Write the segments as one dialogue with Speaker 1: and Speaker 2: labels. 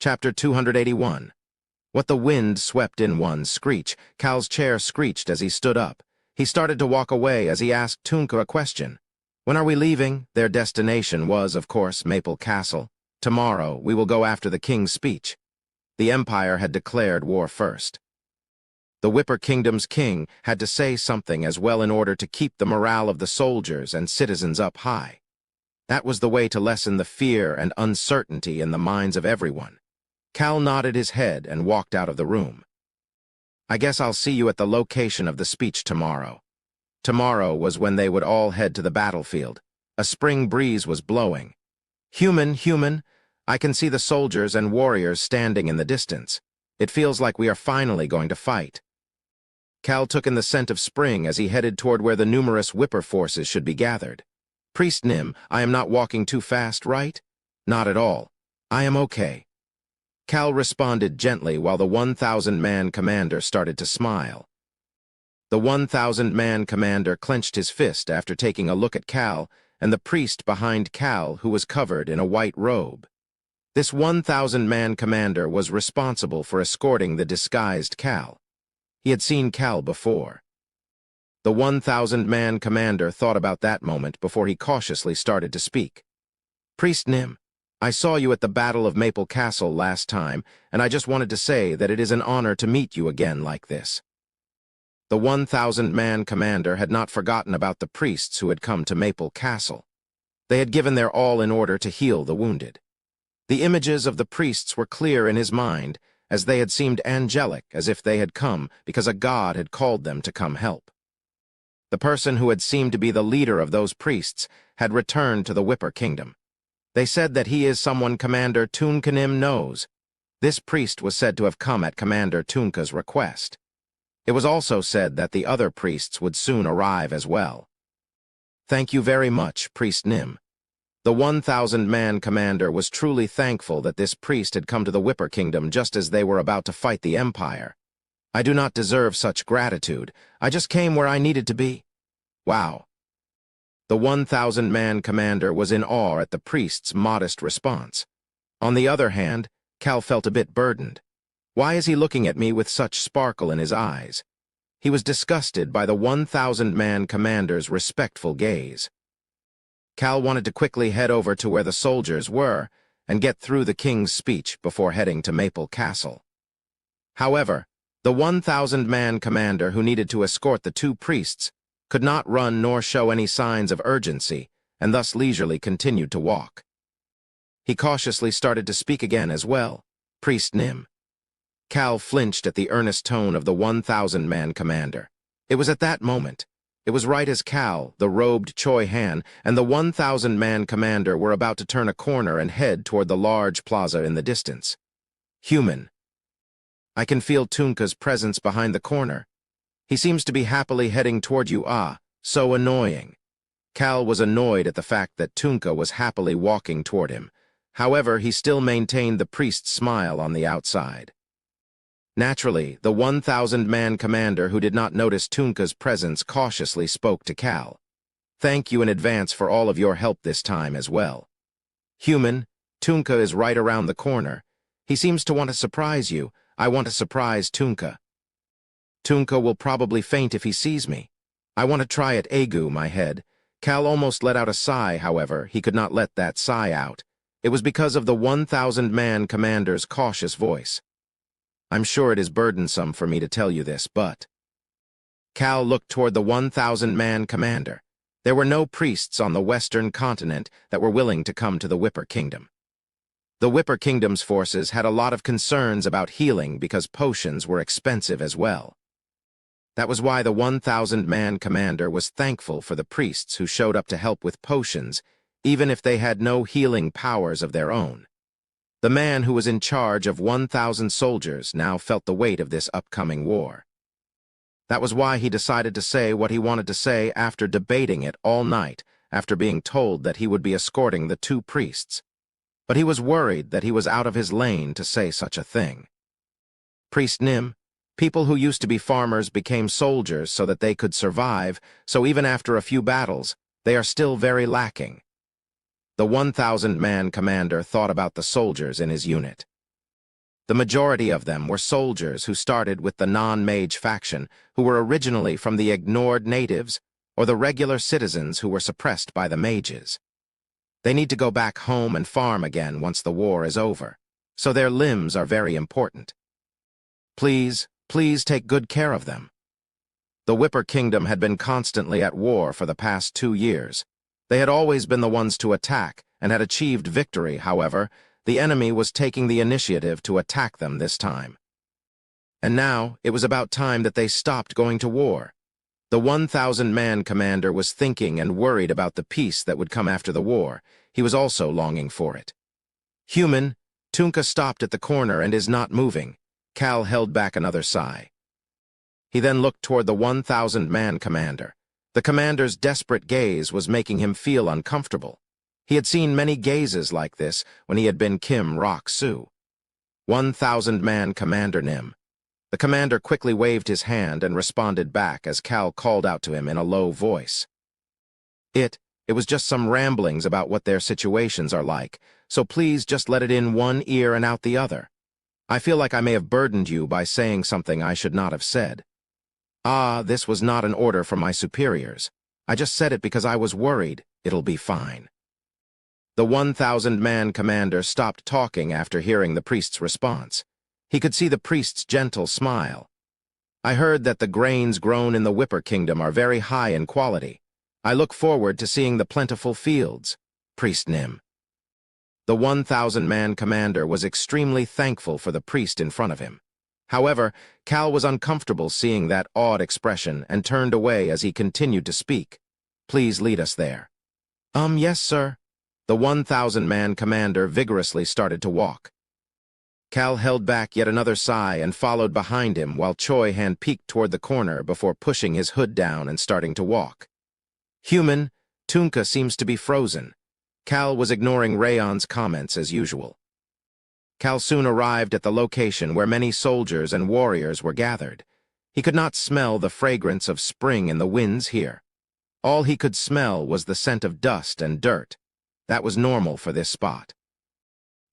Speaker 1: Chapter 281. What the wind swept in one screech. Cal's chair screeched as he stood up. He started to walk away as he asked Tunka a question. When are we leaving? Their destination was, of course, Maple Castle. Tomorrow, we will go after the king's speech. The Empire had declared war first. The Whipper Kingdom's king had to say something as well in order to keep the morale of the soldiers and citizens up high. That was the way to lessen the fear and uncertainty in the minds of everyone. Cal nodded his head and walked out of the room. I guess I'll see you at the location of the speech tomorrow. Tomorrow was when they would all head to the battlefield. A spring breeze was blowing. Human, I can see the soldiers and warriors standing in the distance. It feels like we are finally going to fight. Cal took in the scent of spring as he headed toward where the numerous Whipper forces should be gathered. Priest Nim, I am not walking too fast, right? Not at all. I am okay. Cal responded gently while the 1,000-man commander started to smile. The 1,000-man commander clenched his fist after taking a look at Cal and the priest behind Cal who was covered in a white robe. This 1,000-man commander was responsible for escorting the disguised Cal. He had seen Cal before. The 1,000-man commander thought about that moment before he cautiously started to speak. Priest Nim, I saw you at the Battle of Maple Castle last time, and I just wanted to say that it is an honor to meet you again like this. The 1,000-man commander had not forgotten about the priests who had come to Maple Castle. They had given their all in order to heal the wounded. The images of the priests were clear in his mind, as they had seemed angelic, as if they had come because a god had called them to come help. The person who had seemed to be the leader of those priests had returned to the Whipper Kingdom. They said that he is someone Commander Tunkanim knows. This priest was said to have come at Commander Tunka's request. It was also said that the other priests would soon arrive as well. Thank you very much, Priest Nim. The 1,000-man commander was truly thankful that this priest had come to the Whipper Kingdom just as they were about to fight the Empire. I do not deserve such gratitude. I just came where I needed to be. Wow. The 1,000-man commander was in awe at the priest's modest response. On the other hand, Cal felt a bit burdened. Why is he looking at me with such sparkle in his eyes? He was disgusted by the 1,000-man commander's respectful gaze. Cal wanted to quickly head over to where the soldiers were and get through the king's speech before heading to Maple Castle. However, the 1,000-man commander who needed to escort the two priests could not run nor show any signs of urgency, and thus leisurely continued to walk. He cautiously started to speak again as well. Priest Nim. Cal flinched at the earnest tone of the 1,000-man commander. It was at that moment. It was right as Cal, the robed Choi Han, and the 1,000-man commander were about to turn a corner and head toward the large plaza in the distance. Human. I can feel Tunka's presence behind the corner. He seems to be happily heading toward you. So annoying. Cal was annoyed at the fact that Tunka was happily walking toward him. However, he still maintained the priest's smile on the outside. Naturally, the 1,000-man commander who did not notice Tunka's presence cautiously spoke to Cal. Thank you in advance for all of your help this time as well. Human, Tunka is right around the corner. He seems to want to surprise you. I want to surprise Tunka. Tunka will probably faint if he sees me. I want to try it, Agu, my head. Cal almost let out a sigh, however, he could not let that sigh out. It was because of the 1,000-man commander's cautious voice. I'm sure it is burdensome for me to tell you this, but... Cal looked toward the 1,000-man commander. There were no priests on the western continent that were willing to come to the Whipper Kingdom. The Whipper Kingdom's forces had a lot of concerns about healing because potions were expensive as well. That was why the 1,000-man commander was thankful for the priests who showed up to help with potions, even if they had no healing powers of their own. The man who was in charge of 1,000 soldiers now felt the weight of this upcoming war. That was why he decided to say what he wanted to say after debating it all night, after being told that he would be escorting the two priests. But he was worried that he was out of his lane to say such a thing. Priest Nim, people who used to be farmers became soldiers so that they could survive, so even after a few battles, they are still very lacking. The 1,000-man commander thought about the soldiers in his unit. The majority of them were soldiers who started with the non-mage faction, who were originally from the ignored natives, or the regular citizens who were suppressed by the mages. They need to go back home and farm again once the war is over, so their limbs are very important. Please, please take good care of them. The Whipper Kingdom had been constantly at war for the past 2 years. They had always been the ones to attack and had achieved victory. However, the enemy was taking the initiative to attack them this time. And now, it was about time that they stopped going to war. The 1,000-man commander was thinking and worried about the peace that would come after the war. He was also longing for it. Human, Tunka stopped at the corner and is not moving. Cal held back another sigh. He then looked toward the 1,000-man commander. The commander's desperate gaze was making him feel uncomfortable. He had seen many gazes like this when he had been Kim Rock-Soo. 1,000-man Commander Nim. The commander quickly waved his hand and responded back as Cal called out to him in a low voice. It was just some ramblings about what their situations are like, so please just let it in one ear and out the other. I feel like I may have burdened you by saying something I should not have said. This was not an order from my superiors. I just said it because I was worried. It'll be fine. The 1,000-man commander stopped talking after hearing the priest's response. He could see the priest's gentle smile. I heard that the grains grown in the Whipper Kingdom are very high in quality. I look forward to seeing the plentiful fields, Priest Nim. The 1,000-man commander was extremely thankful for the priest in front of him. However, Cal was uncomfortable seeing that awed expression and turned away as he continued to speak. Please lead us there. Yes, sir. The 1,000-man commander vigorously started to walk. Cal held back yet another sigh and followed behind him while Choi Han peeked toward the corner before pushing his hood down and starting to walk. Human, Tunka seems to be frozen. Cal was ignoring Rayon's comments as usual. Cal soon arrived at the location where many soldiers and warriors were gathered. He could not smell the fragrance of spring in the winds here. All he could smell was the scent of dust and dirt. That was normal for this spot.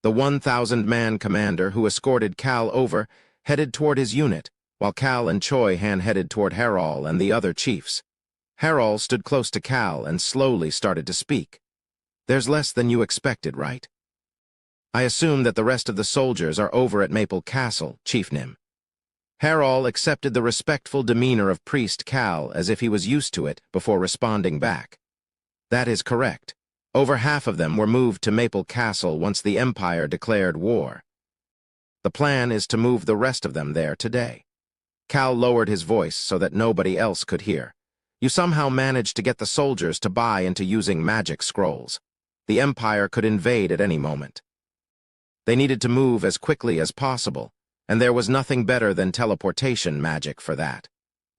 Speaker 1: The 1,000-man commander who escorted Cal over headed toward his unit, while Cal and Choi Han headed toward Harol and the other chiefs. Harol stood close to Cal and slowly started to speak. There's less than you expected, right? I assume that the rest of the soldiers are over at Maple Castle, Chief Nim. Harol accepted the respectful demeanor of Priest Cal as if he was used to it before responding back. That is correct. Over half of them were moved to Maple Castle once the Empire declared war. The plan is to move the rest of them there today. Cal lowered his voice so that nobody else could hear. You somehow managed to get the soldiers to buy into using magic scrolls. The Empire could invade at any moment. They needed to move as quickly as possible, and there was nothing better than teleportation magic for that.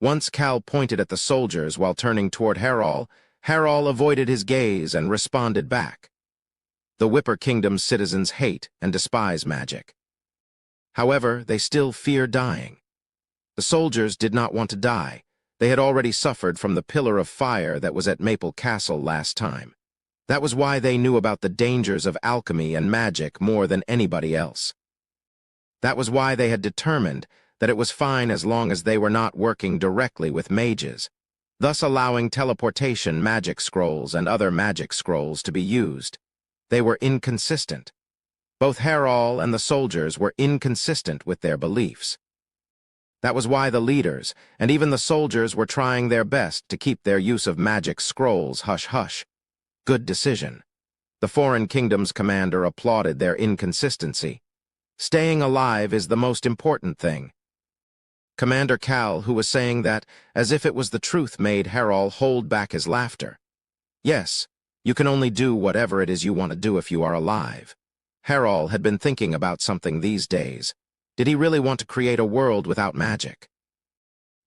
Speaker 1: Once Cal pointed at the soldiers while turning toward Harol, Harol avoided his gaze and responded back. The Whipper Kingdom's citizens hate and despise magic. However, they still fear dying. The soldiers did not want to die. They had already suffered from the pillar of fire that was at Maple Castle last time. That was why they knew about the dangers of alchemy and magic more than anybody else. That was why they had determined that it was fine as long as they were not working directly with mages, thus allowing teleportation magic scrolls and other magic scrolls to be used. They were inconsistent. Both Harol and the soldiers were inconsistent with their beliefs. That was why the leaders, and even the soldiers, were trying their best to keep their use of magic scrolls hush-hush. Good decision. The foreign kingdom's commander applauded their inconsistency. Staying alive is the most important thing. Commander Cal, who was saying that as if it was the truth, made Harol hold back his laughter. Yes, you can only do whatever it is you want to do if you are alive. Harol had been thinking about something these days. Did he really want to create a world without magic?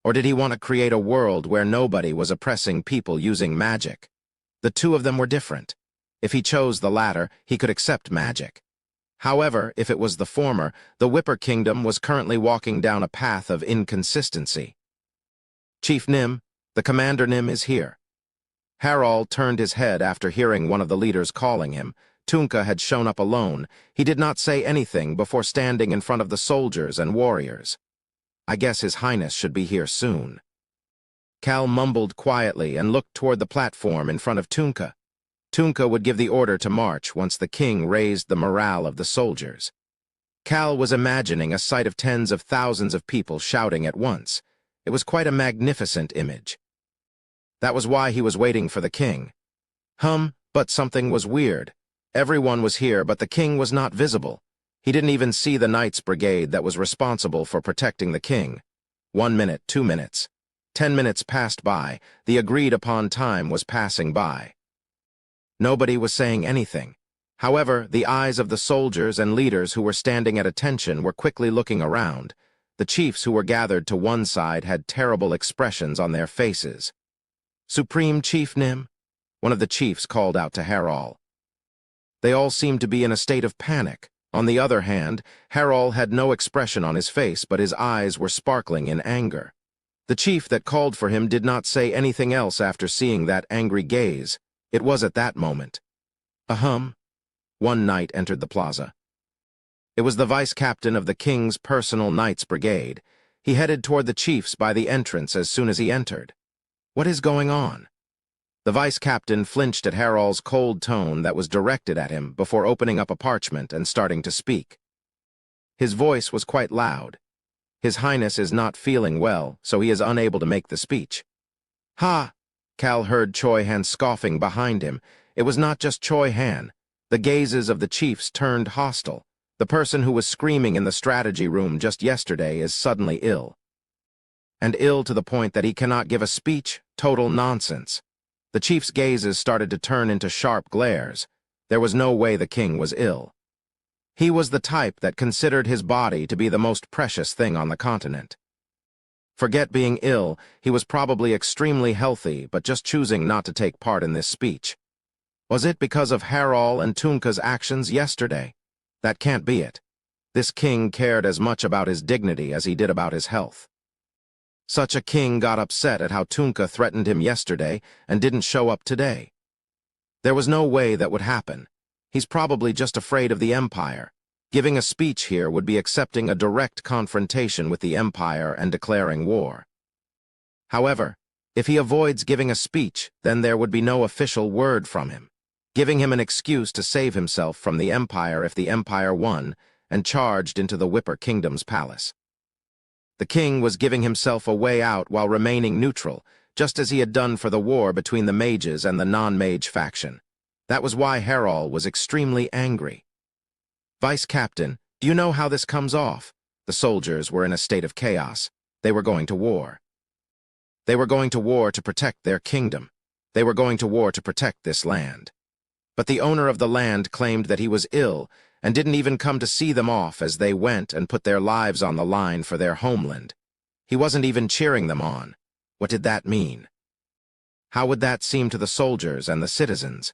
Speaker 1: Or did he want to create a world where nobody was oppressing people using magic? The two of them were different. If he chose the latter, he could accept magic. However, if it was the former, the Whipper Kingdom was currently walking down a path of inconsistency. Chief Nim, the Commander Nim is here. Harol turned his head after hearing one of the leaders calling him, Tunka had shown up alone. He did not say anything before standing in front of the soldiers and warriors. I guess His Highness should be here soon. Cal mumbled quietly and looked toward the platform in front of Tunka. Tunka would give the order to march once the king raised the morale of the soldiers. Cal was imagining a sight of tens of thousands of people shouting at once. It was quite a magnificent image. That was why he was waiting for the king. But something was weird. Everyone was here, but the king was not visible. He didn't even see the Knights Brigade that was responsible for protecting the king. 1 minute, 2 minutes. 10 minutes passed by. The agreed-upon time was passing by. Nobody was saying anything. However, the eyes of the soldiers and leaders who were standing at attention were quickly looking around. The chiefs who were gathered to one side had terrible expressions on their faces. "Supreme Chief Nim?" One of the chiefs called out to Harol. They all seemed to be in a state of panic. On the other hand, Harol had no expression on his face, but his eyes were sparkling in anger. The chief that called for him did not say anything else after seeing that angry gaze. It was at that moment. One knight entered the plaza. It was the vice-captain of the king's personal Knights Brigade. He headed toward the chiefs by the entrance as soon as he entered. "What is going on?" The vice-captain flinched at Harol's cold tone that was directed at him before opening up a parchment and starting to speak. His voice was quite loud. "His Highness is not feeling well, so he is unable to make the speech." "Ha!" Cal heard Choi Han scoffing behind him. It was not just Choi Han. The gazes of the chiefs turned hostile. The person who was screaming in the strategy room just yesterday is suddenly ill. And ill to the point that he cannot give a speech? Total nonsense. The chief's gazes started to turn into sharp glares. There was no way the king was ill. He was the type that considered his body to be the most precious thing on the continent. Forget being ill, he was probably extremely healthy, but just choosing not to take part in this speech. Was it because of Harol and Tunka's actions yesterday? That can't be it. This king cared as much about his dignity as he did about his health. Such a king got upset at how Tunka threatened him yesterday and didn't show up today. There was no way that would happen. He's probably just afraid of the Empire. Giving a speech here would be accepting a direct confrontation with the Empire and declaring war. However, if he avoids giving a speech, then there would be no official word from him, giving him an excuse to save himself from the Empire if the Empire won and charged into the Whipper Kingdom's palace. The king was giving himself a way out while remaining neutral, just as he had done for the war between the mages and the non-mage faction. That was why Harol was extremely angry. "Vice-Captain, do you know how this comes off?" The soldiers were in a state of chaos. They were going to war. They were going to war to protect their kingdom. They were going to war to protect this land. But the owner of the land claimed that he was ill and didn't even come to see them off as they went and put their lives on the line for their homeland. He wasn't even cheering them on. What did that mean? How would that seem to the soldiers and the citizens?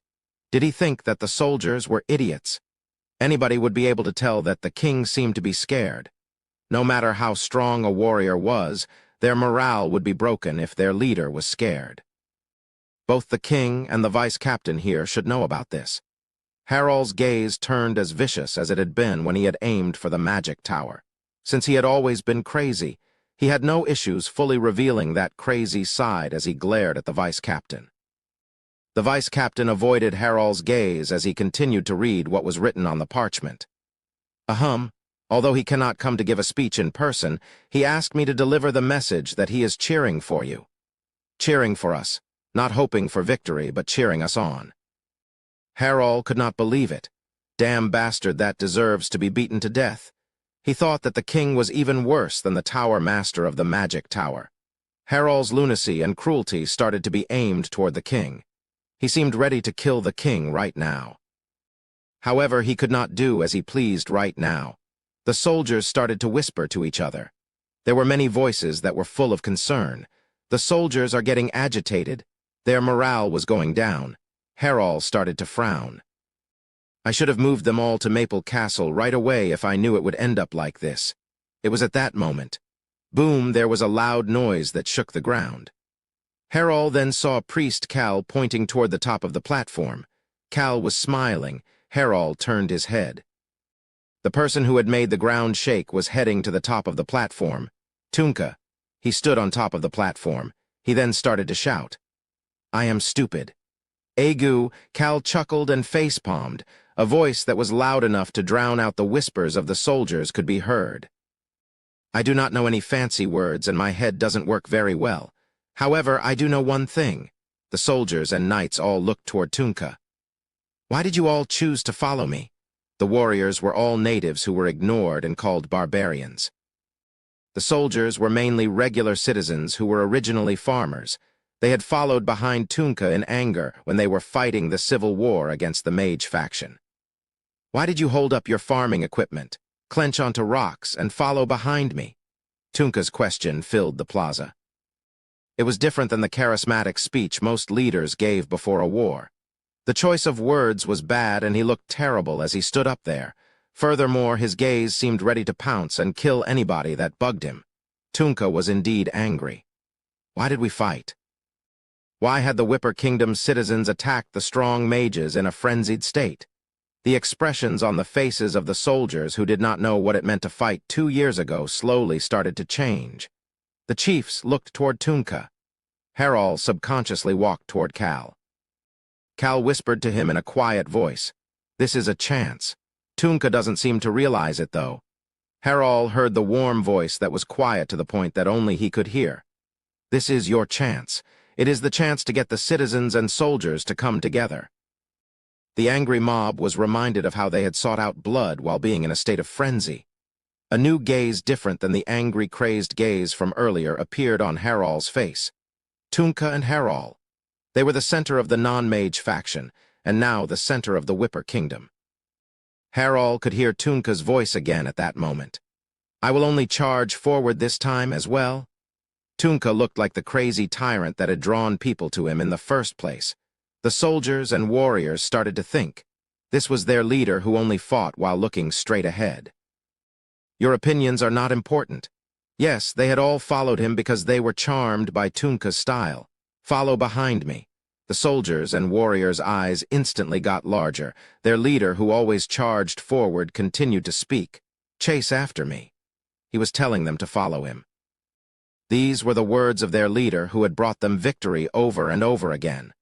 Speaker 1: Did he think that the soldiers were idiots? Anybody would be able to tell that the king seemed to be scared. No matter how strong a warrior was, their morale would be broken if their leader was scared. Both the king and the vice-captain here should know about this. Harol's gaze turned as vicious as it had been when he had aimed for the magic tower. Since he had always been crazy, he had no issues fully revealing that crazy side as he glared at the vice-captain. The vice-captain avoided Harol's gaze as he continued to read what was written on the parchment. Although he cannot come to give a speech in person, he asked me to deliver the message that he is cheering for you. Cheering for us, not hoping for victory, but cheering us on. Harol could not believe it. Damn bastard, that deserves to be beaten to death. He thought that the king was even worse than the tower master of the magic tower. Harol's lunacy and cruelty started to be aimed toward the king. He seemed ready to kill the king right now. However, he could not do as he pleased right now. The soldiers started to whisper to each other. There were many voices that were full of concern. The soldiers are getting agitated. Their morale was going down. Harol started to frown. I should have moved them all to Maple Castle right away if I knew it would end up like this. It was at that moment. Boom, there was a loud noise that shook the ground. Harol then saw Priest Cal pointing toward the top of the platform. Cal was smiling. Harald turned his head. The person who had made the ground shake was heading to the top of the platform. Tunka. He stood on top of the platform. He then started to shout. I am stupid. Agu, Cal chuckled and facepalmed. A voice that was loud enough to drown out the whispers of the soldiers could be heard. I do not know any fancy words and my head doesn't work very well. However, I do know one thing. The soldiers and knights all looked toward Tunka. Why did you all choose to follow me? The warriors were all natives who were ignored and called barbarians. The soldiers were mainly regular citizens who were originally farmers. They had followed behind Tunka in anger when they were fighting the civil war against the mage faction. Why did you hold up your farming equipment, clench onto rocks, and follow behind me? Tunka's question filled the plaza. It was different than the charismatic speech most leaders gave before a war. The choice of words was bad and he looked terrible as he stood up there. Furthermore, his gaze seemed ready to pounce and kill anybody that bugged him. Tunka was indeed angry. Why did we fight? Why had the Whipper Kingdom's citizens attacked the strong mages in a frenzied state? The expressions on the faces of the soldiers who did not know what it meant to fight 2 years ago slowly started to change. The chiefs looked toward Tunka. Harald subconsciously walked toward Cal. Cal whispered to him in a quiet voice, "This is a chance." Tunka doesn't seem to realize it, though. Harald heard the warm voice that was quiet to the point that only he could hear. "This is your chance. It is the chance to get the citizens and soldiers to come together." The angry mob was reminded of how they had sought out blood while being in a state of frenzy. A new gaze different than the angry, crazed gaze from earlier appeared on Harald's face. Tunka and Harald. They were the center of the non-mage faction, and now the center of the Whipper Kingdom. Harald could hear Tunka's voice again at that moment. "I will only charge forward this time as well." Tunka looked like the crazy tyrant that had drawn people to him in the first place. The soldiers and warriors started to think. This was their leader who only fought while looking straight ahead. Your opinions are not important. Yes, they had all followed him because they were charmed by Tunka's style. Follow behind me. The soldiers and warriors' eyes instantly got larger. Their leader, who always charged forward, continued to speak. Chase after me. He was telling them to follow him. These were the words of their leader who had brought them victory over and over again.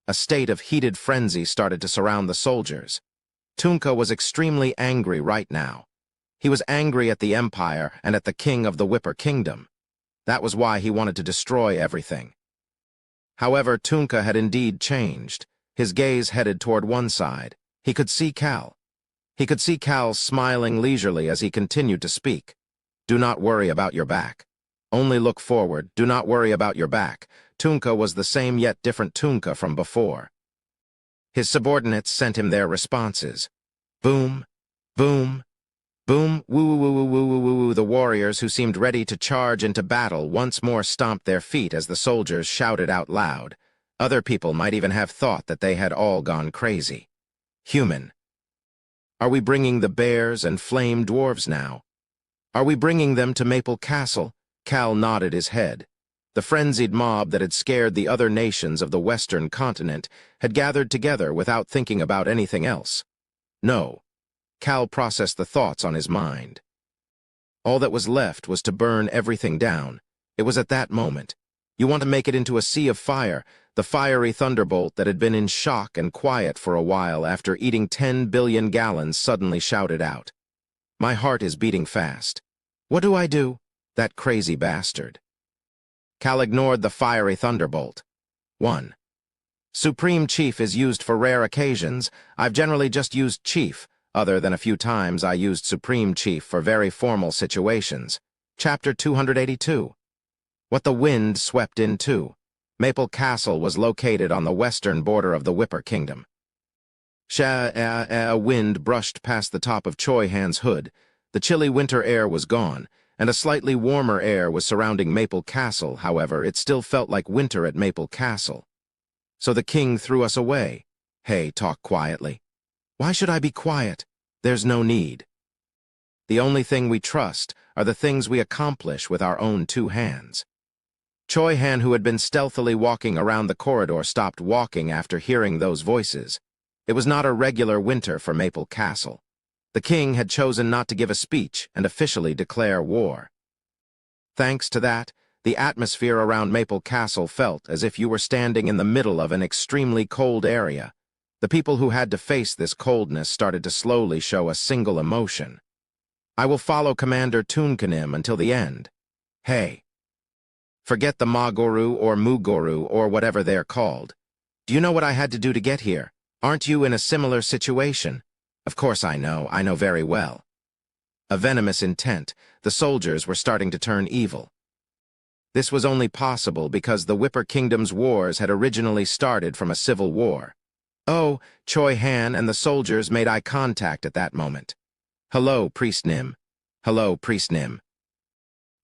Speaker 1: A state of heated frenzy started to surround the soldiers. Tunka was extremely angry right now. He was angry at the Empire and at the king of the Whipper Kingdom. That was why he wanted to destroy everything. However, Tunka had indeed changed. His gaze headed toward one side. He could see Cal. He could see Cal smiling leisurely as he continued to speak. Do not worry about your back. Only look forward. Do not worry about your back. Tunka was the same yet different Tunka from before. His subordinates sent him their responses. Boom, boom, boom, woo-woo-woo-woo-woo-woo-woo. The warriors, who seemed ready to charge into battle, once more stomped their feet as the soldiers shouted out loud. Other people might even have thought that they had all gone crazy. Human. Are we bringing the bears and flame dwarves now? Are we bringing them to Maple Castle? Cal nodded his head. The frenzied mob that had scared the other nations of the Western continent had gathered together without thinking about anything else. No. Cal processed the thoughts on his mind. All that was left was to burn everything down. It was at that moment. You want to make it into a sea of fire. The fiery thunderbolt that had been in shock and quiet for a while after eating 10 billion gallons suddenly shouted out. My heart is beating fast. What do I do? That crazy bastard. Cal ignored the fiery thunderbolt. 1. Supreme Chief is used for rare occasions. I've generally just used Chief. Other than a few times I used Supreme Chief for very formal situations. Chapter 282. What the wind swept into. Maple Castle was located on the western border of the Whipper Kingdom. A wind brushed past the top of Choi Han's hood. The chilly winter air was gone, and a slightly warmer air was surrounding Maple Castle. However, it still felt like winter at Maple Castle. So the king threw us away. Hey, talk quietly. Why should I be quiet? There's no need. The only thing we trust are the things we accomplish with our own 2 hands. Choi Han, who had been stealthily walking around the corridor, stopped walking after hearing those voices. It was not a regular winter for Maple Castle. The king had chosen not to give a speech and officially declare war. Thanks to that, the atmosphere around Maple Castle felt as if you were standing in the middle of an extremely cold area. The people who had to face this coldness started to slowly show a single emotion. I will follow Commander Tunkanim until the end. Hey. Forget the Magoru or Mugoru or whatever they're called. Do you know what I had to do to get here? Aren't you in a similar situation? Of course I know very well. A venomous intent, the soldiers were starting to turn evil. This was only possible because the Whipper Kingdom's wars had originally started from a civil war. Oh, Choi Han and the soldiers made eye contact at that moment. Hello, Priest Nim. Hello, Priest Nim.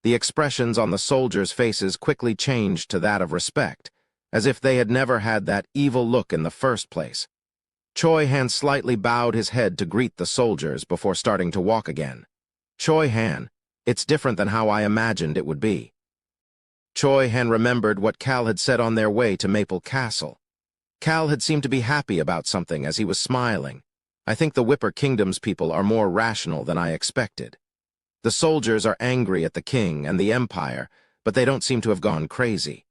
Speaker 1: The expressions on the soldiers' faces quickly changed to that of respect, as if they had never had that evil look in the first place. Choi Han slightly bowed his head to greet the soldiers before starting to walk again. Choi Han, it's different than how I imagined it would be. Choi Han remembered what Cal had said on their way to Maple Castle. Cal had seemed to be happy about something as he was smiling. I think the Whipper Kingdom's people are more rational than I expected. The soldiers are angry at the king and the empire, but they don't seem to have gone crazy.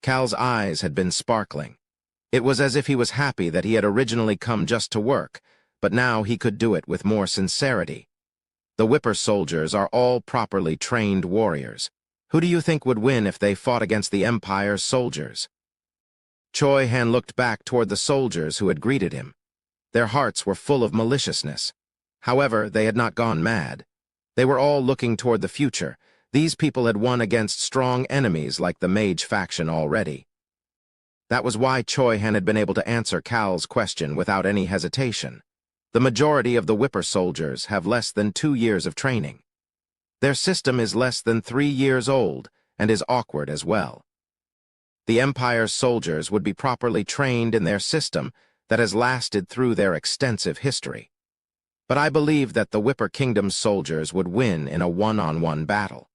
Speaker 1: Cal's eyes had been sparkling. It was as if he was happy that he had originally come just to work, but now he could do it with more sincerity. The Whipper soldiers are all properly trained warriors. Who do you think would win if they fought against the Empire's soldiers? Choi Han looked back toward the soldiers who had greeted him. Their hearts were full of maliciousness. However, they had not gone mad. They were all looking toward the future. These people had won against strong enemies like the mage faction already. That was why Choi Han had been able to answer Cal's question without any hesitation. The majority of the Whipper soldiers have less than 2 years of training. Their system is less than 3 years old and is awkward as well. The Empire's soldiers would be properly trained in their system that has lasted through their extensive history. But I believe that the Whipper Kingdom's soldiers would win in a one-on-one battle.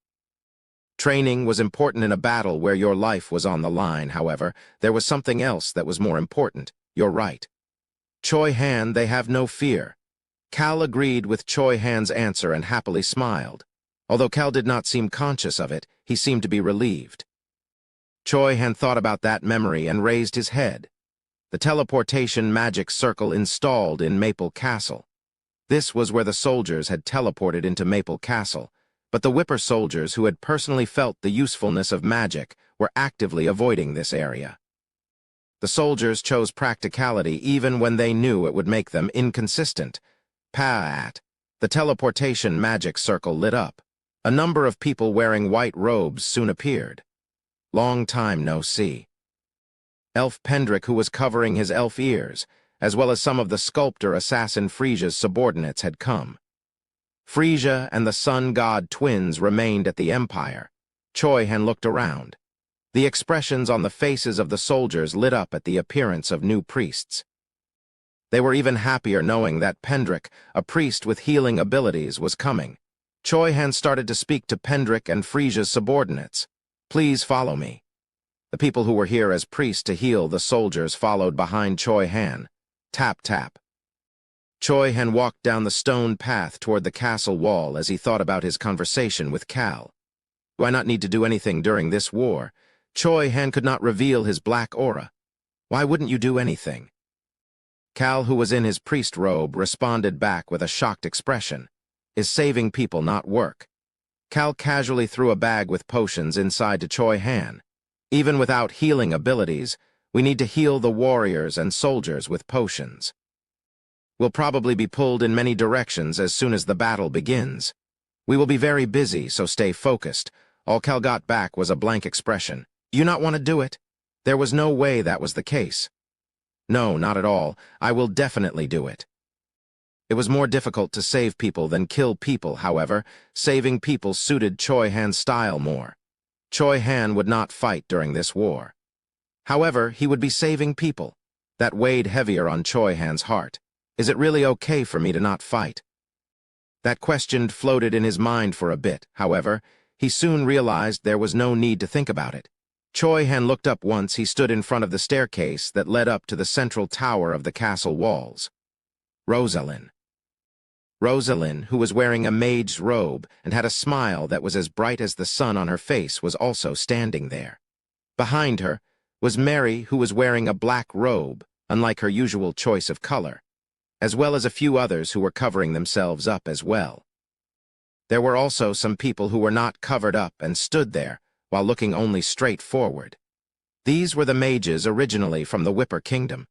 Speaker 1: Training was important in a battle where your life was on the line, however, there was something else that was more important. You're right. Choi Han, they have no fear. Cal agreed with Choi Han's answer and happily smiled. Although Cal did not seem conscious of it, he seemed to be relieved. Choi Han thought about that memory and raised his head. The teleportation magic circle installed in Maple Castle. This was where the soldiers had teleported into Maple Castle, but the Whipper soldiers who had personally felt the usefulness of magic were actively avoiding this area. The soldiers chose practicality even when they knew it would make them inconsistent. Paat. The teleportation magic circle lit up. A number of people wearing white robes soon appeared. Long time no see. Elf Pendrick, who was covering his elf ears, as well as some of the sculptor assassin Frisia's subordinates, had come. Frisia and the sun god twins remained at the Empire. Choi Han looked around. The expressions on the faces of the soldiers lit up at the appearance of new priests. They were even happier knowing that Pendrick, a priest with healing abilities, was coming. Choi Han started to speak to Pendrick and Frisia's subordinates. Please follow me. The people who were here as priests to heal the soldiers followed behind Choi Han. Tap, tap. Choi Han walked down the stone path toward the castle wall as he thought about his conversation with Cal. Do I not need to do anything during this war? Choi Han could not reveal his black aura. Why wouldn't you do anything? Cal, who was in his priest robe, responded back with a shocked expression. Is saving people not work? Cal casually threw a bag with potions inside to Choi Han. Even without healing abilities, we need to heal the warriors and soldiers with potions. We'll probably be pulled in many directions as soon as the battle begins. We will be very busy, so stay focused. All Cal got back was a blank expression. Do you not want to do it? There was no way that was the case. No, not at all. I will definitely do it. It was more difficult to save people than kill people, however. Saving people suited Choi Han's style more. Choi Han would not fight during this war. However, he would be saving people. That weighed heavier on Choi Han's heart. Is it really okay for me to not fight? That question floated in his mind for a bit, however. He soon realized there was no need to think about it. Choi Han looked up once he stood in front of the staircase that led up to the central tower of the castle walls. Rosalind. Rosalind, who was wearing a mage's robe and had a smile that was as bright as the sun on her face, was also standing there. Behind her was Mary, who was wearing a black robe, unlike her usual choice of color, as well as a few others who were covering themselves up as well. There were also some people who were not covered up and stood there, while looking only straight forward. These were the mages originally from the Whipper Kingdom.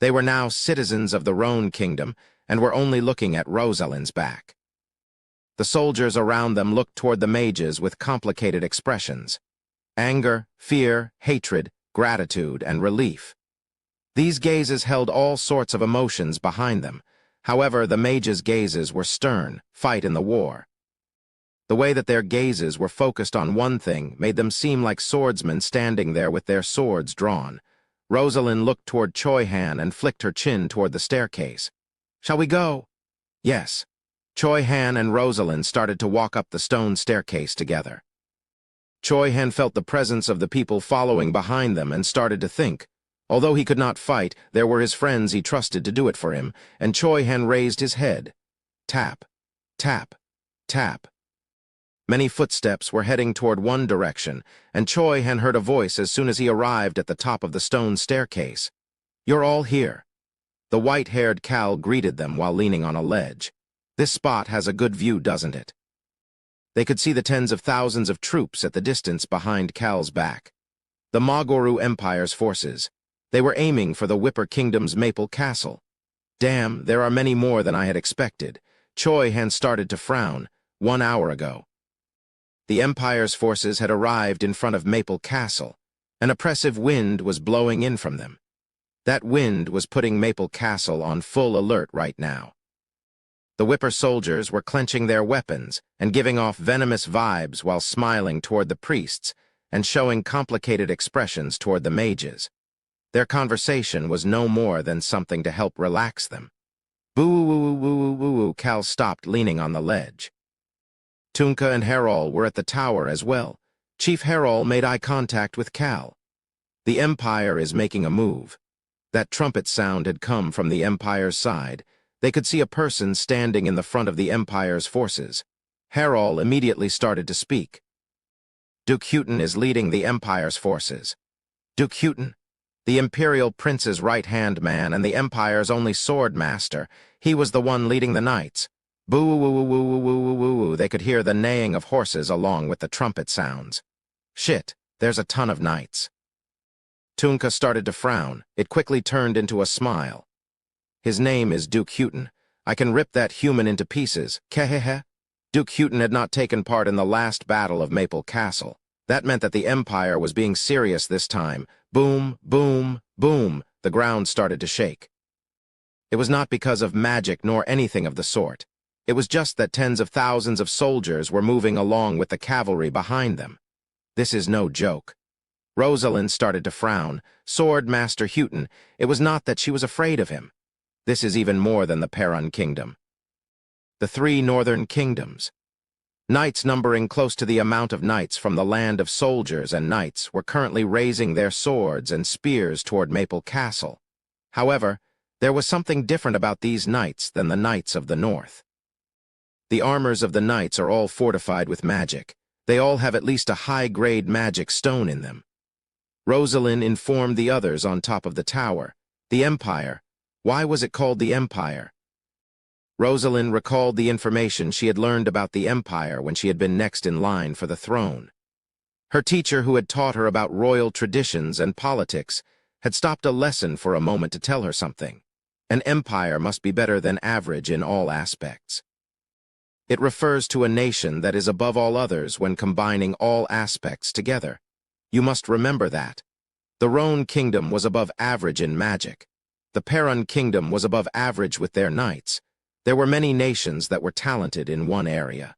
Speaker 1: They were now citizens of the Roan Kingdom and were only looking at Rosalind's back. The soldiers around them looked toward the mages with complicated expressions: anger, fear, hatred, gratitude, and relief. These gazes held all sorts of emotions behind them. However, the mages' gazes were stern, fight in the war. The way that their gazes were focused on one thing made them seem like swordsmen standing there with their swords drawn. Rosalind looked toward Choi Han and flicked her chin toward the staircase. "Shall we go?" "Yes." Choi Han and Rosalind started to walk up the stone staircase together. Choi Han felt the presence of the people following behind them and started to think. Although he could not fight, there were his friends he trusted to do it for him, and Choi Han raised his head. Tap, tap, tap. Many footsteps were heading toward one direction, and Choi Han heard a voice as soon as he arrived at the top of the stone staircase. "You're all here." The white-haired Cal greeted them while leaning on a ledge. "This spot has a good view, doesn't it?" They could see the tens of thousands of troops at the distance behind Cal's back. The Magoru Empire's forces. They were aiming for the Whipper Kingdom's Maple Castle. Damn, there are many more than I had expected. Choi Han started to frown. 1 hour ago. The Empire's forces had arrived in front of Maple Castle. An oppressive wind was blowing in from them. That wind was putting Maple Castle on full alert right now. The Whipper soldiers were clenching their weapons and giving off venomous vibes while smiling toward the priests and showing complicated expressions toward the mages. Their conversation was no more than something to help relax them. Boo-woo-woo-woo-woo-woo, Cal stopped, leaning on the ledge. Tunka and Herol were at the tower as well. Chief Herol made eye contact with Cal. "The Empire is making a move." That trumpet sound had come from the Empire's side. They could see a person standing in the front of the Empire's forces. Herol immediately started to speak. "Duke Houghton is leading the Empire's forces." Duke Houghton, the Imperial Prince's right-hand man and the Empire's only sword master. He was the one leading the knights. Boo-woo-woo-woo-woo-woo-woo-woo. They could hear the neighing of horses along with the trumpet sounds. "Shit, there's a ton of knights." Tunka started to frown. It quickly turned into a smile. "His name is Duke Houghton. I can rip that human into pieces. Kehehe." Duke Houghton had not taken part in the last battle of Maple Castle. That meant that the Empire was being serious this time. Boom, boom, boom. The ground started to shake. It was not because of magic nor anything of the sort. It was just that tens of thousands of soldiers were moving along with the cavalry behind them. This is no joke. Rosalind started to frown. Sword Master Houghton, it was not that she was afraid of him. This is even more than the Perun Kingdom. The 3 northern kingdoms. Knights numbering close to the amount of knights from the land of soldiers and knights were currently raising their swords and spears toward Maple Castle. However, there was something different about these knights than the knights of the north. The armors of the knights are all fortified with magic. They all have at least a high-grade magic stone in them. Rosalind informed the others on top of the tower. The Empire. Why was it called the Empire? Rosalind recalled the information she had learned about the Empire when she had been next in line for the throne. Her teacher, who had taught her about royal traditions and politics, had stopped a lesson for a moment to tell her something. An empire must be better than average in all aspects. It refers to a nation that is above all others when combining all aspects together. You must remember that. The Roan Kingdom was above average in magic. The Perun Kingdom was above average with their knights. There were many nations that were talented in one area.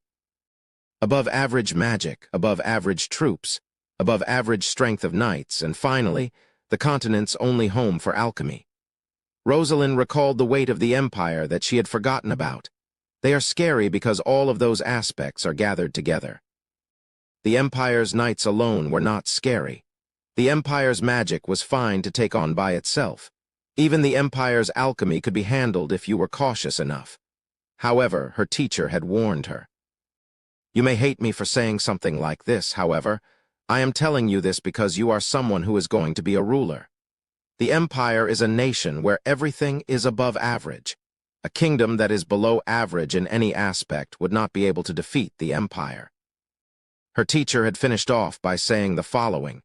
Speaker 1: Above average magic, above average troops, above average strength of knights, and finally, the continent's only home for alchemy. Rosalind recalled the weight of the empire that she had forgotten about. They are scary because all of those aspects are gathered together. The empire's knights alone were not scary. The Empire's magic was fine to take on by itself. Even the Empire's alchemy could be handled if you were cautious enough. However, her teacher had warned her. You may hate me for saying something like this, however. I am telling you this because you are someone who is going to be a ruler. The Empire is a nation where everything is above average. A kingdom that is below average in any aspect would not be able to defeat the Empire. Her teacher had finished off by saying the following: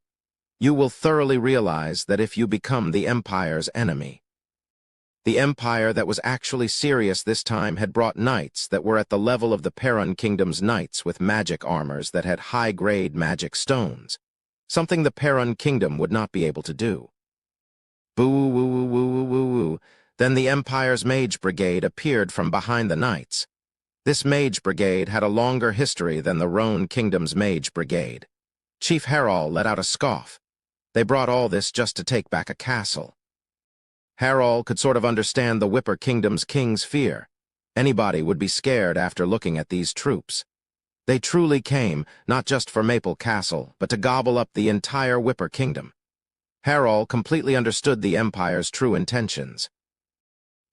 Speaker 1: You will thoroughly realize that if you become the Empire's enemy. The Empire that was actually serious this time had brought knights that were at the level of the Perun Kingdom's knights with magic armors that had high-grade magic stones, something the Perun Kingdom would not be able to do. Boo-woo-woo-woo-woo-woo. Then the Empire's Mage Brigade appeared from behind the knights. This Mage Brigade had a longer history than the Roan Kingdom's Mage Brigade. Chief Harald let out a scoff. They brought all this just to take back a castle. Harald could sort of understand the Whipper Kingdom's king's fear. Anybody would be scared after looking at these troops. They truly came, not just for Maple Castle, but to gobble up the entire Whipper Kingdom. Harald completely understood the Empire's true intentions.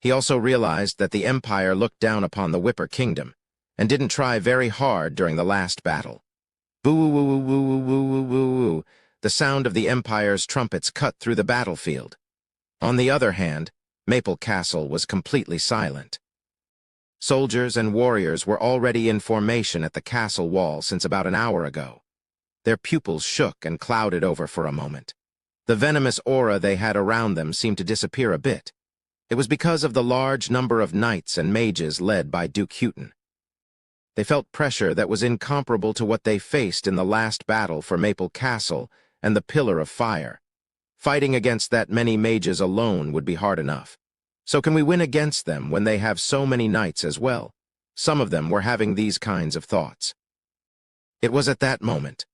Speaker 1: He also realized that the Empire looked down upon the Whipper Kingdom, and didn't try very hard during the last battle. Boo-woo-woo-woo-woo-woo-woo-woo. The sound of the Empire's trumpets cut through the battlefield. On the other hand, Maple Castle was completely silent. Soldiers and warriors were already in formation at the castle wall since about an hour ago. Their pupils shook and clouded over for a moment. The venomous aura they had around them seemed to disappear a bit. It was because of the large number of knights and mages led by Duke Houghton. They felt pressure that was incomparable to what they faced in the last battle for Maple Castle and the Pillar of Fire. Fighting against that many mages alone would be hard enough. So can we win against them when they have so many knights as well? Some of them were having these kinds of thoughts. It was at that moment.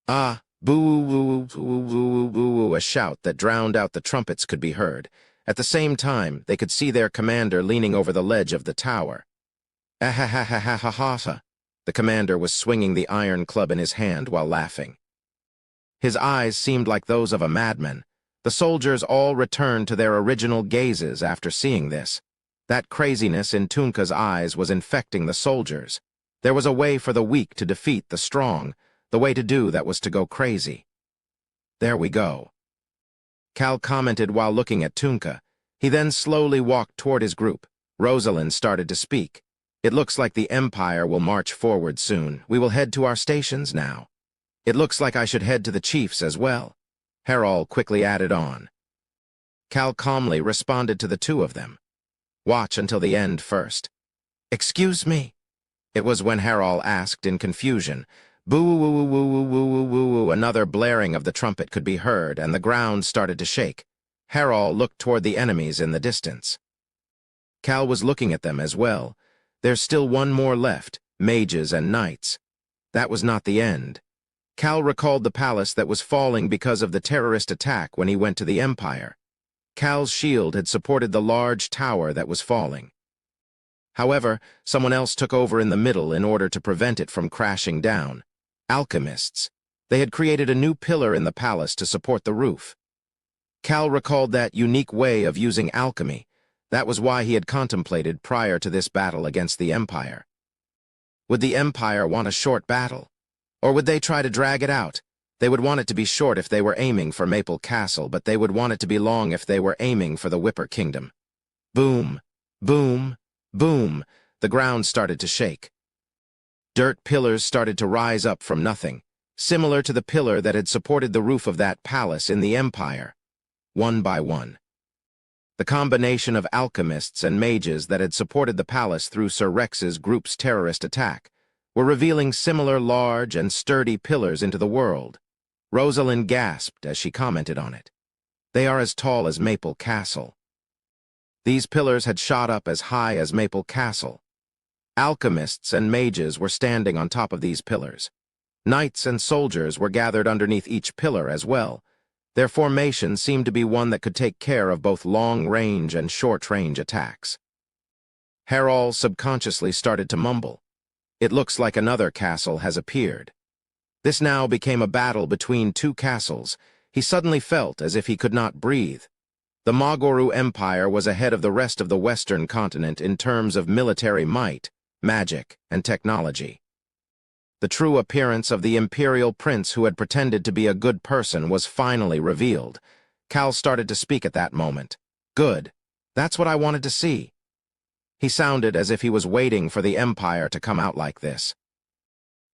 Speaker 1: Ah, boo-woo-woo-woo-woo-woo-woo, a shout that drowned out the trumpets could be heard. At the same time, they could see their commander leaning over the ledge of the tower. Ah-ha-ha-ha-ha-ha-ha. The commander was swinging the iron club in his hand while laughing. His eyes seemed like those of a madman. The soldiers all returned to their original gazes after seeing this. That craziness in Tunka's eyes was infecting the soldiers. There was a way for the weak to defeat the strong. The way to do that was to go crazy. There we go. Cal commented while looking at Tunka. He then slowly walked toward his group. Rosalind started to speak. It looks like the Empire will march forward soon. We will head to our stations now. It looks like I should head to the chiefs as well. Harald quickly added on. Cal calmly responded to the two of them. Watch until the end first. Excuse me? It was when Harald asked in confusion. Boo-woo-woo-woo-woo-woo-woo-woo. Another blaring of the trumpet could be heard, and the ground started to shake. Harald looked toward the enemies in the distance. Cal was looking at them as well. There's still one more left, mages and knights. That was not the end. Cal recalled the palace that was falling because of the terrorist attack when he went to the Empire. Cal's shield had supported the large tower that was falling. However, someone else took over in the middle in order to prevent it from crashing down. Alchemists. They had created a new pillar in the palace to support the roof. Cal recalled that unique way of using alchemy. That was why he had contemplated prior to this battle against the Empire. Would the Empire want a short battle? Or would they try to drag it out? They would want it to be short if they were aiming for Maple Castle, but they would want it to be long if they were aiming for the Whipper Kingdom. Boom, boom, boom. The ground started to shake. Dirt pillars started to rise up from nothing, similar to the pillar that had supported the roof of that palace in the Empire. One by one. The combination of alchemists and mages that had supported the palace through Sir Rex's group's terrorist attack were revealing similar large and sturdy pillars into the world. Rosalind gasped as she commented on it. They are as tall as Maple Castle. These pillars had shot up as high as Maple Castle. Alchemists and mages were standing on top of these pillars. Knights and soldiers were gathered underneath each pillar as well. Their formation seemed to be one that could take care of both long-range and short-range attacks. Harald subconsciously started to mumble. It looks like another castle has appeared. This now became a battle between two castles. he suddenly felt as if he could not breathe. The Magoru Empire was ahead of the rest of the Western continent in terms of military might, magic, and technology. The true appearance of the imperial prince who had pretended to be a good person was finally revealed. Cal started to speak at that moment. Good. That's what I wanted to see. He sounded as if he was waiting for the Empire to come out like this.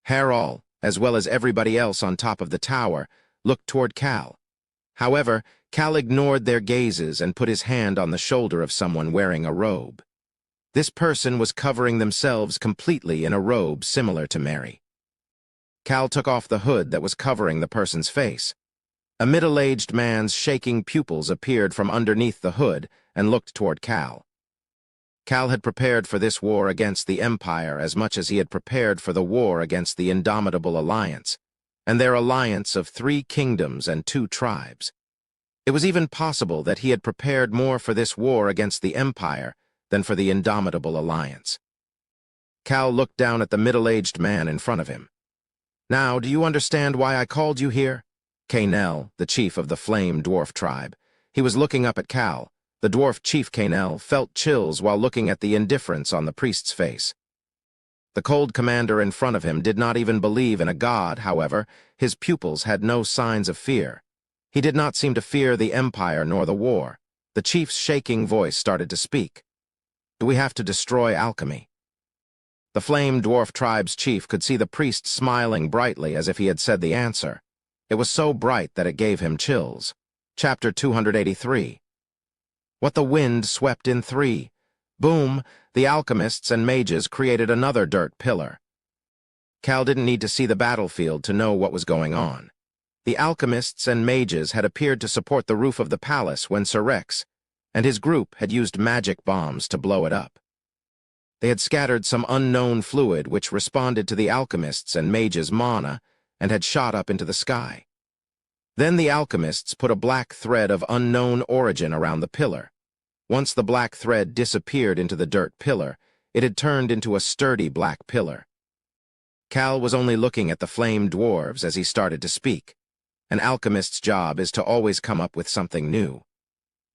Speaker 1: Harol, as well as everybody else on top of the tower, looked toward Cal. However, Cal ignored their gazes and put his hand on the shoulder of someone wearing a robe. This person was covering themselves completely in a robe similar to Mary. Cal took off the hood that was covering the person's face. A middle-aged man's shaking pupils appeared from underneath the hood and looked toward Cal. Cal had prepared for this war against the Empire as much as he had prepared for the war against the Indomitable Alliance, and their alliance of 3 kingdoms and 2 tribes. It was even possible that he had prepared more for this war against the Empire than for the Indomitable Alliance. Cal looked down at the middle-aged man in front of him. Now, do you understand why I called you here? Kainel, the chief of the Flame Dwarf tribe. He was looking up at Cal. The dwarf chief Kainel felt chills while looking at the indifference on the priest's face. The cold commander in front of him did not even believe in a god, however. His pupils had no signs of fear. He did not seem to fear the Empire nor the war. The chief's shaking voice started to speak. Do we have to destroy alchemy? The Flame Dwarf tribe's chief could see the priest smiling brightly as if he had said the answer. It was so bright that it gave him chills. Chapter 283. What the wind swept in 3. Boom, the alchemists and mages created another dirt pillar. Cal didn't need to see the battlefield to know what was going on. The alchemists and mages had appeared to support the roof of the palace when Sir Rex and his group had used magic bombs to blow it up. They had scattered some unknown fluid which responded to the alchemists and mages' mana and had shot up into the sky. Then the alchemists put a black thread of unknown origin around the pillar. Once the black thread disappeared into the dirt pillar, it had turned into a sturdy black pillar. Cal was only looking at the flame dwarves as he started to speak. An alchemist's job is to always come up with something new.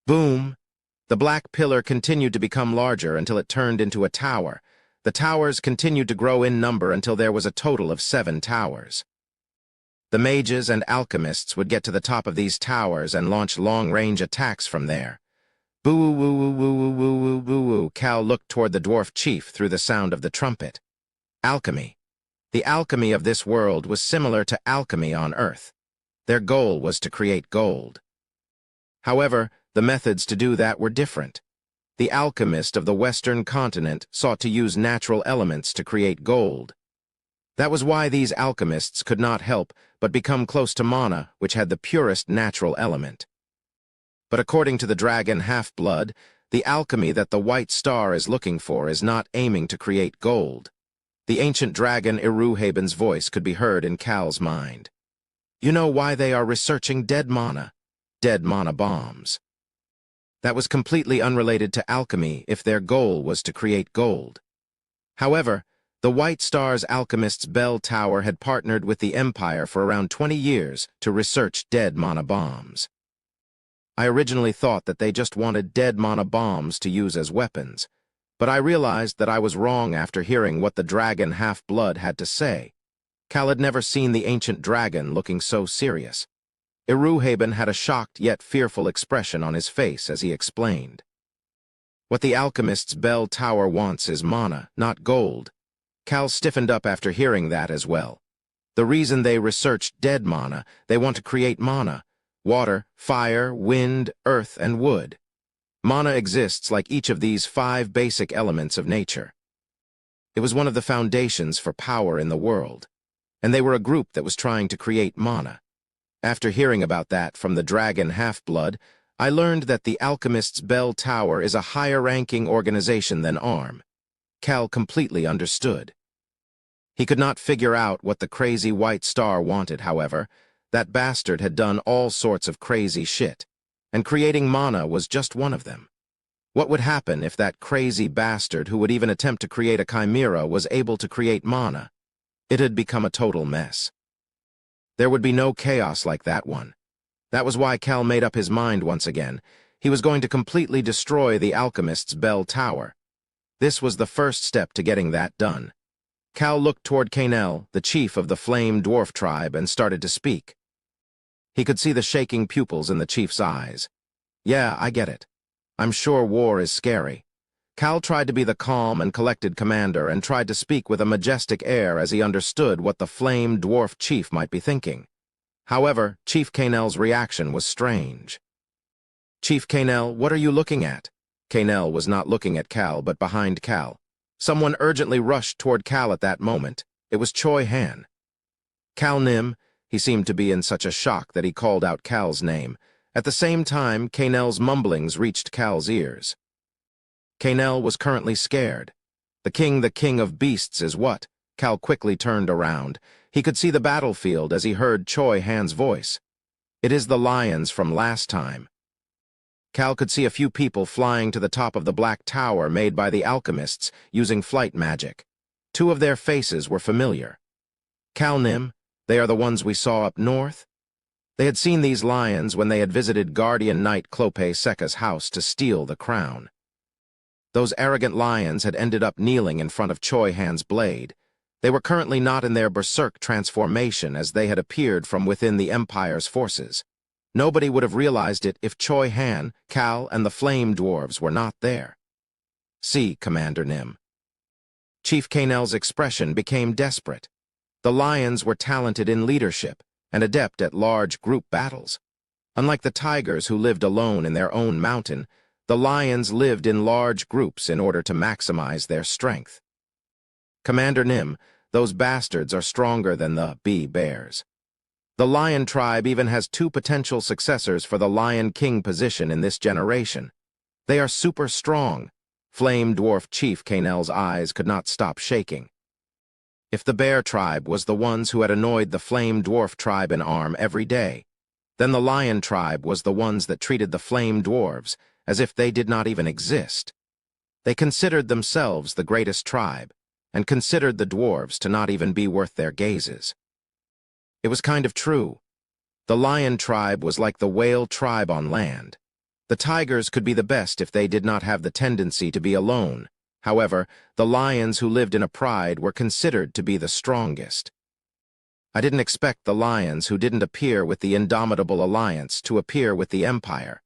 Speaker 1: Boom! The black pillar continued to become larger until it turned into a tower. The towers continued to grow in number until there was a total of 7 towers. The mages and alchemists would get to the top of these towers and launch long-range attacks from there. Boo-woo-woo-woo-woo-woo-woo-woo. Cal looked toward the dwarf chief through the sound of the trumpet. Alchemy. The alchemy of this world was similar to alchemy on Earth. Their goal was to create gold. However, the methods to do that were different. The alchemist of the Western continent sought to use natural elements to create gold. That was why these alchemists could not help but become close to mana, which had the purest natural element. But according to the dragon half-blood, the alchemy that the White Star is looking for is not aiming to create gold. The ancient dragon Iruhaben's voice could be heard in Cal's mind. You know why they are researching dead mana bombs. That was completely unrelated to alchemy if their goal was to create gold. However, the White Star's alchemist's bell tower had partnered with the Empire for around 20 years to research dead mana bombs. I originally thought that they just wanted dead mana bombs to use as weapons, but I realized that I was wrong after hearing what the dragon half-blood had to say. Cal had never seen the ancient dragon looking so serious. Iruhaben had a shocked yet fearful expression on his face as he explained. What the alchemist's bell tower wants is mana, not gold. Cal stiffened up after hearing that as well. The reason they researched dead mana, they want to create mana. Water, fire, wind, earth, and wood. Mana exists like each of these 5 basic elements of nature. It was one of the foundations for power in the world, and they were a group that was trying to create mana. After hearing about that from the dragon half-blood, I learned that the Alchemist's Bell Tower is a higher-ranking organization than ARM. Cal completely understood. He could not figure out what the crazy White Star wanted, however. That bastard had done all sorts of crazy shit, and creating mana was just one of them. What would happen if that crazy bastard who would even attempt to create a chimera was able to create mana? It had become a total mess. There would be no chaos like that one. That was why Cal made up his mind once again. He was going to completely destroy the alchemist's bell tower. This was the first step to getting that done. Cal looked toward Canel, the chief of the Flame Dwarf tribe, and started to speak. He could see the shaking pupils in the chief's eyes. Yeah, I get it. I'm sure war is scary. Cal tried to be the calm and collected commander and tried to speak with a majestic air as he understood what the Flame Dwarf chief might be thinking. However, Chief Canel's reaction was strange. Chief Canel, what are you looking at? Canel was not looking at Cal, but behind Cal. Someone urgently rushed toward Cal at that moment. It was Choi Han. Cal Nim, he seemed to be in such a shock that he called out Cal's name. At the same time, Canel's mumblings reached Cal's ears. Canel was currently scared. The king of beasts is what? Cal quickly turned around. He could see the battlefield as he heard Choi Han's voice. It is the lions from last time. Cal could see a few people flying to the top of the black tower made by the alchemists using flight magic. Two of their faces were familiar. Cal Nim, they are the ones we saw up north? They had seen these lions when they had visited Guardian Knight Clope Seca's house to steal the crown. Those arrogant lions had ended up kneeling in front of Choi Han's blade. They were currently not in their berserk transformation as they had appeared from within the Empire's forces. Nobody would have realized it if Choi Han, Cal, and the Flame Dwarves were not there. See, Commander Nim. Chief Canel's expression became desperate. The lions were talented in leadership and adept at large group battles. Unlike the tigers who lived alone in their own mountain, the lions lived in large groups in order to maximize their strength. Commander Nim, those bastards are stronger than the bears. The Lion tribe even has 2 potential successors for the Lion King position in this generation. They are super strong. Flame Dwarf Chief Canel's eyes could not stop shaking. If the Bear tribe was the ones who had annoyed the Flame Dwarf tribe in arm every day, then the Lion tribe was the ones that treated the Flame Dwarves as if they did not even exist. They considered themselves the greatest tribe, and considered the dwarves to not even be worth their gazes. It was kind of true. The Lion tribe was like the whale tribe on land. The tigers could be the best if they did not have the tendency to be alone. However, the lions who lived in a pride were considered to be the strongest. I didn't expect the lions who didn't appear with the Indomitable Alliance to appear with the Empire.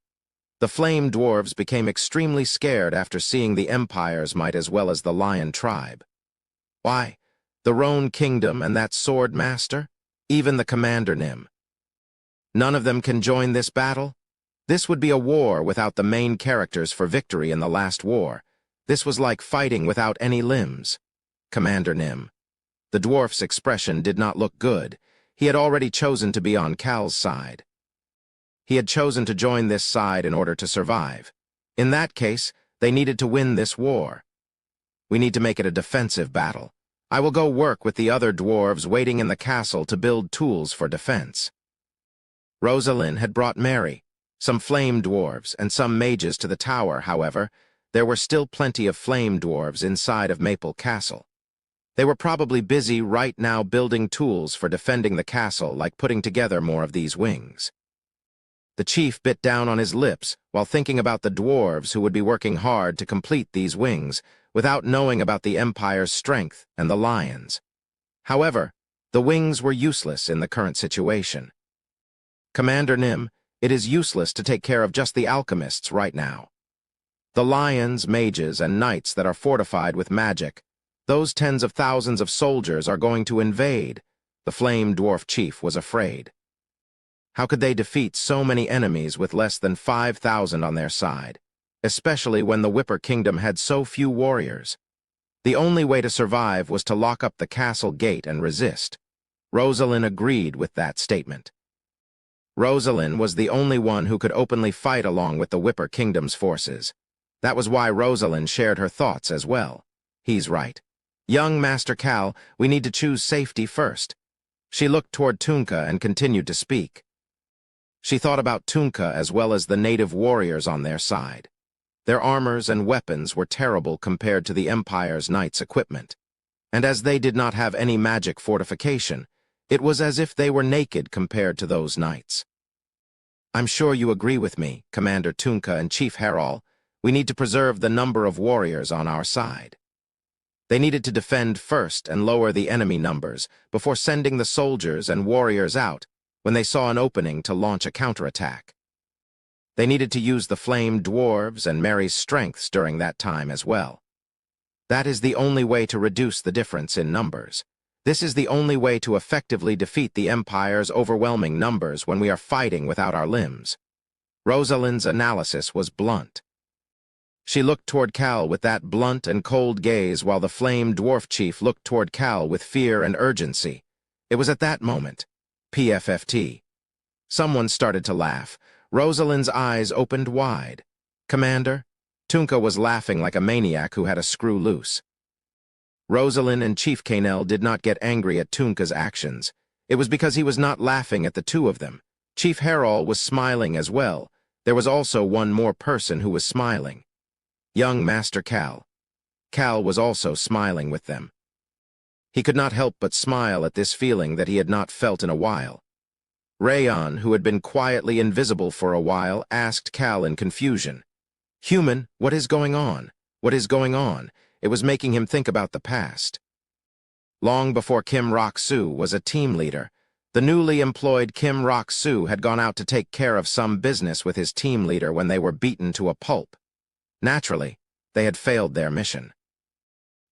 Speaker 1: The Flame Dwarves became extremely scared after seeing the Empire's might as well as the Lion tribe. Why, the Roan Kingdom and that Sword Master? Even the Commander Nim. None of them can join this battle? This would be a war without the main characters for victory in the last war. This was like fighting without any limbs. Commander Nim. The dwarf's expression did not look good. He had already chosen to be on Cal's side. He had chosen to join this side in order to survive. In that case, they needed to win this war. We need to make it a defensive battle. I will go work with the other dwarves waiting in the castle to build tools for defense. Rosalind had brought Mary, some flame dwarves, and some mages to the tower. However, there were still plenty of flame dwarves inside of Maple Castle. They were probably busy right now building tools for defending the castle, like putting together more of these wings. The chief bit down on his lips while thinking about the dwarves who would be working hard to complete these wings, without knowing about the Empire's strength and the lions. However, the wings were useless in the current situation. Commander Nim, it is useless to take care of just the alchemists right now. The lions, mages, and knights that are fortified with magic, those tens of thousands of soldiers are going to invade. The Flame Dwarf Chief was afraid. How could they defeat so many enemies with less than 5,000 on their side? Especially when the Whipper Kingdom had so few warriors. The only way to survive was to lock up the castle gate and resist. Rosalind agreed with that statement. Rosalind was the only one who could openly fight along with the Whipper Kingdom's forces. That was why Rosalind shared her thoughts as well. He's right. Young Master Cal, we need to choose safety first. She looked toward Tunka and continued to speak. She thought about Tunka as well as the native warriors on their side. Their armors and weapons were terrible compared to the Empire's knights' equipment. And as they did not have any magic fortification, it was as if they were naked compared to those knights. I'm sure you agree with me, Commander Tunka and Chief Herol. We need to preserve the number of warriors on our side. They needed to defend first and lower the enemy numbers before sending the soldiers and warriors out when they saw an opening to launch a counterattack. They needed to use the flame dwarves and Mary's strengths during that time as well. That is the only way to reduce the difference in numbers. This is the only way to effectively defeat the Empire's overwhelming numbers when we are fighting without our limbs. Rosalind's analysis was blunt. She looked toward Cal with that blunt and cold gaze while the flame dwarf chief looked toward Cal with fear and urgency. It was at that moment. PFFT. Someone started to laugh. Rosalind's eyes opened wide. Commander? Tunka was laughing like a maniac who had a screw loose. Rosalind and Chief Canel did not get angry at Tunka's actions. It was because he was not laughing at the two of them. Chief Herol was smiling as well. There was also one more person who was smiling. Young Master Cal. Cal was also smiling with them. He could not help but smile at this feeling that he had not felt in a while. Rayon, who had been quietly invisible for a while, asked Cal in confusion. Human, what is going on? What is going on? It was making him think about the past. Long before Kim Rock-soo was a team leader, the newly employed Kim Rock-soo had gone out to take care of some business with his team leader when they were beaten to a pulp. Naturally, they had failed their mission.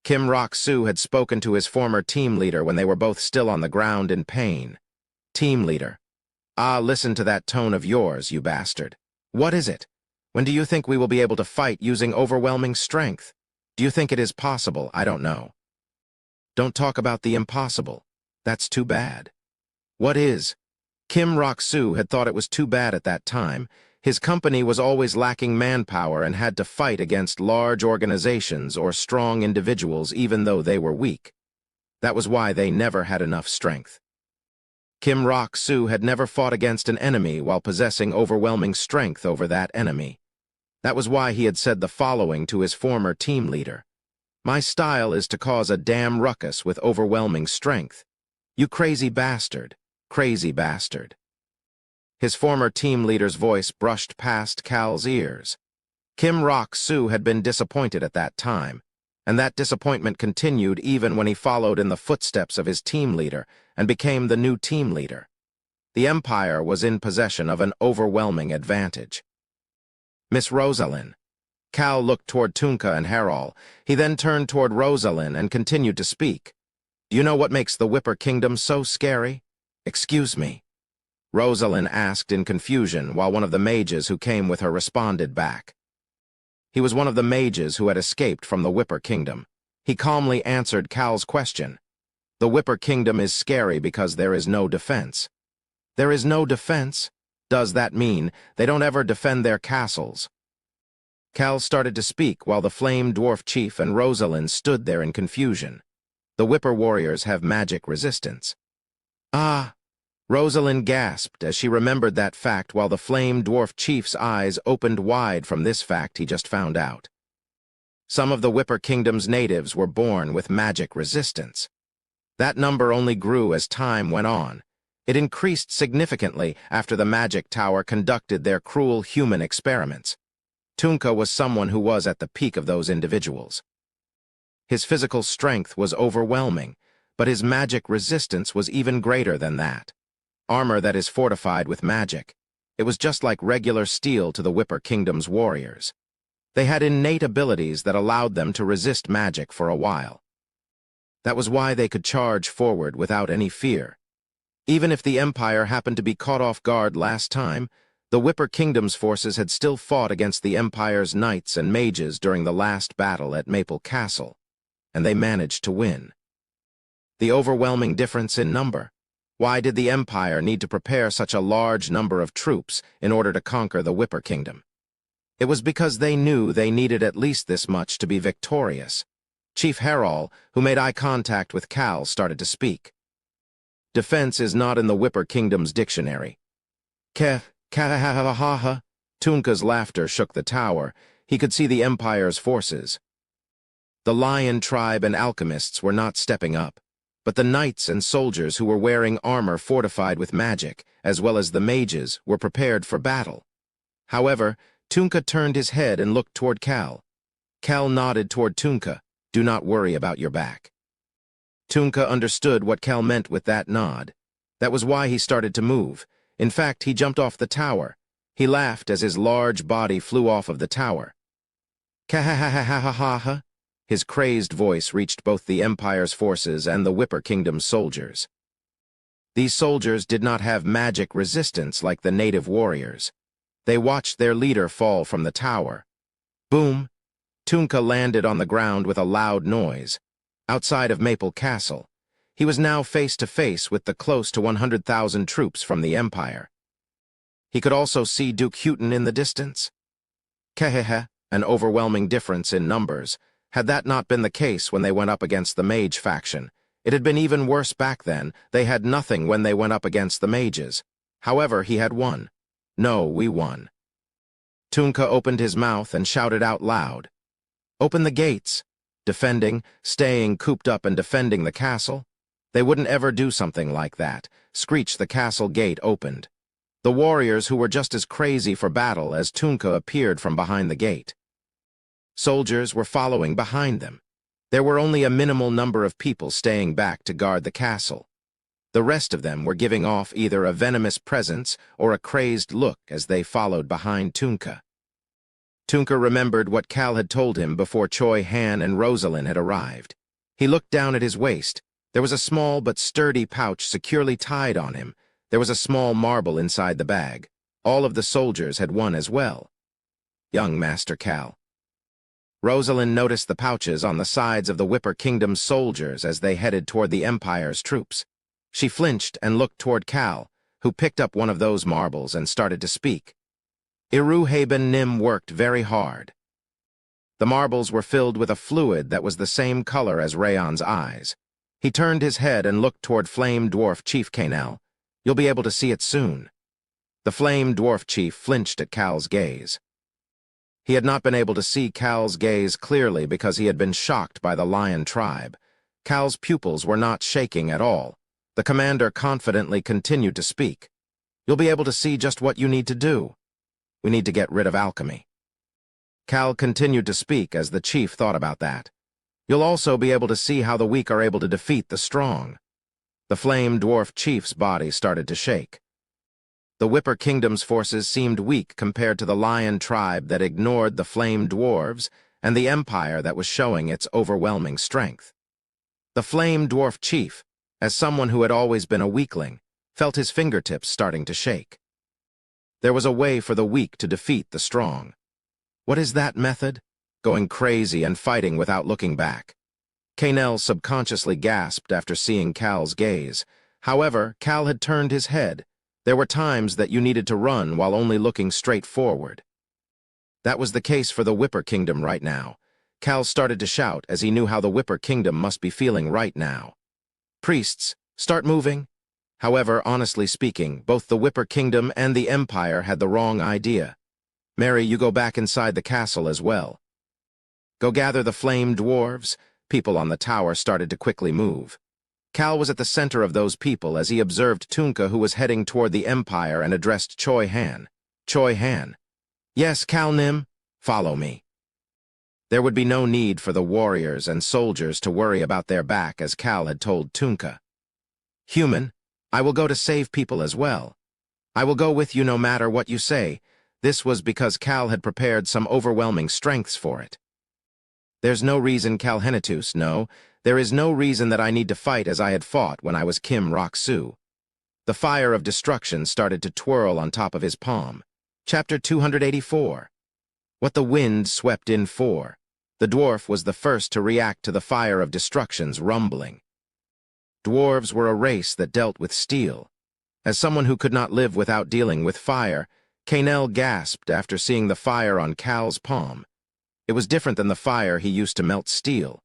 Speaker 1: Kim Rock-soo had spoken to his former team leader when they were both still on the ground in pain. Team leader. Ah, listen to that tone of yours, you bastard. What is it? When do you think we will be able to fight using overwhelming strength? Do you think it is possible? I don't know. Don't talk about the impossible. That's too bad. What is? Kim Rock-soo had thought it was too bad at that time. His company was always lacking manpower and had to fight against large organizations or strong individuals even though they were weak. That was why they never had enough strength. Kim Rock-soo had never fought against an enemy while possessing overwhelming strength over that enemy. That was why he had said the following to his former team leader. My style is to cause a damn ruckus with overwhelming strength. You crazy bastard. Crazy bastard. His former team leader's voice brushed past Cal's ears. Kim Rock-soo had been disappointed at that time, and that disappointment continued even when he followed in the footsteps of his team leader and became the new team leader. The Empire was in possession of an overwhelming advantage. Miss Rosalind. Cal looked toward Tunka and Herol. He then turned toward Rosalind and continued to speak. Do you know what makes the Whipper Kingdom so scary? Excuse me. Rosalind asked in confusion while one of the mages who came with her responded back. He was one of the mages who had escaped from the Whipper Kingdom. He calmly answered Cal's question. The Whipper Kingdom is scary because there is no defense. There is no defense? Does that mean they don't ever defend their castles? Cal started to speak while the Flame Dwarf Chief and Rosalind stood there in confusion. The Whipper warriors have magic resistance. Ah! Rosalind gasped as she remembered that fact while the Flame Dwarf Chief's eyes opened wide from this fact he just found out. Some of the Whipper Kingdom's natives were born with magic resistance. That number only grew as time went on. It increased significantly after the Magic Tower conducted their cruel human experiments. Tunka was someone who was at the peak of those individuals. His physical strength was overwhelming, but his magic resistance was even greater than that. Armor that is fortified with magic. It was just like regular steel to the Whipper Kingdom's warriors. They had innate abilities that allowed them to resist magic for a while. That was why they could charge forward without any fear. Even if the Empire happened to be caught off guard last time, the Whipper Kingdom's forces had still fought against the Empire's knights and mages during the last battle at Maple Castle, and they managed to win. The overwhelming difference in number. Why did the Empire need to prepare such a large number of troops in order to conquer the Whipper Kingdom? It was because they knew they needed at least this much to be victorious. Chief Herol, who made eye contact with Cal, started to speak. Defense is not in the Whipper Kingdom's dictionary. Ka-ha-ha-ha-ha. Tunka's laughter shook the tower. He could see the Empire's forces. The Lion tribe and alchemists were not stepping up. But the knights and soldiers who were wearing armor fortified with magic, as well as the mages, were prepared for battle. However, Tunka turned his head and looked toward Cal. Cal nodded toward Tunka. "Do not worry about your back." Tunka understood what Cal meant with that nod. That was why he started to move. In fact, he jumped off the tower. He laughed as his large body flew off of the tower. "Ka-ha-ha-ha-ha-ha-ha!" His crazed voice reached both the Empire's forces and the Whipper Kingdom's soldiers. These soldiers did not have magic resistance like the native warriors. They watched their leader fall from the tower. Boom! Tunka landed on the ground with a loud noise. Outside of Maple Castle, he was now face to face with the close to 100,000 troops from the Empire. He could also see Duke Houghton in the distance. Kehehe, an overwhelming difference in numbers. Had that not been the case when they went up against the mage faction, it had been even worse back then. They had nothing when they went up against the mages. However, he had won. No, we won. Tunka opened his mouth and shouted out loud. "Open the gates!" Defending, staying cooped up and defending the castle? They wouldn't ever do something like that. Screech, the castle gate opened. The warriors who were just as crazy for battle as Tunka appeared from behind the gate. Soldiers were following behind them. There were only a minimal number of people staying back to guard the castle. The rest of them were giving off either a venomous presence or a crazed look as they followed behind Tunka. Tunka remembered what Cal had told him before Choi Han and Rosalind had arrived. He looked down at his waist. There was a small but sturdy pouch securely tied on him. There was a small marble inside the bag. All of the soldiers had one as well. Young Master Cal. Rosalind noticed the pouches on the sides of the Whipper Kingdom's soldiers as they headed toward the Empire's troops. She flinched and looked toward Cal, who picked up one of those marbles and started to speak. Iruhaben Nim worked very hard. The marbles were filled with a fluid that was the same color as Rayon's eyes. He turned his head and looked toward Flame Dwarf Chief Kainel. "You'll be able to see it soon." The Flame Dwarf Chief flinched at Cal's gaze. He had not been able to see Cal's gaze clearly because he had been shocked by the lion tribe. Cal's pupils were not shaking at all. The commander confidently continued to speak. "You'll be able to see just what you need to do. We need to get rid of alchemy." Cal continued to speak as the chief thought about that. "You'll also be able to see how the weak are able to defeat the strong." The Flame Dwarf Chief's body started to shake. The Whipper Kingdom's forces seemed weak compared to the Lion tribe that ignored the Flame Dwarves and the Empire that was showing its overwhelming strength. The Flame Dwarf Chief, as someone who had always been a weakling, felt his fingertips starting to shake. There was a way for the weak to defeat the strong. What is that method? Going crazy and fighting without looking back. Kainel subconsciously gasped after seeing Cal's gaze. However, Cal had turned his head. There were times that you needed to run while only looking straight forward. That was the case for the Whipper Kingdom right now. Cal started to shout as he knew how the Whipper Kingdom must be feeling right now. "Priests, start moving." However, honestly speaking, both the Whipper Kingdom and the Empire had the wrong idea. "Mary, you go back inside the castle as well. Go gather the Flame Dwarves." People on the tower started to quickly move. Cal was at the center of those people as he observed Tunka, who was heading toward the Empire, and addressed Choi Han. "Choi Han." "Yes, Cal Nim, follow me." There would be no need for the warriors and soldiers to worry about their back, as Cal had told Tunka. "Human, I will go to save people as well. I will go with you no matter what you say." This was because Cal had prepared some overwhelming strengths for it. "There's no reason, Cal Henitus, no. There is no reason that I need to fight as I had fought when I was Kim Rock-Soo." The fire of destruction started to twirl on top of his palm. Chapter 284. What the wind swept in for. The dwarf was the first to react to the fire of destruction's rumbling. Dwarves were a race that dealt with steel. As someone who could not live without dealing with fire, Kainel gasped after seeing the fire on Cal's palm. It was different than the fire he used to melt steel.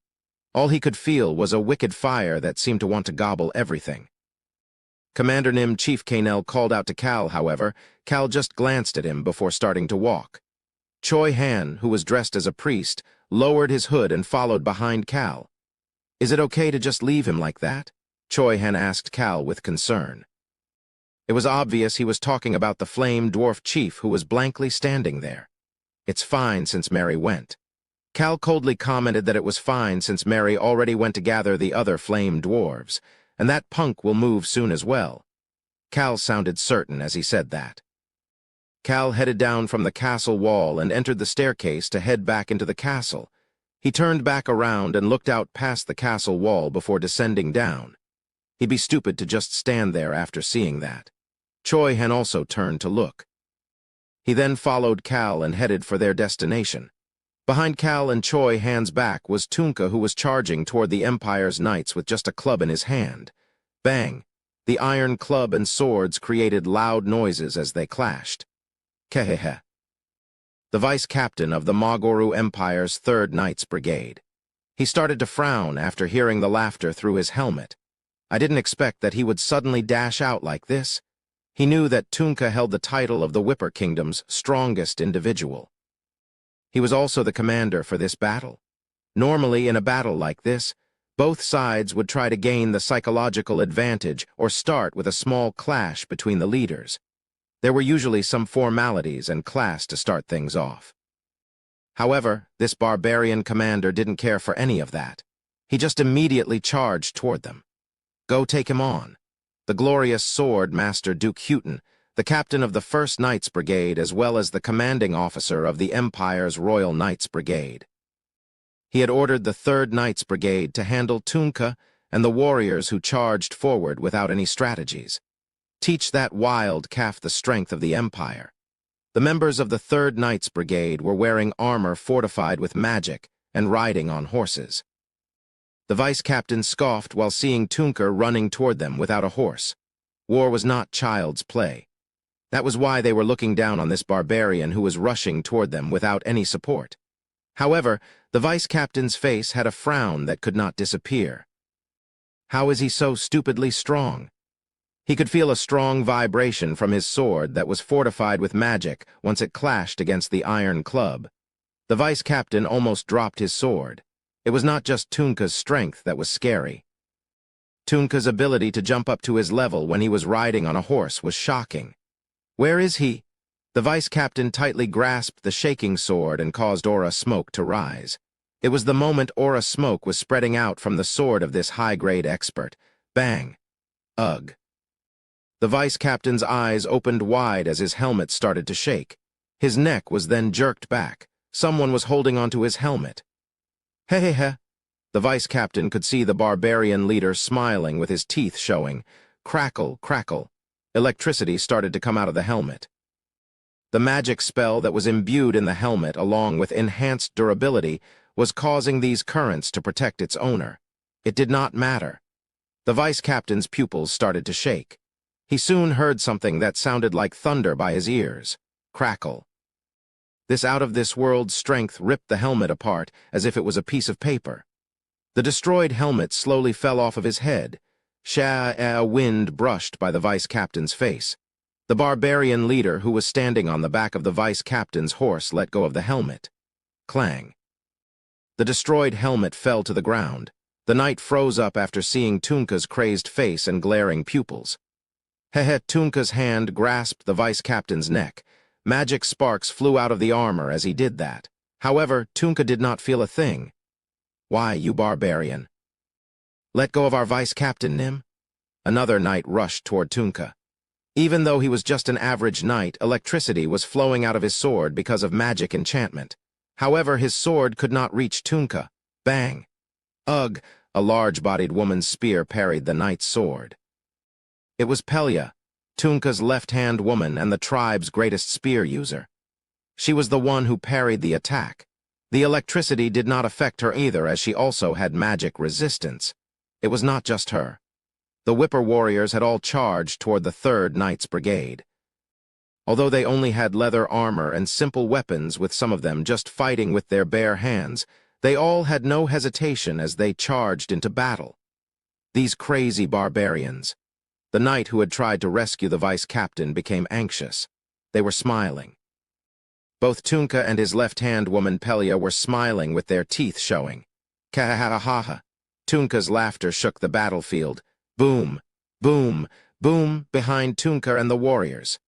Speaker 1: All he could feel was a wicked fire that seemed to want to gobble everything. Commander Nim Chief Kainel called out to Cal, however. Cal just glanced at him before starting to walk. Choi Han, who was dressed as a priest, lowered his hood and followed behind Cal. "Is it okay to just leave him like that?" Choi-hen asked Cal with concern. It was obvious he was talking about the flame dwarf chief who was blankly standing there. It's fine since Mary went. Cal coldly commented that it was fine since Mary already went to gather the other flame dwarves, and that punk will move soon as well. Cal sounded certain as he said that. Cal headed down from the castle wall and entered the staircase to head back into the castle. He turned back around and looked out past the castle wall before descending down. He'd be stupid to just stand there after seeing that. Choi-hen also turned to look. He then followed Cal and headed for their destination. Behind Cal and Choi-hen's back was Tunka, who was charging toward the Empire's knights with just a club in his hand. Bang! The iron club and swords created loud noises as they clashed. Kehehe. The vice-captain of the Magoru Empire's 3rd Knights Brigade. He started to frown after hearing the laughter through his helmet. I didn't expect that he would suddenly dash out like this. He knew that Tunka held the title of the Whipper Kingdom's strongest individual. He was also the commander for this battle. Normally, in a battle like this, both sides would try to gain the psychological advantage or start with a small clash between the leaders. There were usually some formalities and class to start things off. However, this barbarian commander didn't care for any of that. He just immediately charged toward them. Go take him on. The glorious sword master Duke Houghton, the captain of the 1st Knights Brigade as well as the commanding officer of the Empire's Royal Knights Brigade. He had ordered the 3rd Knights Brigade to handle Tunka and the warriors who charged forward without any strategies. Teach that wild calf the strength of the Empire. The members of the 3rd Knights Brigade were wearing armor fortified with magic and riding on horses. The vice-captain scoffed while seeing Tunka running toward them without a horse. War was not child's play. That was why they were looking down on this barbarian who was rushing toward them without any support. However, the vice-captain's face had a frown that could not disappear. How is he so stupidly strong? He could feel a strong vibration from his sword that was fortified with magic once it clashed against the iron club. The vice-captain almost dropped his sword. It was not just Tunka's strength that was scary. Tunka's ability to jump up to his level when he was riding on a horse was shocking. Where is he? The vice-captain tightly grasped the shaking sword and caused aura smoke to rise. It was the moment aura smoke was spreading out from the sword of this high-grade expert. Bang! Ugh! The vice-captain's eyes opened wide as his helmet started to shake. His neck was then jerked back. Someone was holding onto his helmet. He. The vice-captain could see the barbarian leader smiling with his teeth showing. Crackle, crackle. Electricity started to come out of the helmet. The magic spell that was imbued in the helmet along with enhanced durability was causing these currents to protect its owner. It did not matter. The vice-captain's pupils started to shake. He soon heard something that sounded like thunder by his ears. Crackle. This out-of-this-world strength ripped the helmet apart as if it was a piece of paper. The destroyed helmet slowly fell off of his head. A wind brushed by the vice-captain's face. The barbarian leader who was standing on the back of the vice-captain's horse let go of the helmet. Clang. The destroyed helmet fell to the ground. The knight froze up after seeing Tunka's crazed face and glaring pupils. Tunka's hand grasped the vice-captain's neck. Magic sparks flew out of the armor as he did that. However, Tunka did not feel a thing. Why, you barbarian? Let go of our vice-captain, Nim? Another knight rushed toward Tunka. Even though he was just an average knight, electricity was flowing out of his sword because of magic enchantment. However, his sword could not reach Tunka. Bang! Ugh! A large-bodied woman's spear parried the knight's sword. It was Pelia, Tunka's left-hand woman and the tribe's greatest spear user. She was the one who parried the attack. The electricity did not affect her either, as she also had magic resistance. It was not just her. The Whipper warriors had all charged toward the 3rd Knights Brigade. Although they only had leather armor and simple weapons, with some of them just fighting with their bare hands, they all had no hesitation as they charged into battle. These crazy barbarians. The knight who had tried to rescue the vice-captain became anxious. They were smiling. Both Tunka and his left-hand woman Pelia were smiling with their teeth showing. Kahahaha. Tunka's laughter shook the battlefield. Boom, boom, boom behind Tunka and the warriors.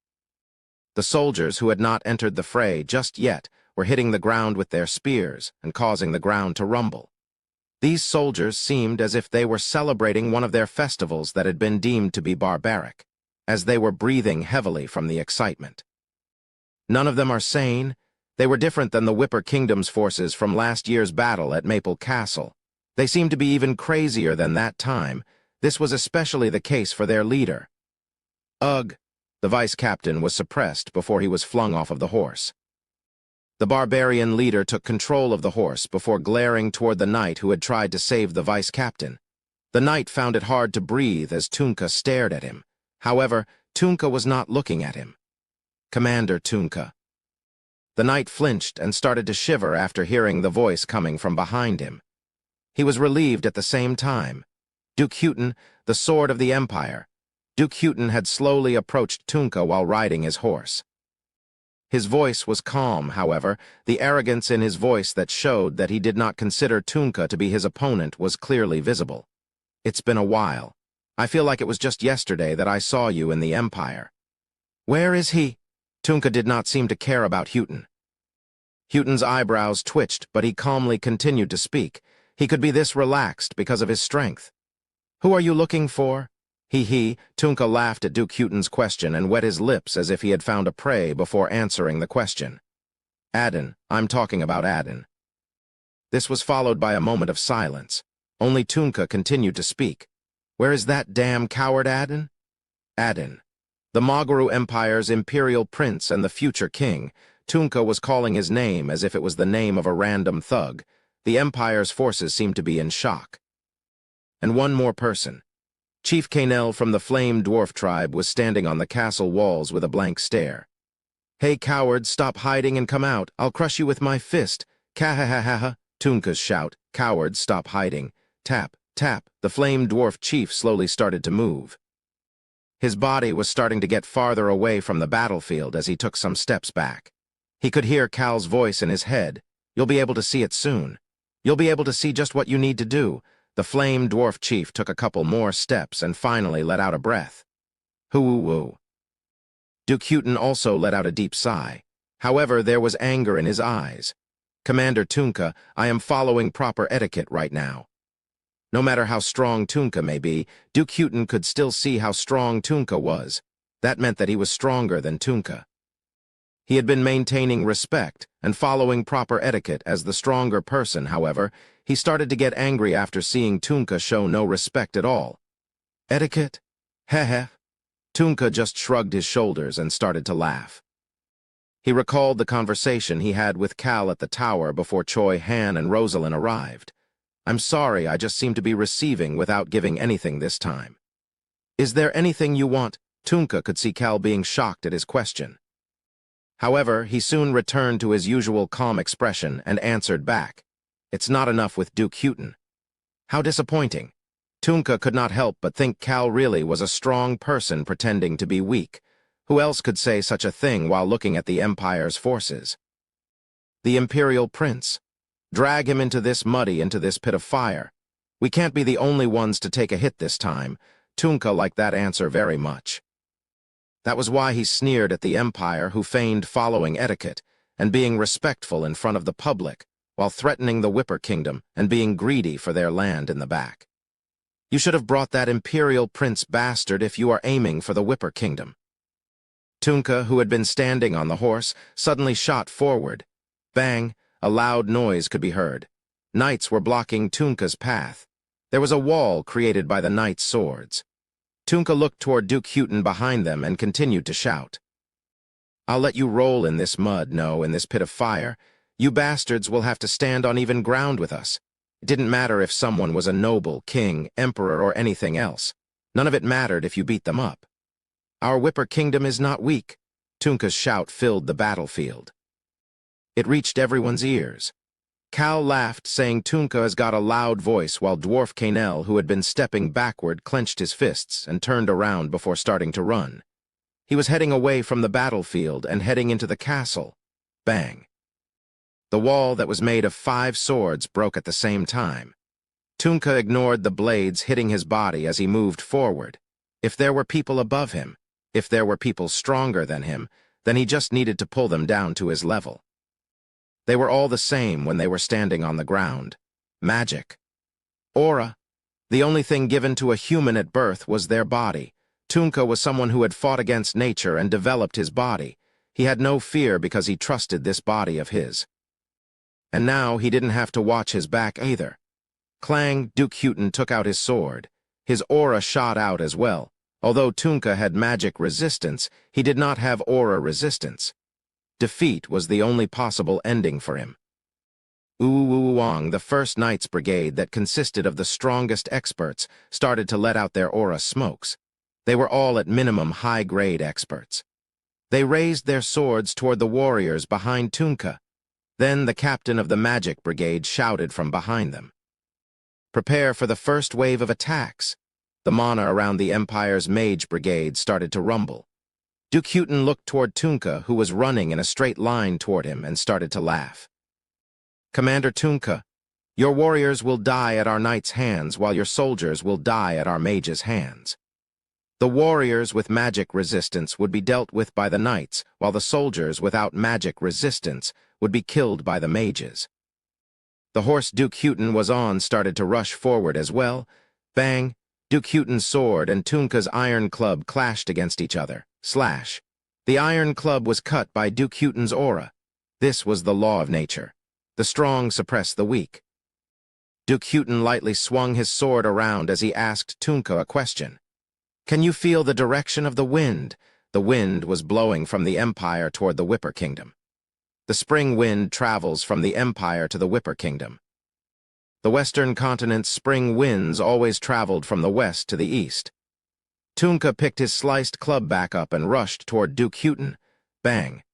Speaker 1: The soldiers who had not entered the fray just yet were hitting the ground with their spears and causing the ground to rumble. These soldiers seemed as if they were celebrating one of their festivals that had been deemed to be barbaric, as they were breathing heavily from the excitement. None of them are sane. They were different than the Whipper Kingdom's forces from last year's battle at Maple Castle. They seemed to be even crazier than that time. This was especially the case for their leader. Ugh! The vice-captain was suppressed before he was flung off of the horse. The barbarian leader took control of the horse before glaring toward the knight who had tried to save the vice-captain. The knight found it hard to breathe as Tunka stared at him. However, Tunka was not looking at him. "Commander Tunka." The knight flinched and started to shiver after hearing the voice coming from behind him. He was relieved at the same time. Duke Houghton, the sword of the Empire. Duke Houghton had slowly approached Tunka while riding his horse. His voice was calm, however. The arrogance in his voice that showed that he did not consider Tunka to be his opponent was clearly visible. "It's been a while. I feel like it was just yesterday that I saw you in the Empire." "Where is he?" Tunka did not seem to care about Houghton. Houghton's eyebrows twitched, but he calmly continued to speak. He could be this relaxed because of his strength. "Who are you looking for?" Tunka laughed at Duke Houghton's question and wet his lips as if he had found a prey before answering the question. "Aden. I'm talking about Aden." This was followed by a moment of silence. Only Tunka continued to speak. "Where is that damn coward Aden?" Aden. The Magaru Empire's imperial prince and the future king. Tunka was calling his name as if it was the name of a random thug. The Empire's forces seemed to be in shock. And one more person. Chief Canel from the Flame Dwarf tribe was standing on the castle walls with a blank stare. "Hey, coward, stop hiding and come out. I'll crush you with my fist." "Ka-ha-ha-ha-ha," Tunka's shout. "Coward, stop hiding." Tap, tap, the Flame Dwarf chief slowly started to move. His body was starting to get farther away from the battlefield as he took some steps back. He could hear Cal's voice in his head. "You'll be able to see it soon. You'll be able to see just what you need to do." The Flame Dwarf chief took a couple more steps and finally let out a breath. "Hoo-woo-woo." Duke Houghton also let out a deep sigh. However, there was anger in his eyes. "Commander Tunka, I am following proper etiquette right now." No matter how strong Tunka may be, Duke Houghton could still see how strong Tunka was. That meant that he was stronger than Tunka. He had been maintaining respect and following proper etiquette as the stronger person. However, he started to get angry after seeing Tunka show no respect at all. "Etiquette? Heh. Tunka just shrugged his shoulders and started to laugh. He recalled the conversation he had with Cal at the tower before Choi Han and Rosalind arrived. "I'm sorry, I just seem to be receiving without giving anything this time." "Is there anything you want?" Tunka could see Cal being shocked at his question. However, he soon returned to his usual calm expression and answered back. "It's not enough with Duke Houghton." How disappointing. Tunka could not help but think Cal really was a strong person pretending to be weak. Who else could say such a thing while looking at the Empire's forces? The Imperial Prince. Drag him into this pit of fire. We can't be the only ones to take a hit this time. Tunka liked that answer very much. That was why he sneered at the Empire, who feigned following etiquette and being respectful in front of the public, while threatening the Whipper Kingdom and being greedy for their land in the back. "You should have brought that Imperial Prince bastard if you are aiming for the Whipper Kingdom." Tunka, who had been standing on the horse, suddenly shot forward. Bang! A loud noise could be heard. Knights were blocking Tunka's path. There was a wall created by the knights' swords. Tunka looked toward Duke Houghton behind them and continued to shout. "I'll let you roll in this mud, no, in this pit of fire. You bastards will have to stand on even ground with us. It didn't matter if someone was a noble, king, emperor, or anything else. None of it mattered if you beat them up. Our Whipper Kingdom is not weak." Tunka's shout filled the battlefield. It reached everyone's ears. Cal laughed, saying Tunka has got a loud voice, while Dwarf Canel, who had been stepping backward, clenched his fists and turned around before starting to run. He was heading away from the battlefield and heading into the castle. Bang! The wall that was made of 5 swords broke at the same time. Tunka ignored the blades hitting his body as he moved forward. If there were people above him, if there were people stronger than him, then he just needed to pull them down to his level. They were all the same when they were standing on the ground. Magic. Aura. The only thing given to a human at birth was their body. Tunka was someone who had fought against nature and developed his body. He had no fear because he trusted this body of his. And now he didn't have to watch his back either. Clang, Duke Houghton took out his sword. His aura shot out as well. Although Tunka had magic resistance, he did not have aura resistance. Defeat was the only possible ending for him. Uwuwang, the first Knights Brigade that consisted of the strongest experts, started to let out their aura smokes. They were all at minimum high-grade experts. They raised their swords toward the warriors behind Tunka. Then the captain of the Magic Brigade shouted from behind them. Prepare for the first wave of attacks. The mana around the Empire's Mage Brigade started to rumble. Duke Houghton looked toward Tunka, who was running in a straight line toward him, and started to laugh. Commander Tunka, your warriors will die at our knights' hands, while your soldiers will die at our mages' hands. The warriors with magic resistance would be dealt with by the knights, while the soldiers without magic resistance would be killed by the mages. The horse Duke Houghton was on started to rush forward as well. Bang! Duke Houghton's sword and Tunka's iron club clashed against each other. Slash! The iron club was cut by Duke Houghton's aura. This was the law of nature. The strong suppress the weak. Duke Houghton lightly swung his sword around as he asked Tunka a question. Can you feel the direction of the wind? The wind was blowing from the Empire toward the Whipper Kingdom. The spring wind travels from the Empire to the Whipper Kingdom. The western continent's spring winds always traveled from the west to the east. Tunka picked his sliced club back up and rushed toward Duke Houghton. Bang!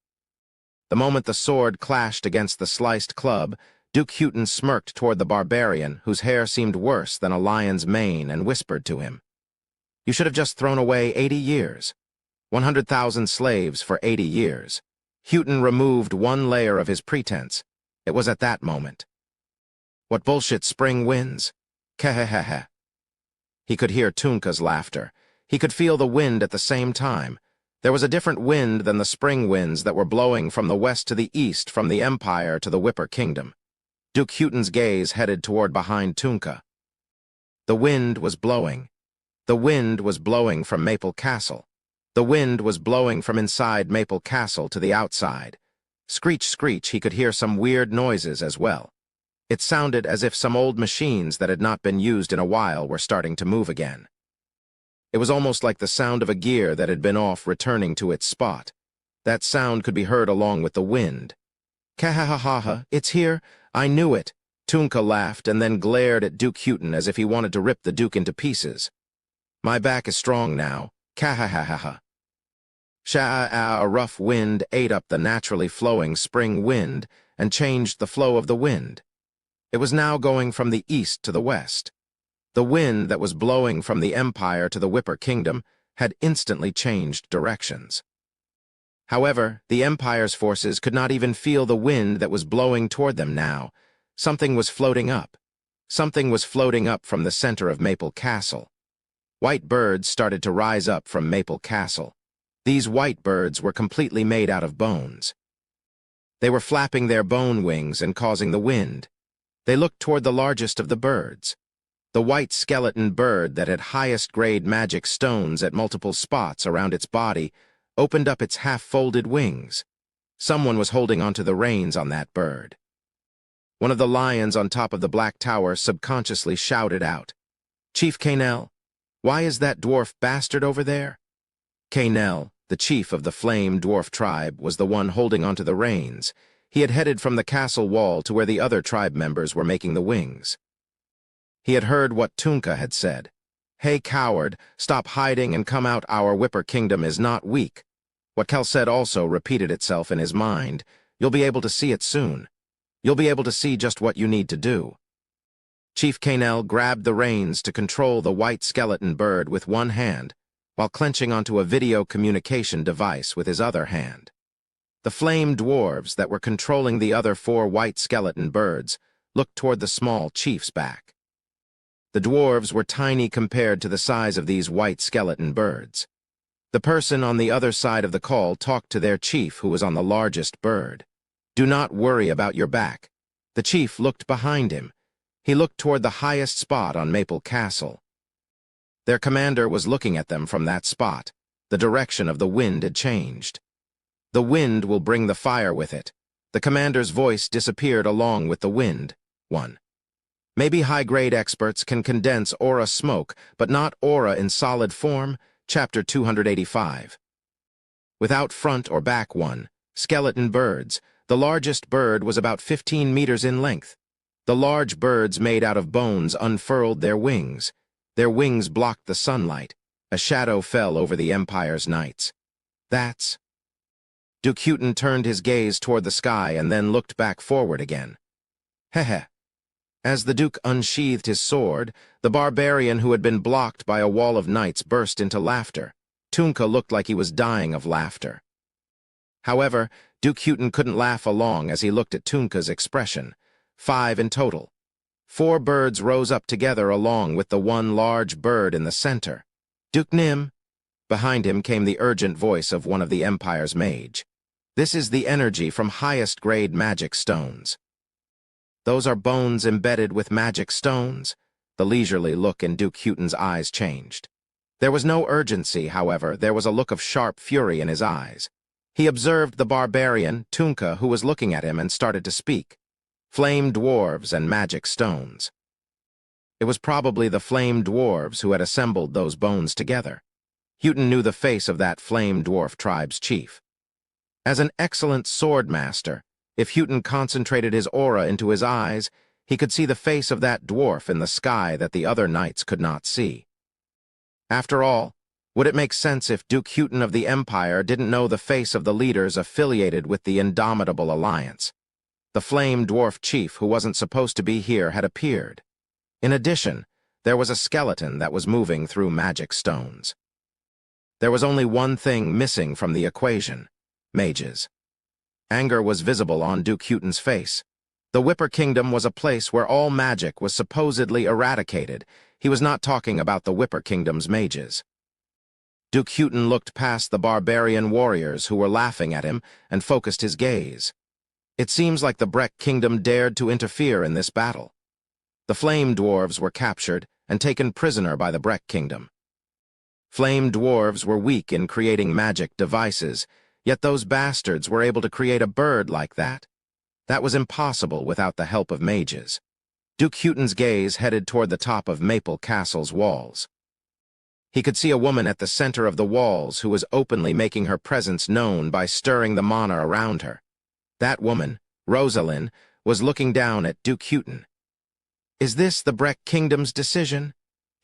Speaker 1: The moment the sword clashed against the sliced club, Duke Houghton smirked toward the barbarian, whose hair seemed worse than a lion's mane, and whispered to him. You should have just thrown away 80 years. 100,000 slaves for 80 years. Houghton removed one layer of his pretense. It was at that moment. What bullshit spring winds? Kehehehe. He could hear Tunka's laughter. He could feel the wind at the same time. There was a different wind than the spring winds that were blowing from the west to the east, from the Empire to the Whipper Kingdom. Duke Houghton's gaze headed toward behind Tunka. The wind was blowing. The wind was blowing from Maple Castle. The wind was blowing from inside Maple Castle to the outside. Screech, screech, he could hear some weird noises as well. It sounded as if some old machines that had not been used in a while were starting to move again. It was almost like the sound of a gear that had been off returning to its spot. That sound could be heard along with the wind. Kahahaha, it's here. I knew it. Tunka laughed and then glared at Duke Houghton as if he wanted to rip the Duke into pieces. My back is strong now. Kahahaha. Sha'a, a rough wind ate up the naturally flowing spring wind and changed the flow of the wind. It was now going from the east to the west. The wind that was blowing from the Empire to the Whipper Kingdom had instantly changed directions. However, the Empire's forces could not even feel the wind that was blowing toward them now. Something was floating up. Something was floating up from the center of Maple Castle. White birds started to rise up from Maple Castle. These white birds were completely made out of bones. They were flapping their bone wings and causing the wind. They looked toward the largest of the birds. The white skeleton bird that had highest-grade magic stones at multiple spots around its body opened up its half-folded wings. Someone was holding onto the reins on that bird. One of the lions on top of the Black Tower subconsciously shouted out, Chief Kaynell, why is that dwarf bastard over there? Kaynell, the chief of the Flame Dwarf tribe, was the one holding onto the reins. He had headed from the castle wall to where the other tribe members were making the wings. He had heard what Tunka had said. Hey, coward, stop hiding and come out. Our Whipper Kingdom is not weak. What Kel said also repeated itself in his mind. You'll be able to see it soon. You'll be able to see just what you need to do. Chief Kaynell grabbed the reins to control the white skeleton bird with one hand, while clenching onto a video communication device with his other hand. The flame dwarves that were controlling the other 4 white skeleton birds looked toward the small chief's back. The dwarves were tiny compared to the size of these white skeleton birds. The person on the other side of the call talked to their chief, who was on the largest bird. "Do not worry about your back." The chief looked behind him. He looked toward the highest spot on Maple Castle. Their commander was looking at them from that spot. The direction of the wind had changed. "The wind will bring the fire with it." The commander's voice disappeared along with the wind. 1. Maybe high-grade experts can condense aura smoke, but not aura in solid form. Chapter 285. Without front or back. 1. Skeleton birds. The largest bird was about 15 meters in length. The large birds made out of bones unfurled their wings. Their wings blocked the sunlight. A shadow fell over the Empire's knights. "That's—" Duke Houghton turned his gaze toward the sky and then looked back forward again. "Heh." As the Duke unsheathed his sword, the barbarian who had been blocked by a wall of knights burst into laughter. Tunka looked like he was dying of laughter. However, Duke Houghton couldn't laugh along as he looked at Tunka's expression. 5 in total. 4 birds rose up together along with the one large bird in the center. "Duke Nim." Behind him came the urgent voice of one of the Empire's mage. "This is the energy from highest-grade magic stones." "Those are bones embedded with magic stones?" The leisurely look in Duke Houghton's eyes changed. There was no urgency, however. There was a look of sharp fury in his eyes. He observed the barbarian, Tunka, who was looking at him, and started to speak. "Flame dwarves and magic stones." It was probably the flame dwarves who had assembled those bones together. Houghton knew the face of that flame dwarf tribe's chief. As an excellent sword master, if Houghton concentrated his aura into his eyes, he could see the face of that dwarf in the sky that the other knights could not see. After all, would it make sense if Duke Houghton of the Empire didn't know the face of the leaders affiliated with the Indomitable Alliance? The flame dwarf chief, who wasn't supposed to be here, had appeared. In addition, there was a skeleton that was moving through magic stones. There was only one thing missing from the equation: mages. Anger was visible on Duke Houghton's face. The Whipper Kingdom was a place where all magic was supposedly eradicated. He was not talking about the Whipper Kingdom's mages. Duke Houghton looked past the barbarian warriors who were laughing at him and focused his gaze. It seems like the Breck Kingdom dared to interfere in this battle. The Flame Dwarves were captured and taken prisoner by the Breck Kingdom. Flame Dwarves were weak in creating magic devices, yet those bastards were able to create a bird like that. That was impossible without the help of mages. Duke Houghton's gaze headed toward the top of Maple Castle's walls. He could see a woman at the center of the walls who was openly making her presence known by stirring the mana around her. That woman, Rosalind, was looking down at Duke Houghton. "Is this the Breck Kingdom's decision?"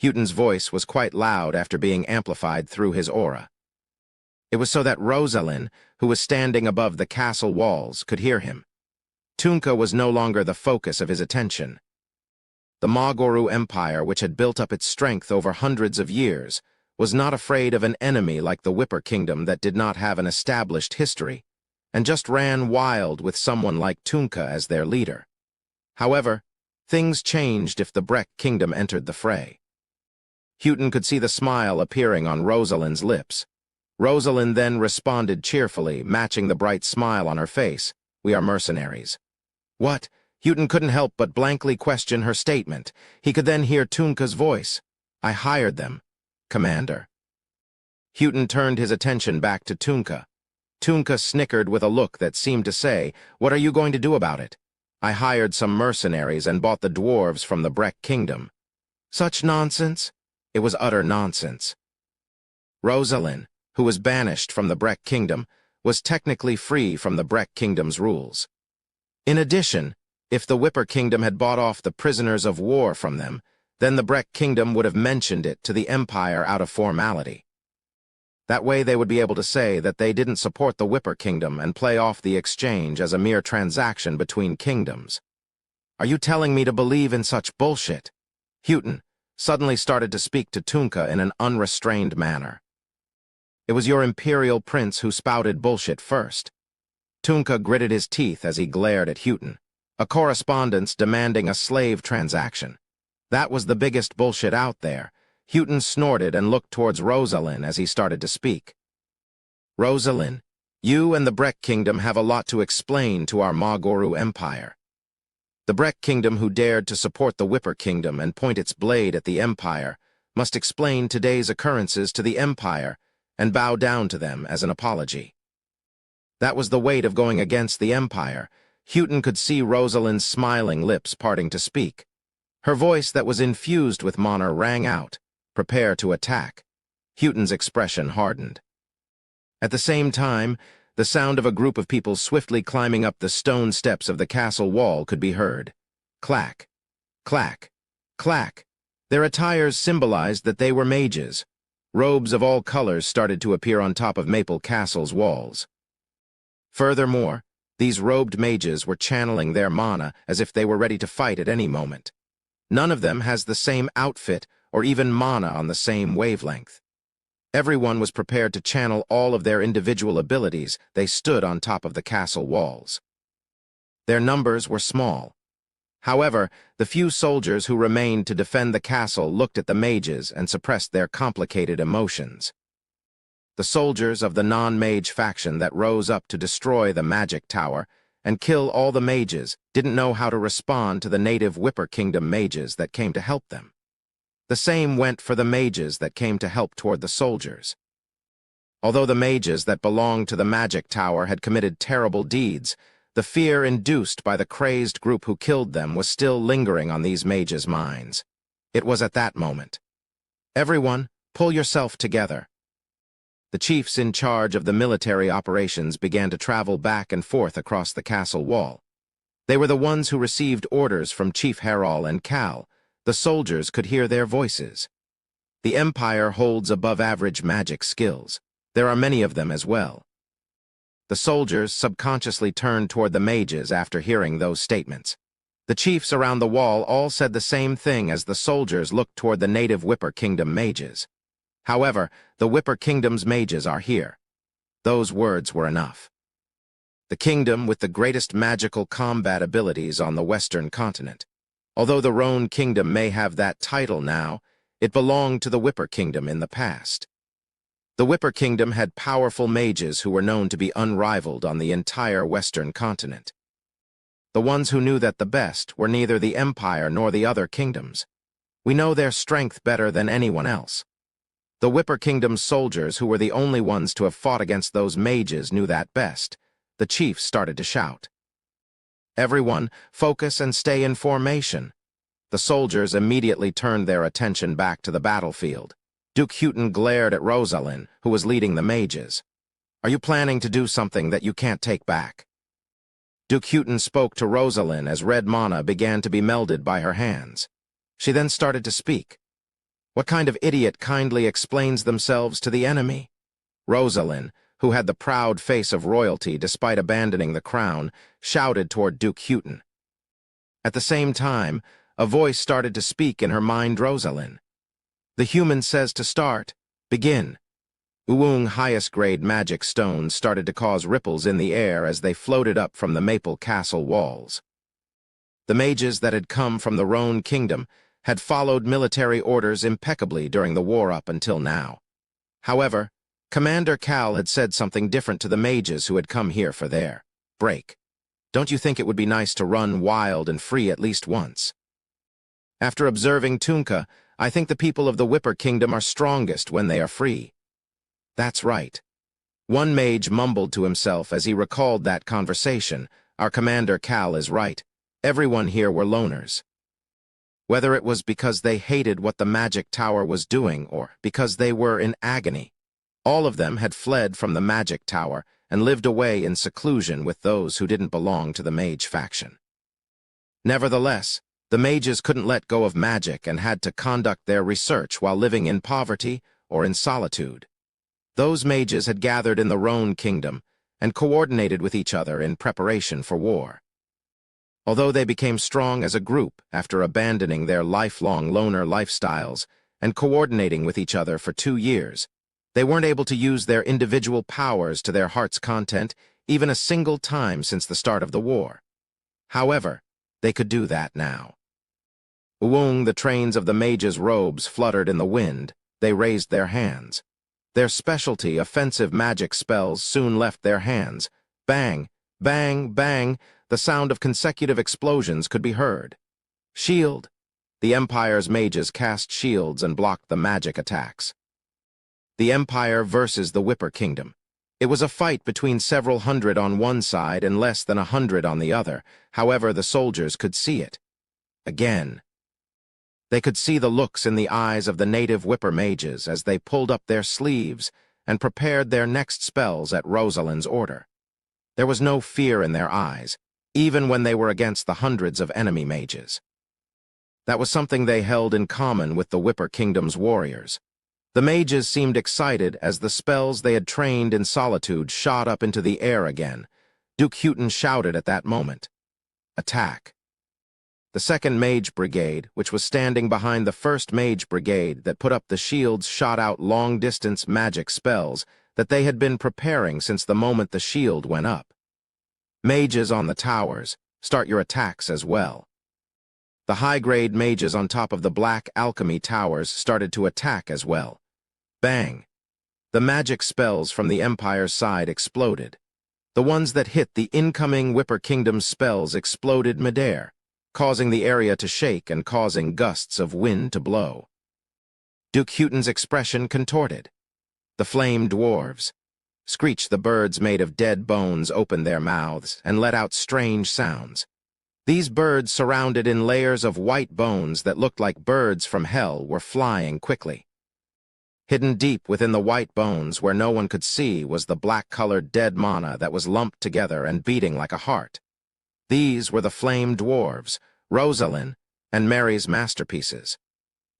Speaker 1: Houghton's voice was quite loud after being amplified through his aura. It was so that Rosalind, who was standing above the castle walls, could hear him. Tunka was no longer the focus of his attention. The Magoru Empire, which had built up its strength over hundreds of years, was not afraid of an enemy like the Whipper Kingdom that did not have an established history, and just ran wild with someone like Tunka as their leader. However, things changed if the Breck Kingdom entered the fray. Houghton could see the smile appearing on Rosalind's lips. Rosalind then responded cheerfully, matching the bright smile on her face. "We are mercenaries." "What?" Houghton couldn't help but blankly question her statement. He could then hear Tunka's voice. "I hired them, Commander." Houghton turned his attention back to Tunka. Tunka snickered with a look that seemed to say, "What are you going to do about it?" "I hired some mercenaries and bought the dwarves from the Breck Kingdom." "Such nonsense?" It was utter nonsense. Rosalind, who was banished from the Breck Kingdom, was technically free from the Breck Kingdom's rules. In addition, if the Whipper Kingdom had bought off the prisoners of war from them, then the Breck Kingdom would have mentioned it to the Empire out of formality. That way they would be able to say that they didn't support the Whipper Kingdom and play off the exchange as a mere transaction between kingdoms. "Are you telling me to believe in such bullshit?" Houghton suddenly started to speak to Tunka in an unrestrained manner. "It was your imperial prince who spouted bullshit first." Tunka gritted his teeth as he glared at Houghton. "A correspondence demanding a slave transaction. That was the biggest bullshit out there. Houghton snorted and looked towards Rosalind as he started to speak. Rosalind, you and the Breck Kingdom have a lot to explain to our Magoru Empire. The Breck Kingdom, who dared to support the Whipper Kingdom and point its blade at the Empire, must explain today's occurrences to the Empire and bow down to them as an apology. That was the weight of going against the Empire. Houghton could see Rosalind's smiling lips parting to speak. Her voice that was infused with mana rang out, "Prepare to attack." Houghton's expression hardened. At the same time, the sound of a group of people swiftly climbing up the stone steps of the castle wall could be heard. Clack, clack, clack. Their attires symbolized that they were mages. Robes of all colors started to appear on top of Maple Castle's walls. Furthermore, these robed mages were channeling their mana as if they were ready to fight at any moment. None of them has the same outfit or even mana on the same wavelength. Everyone was prepared to channel all of their individual abilities. They stood on top of the castle walls. Their numbers were small. However, the few soldiers who remained to defend the castle looked at the mages and suppressed their complicated emotions. The soldiers of the non-mage faction that rose up to destroy the magic tower and kill all the mages didn't know how to respond to the native Whipper Kingdom mages that came to help them. The same went for the mages that came to help toward the soldiers. Although the mages that belonged to the magic tower had committed terrible deeds, the fear induced by the crazed group who killed them was still lingering on these mages' minds. It was at that moment. "Everyone, pull yourself together." The chiefs in charge of the military operations began to travel back and forth across the castle wall. They were the ones who received orders from Chief Harral and Cal. The soldiers could hear their voices. The Empire holds above-average magic skills. There are many of them as well. The soldiers subconsciously turned toward the mages after hearing those statements. The chiefs around the wall all said the same thing as the soldiers looked toward the native Whipper Kingdom mages. However, the Whipper Kingdom's mages are here. Those words were enough. The kingdom with the greatest magical combat abilities on the Western continent. Although the Roan Kingdom may have that title now, it belonged to the Whipper Kingdom in the past. The Whipper Kingdom had powerful mages who were known to be unrivaled on the entire Western continent. The ones who knew that the best were neither the Empire nor the other kingdoms. We know their strength better than anyone else. The Whipper Kingdom's soldiers, who were the only ones to have fought against those mages, knew that best. The chiefs started to shout. "Everyone, focus and stay in formation." The soldiers immediately turned their attention back to the battlefield. Duke Houghton glared at Rosalind, who was leading the mages. "Are you planning to do something that you can't take back?" Duke Houghton spoke to Rosalind as red mana began to be melded by her hands. She then started to speak. "What kind of idiot kindly explains themselves to the enemy?" Rosalind, who had the proud face of royalty despite abandoning the crown, shouted toward Duke Houghton. At the same time, a voice started to speak in her mind. "Rosalind. The human says to start. Begin." Uung highest-grade magic stones started to cause ripples in the air as they floated up from the Maple Castle walls. The mages that had come from the Roan Kingdom had followed military orders impeccably during the war up until now. However, Commander Cal had said something different to the mages who had come here for their break. "Don't you think it would be nice to run wild and free at least once?" After observing Tunka, "I think the people of the Whipper Kingdom are strongest when they are free." "That's right." One mage mumbled to himself as he recalled that conversation. "Our Commander Cal is right. Everyone here were loners." Whether it was because they hated what the magic tower was doing or because they were in agony, all of them had fled from the magic tower and lived away in seclusion with those who didn't belong to the mage faction. Nevertheless, the mages couldn't let go of magic and had to conduct their research while living in poverty or in solitude. Those mages had gathered in the Roan Kingdom and coordinated with each other in preparation for war. Although they became strong as a group after abandoning their lifelong loner lifestyles and coordinating with each other for 2 years, they weren't able to use their individual powers to their heart's content even a single time since the start of the war. However, they could do that now. Uung, the trains of the mages' robes fluttered in the wind. They raised their hands. Their specialty, offensive magic spells, soon left their hands. Bang, bang, bang, the sound of consecutive explosions could be heard. Shield! The Empire's mages cast shields and blocked the magic attacks. The Empire versus the Whipper Kingdom. It was a fight between several hundred on one side and less than 100 on the other. However, the soldiers could see it. Again. They could see the looks in the eyes of the native Whipper mages as they pulled up their sleeves and prepared their next spells at Rosalind's order. There was no fear in their eyes, even when they were against the hundreds of enemy mages. That was something they held in common with the Whipper Kingdom's warriors. The mages seemed excited as the spells they had trained in solitude shot up into the air again. Duke Houghton shouted at that moment, "Attack!" The 2nd Mage Brigade, which was standing behind the 1st Mage Brigade that put up the shields, shot out long-distance magic spells that they had been preparing since the moment the shield went up. Mages on the towers, start your attacks as well. The high-grade mages on top of the black alchemy towers started to attack as well. Bang! The magic spells from the Empire's side exploded. The ones that hit the incoming Whipper Kingdom's spells exploded midair, causing the area to shake and causing gusts of wind to blow. Duke Houghton's expression contorted. The flame dwarves. Screech, the birds made of dead bones, opened their mouths and let out strange sounds. These birds, surrounded in layers of white bones that looked like birds from hell, were flying quickly. Hidden deep within the white bones, where no one could see, was the black-colored dead mana that was lumped together and beating like a heart. These were the flame dwarves, Rosalind, and Mary's masterpieces.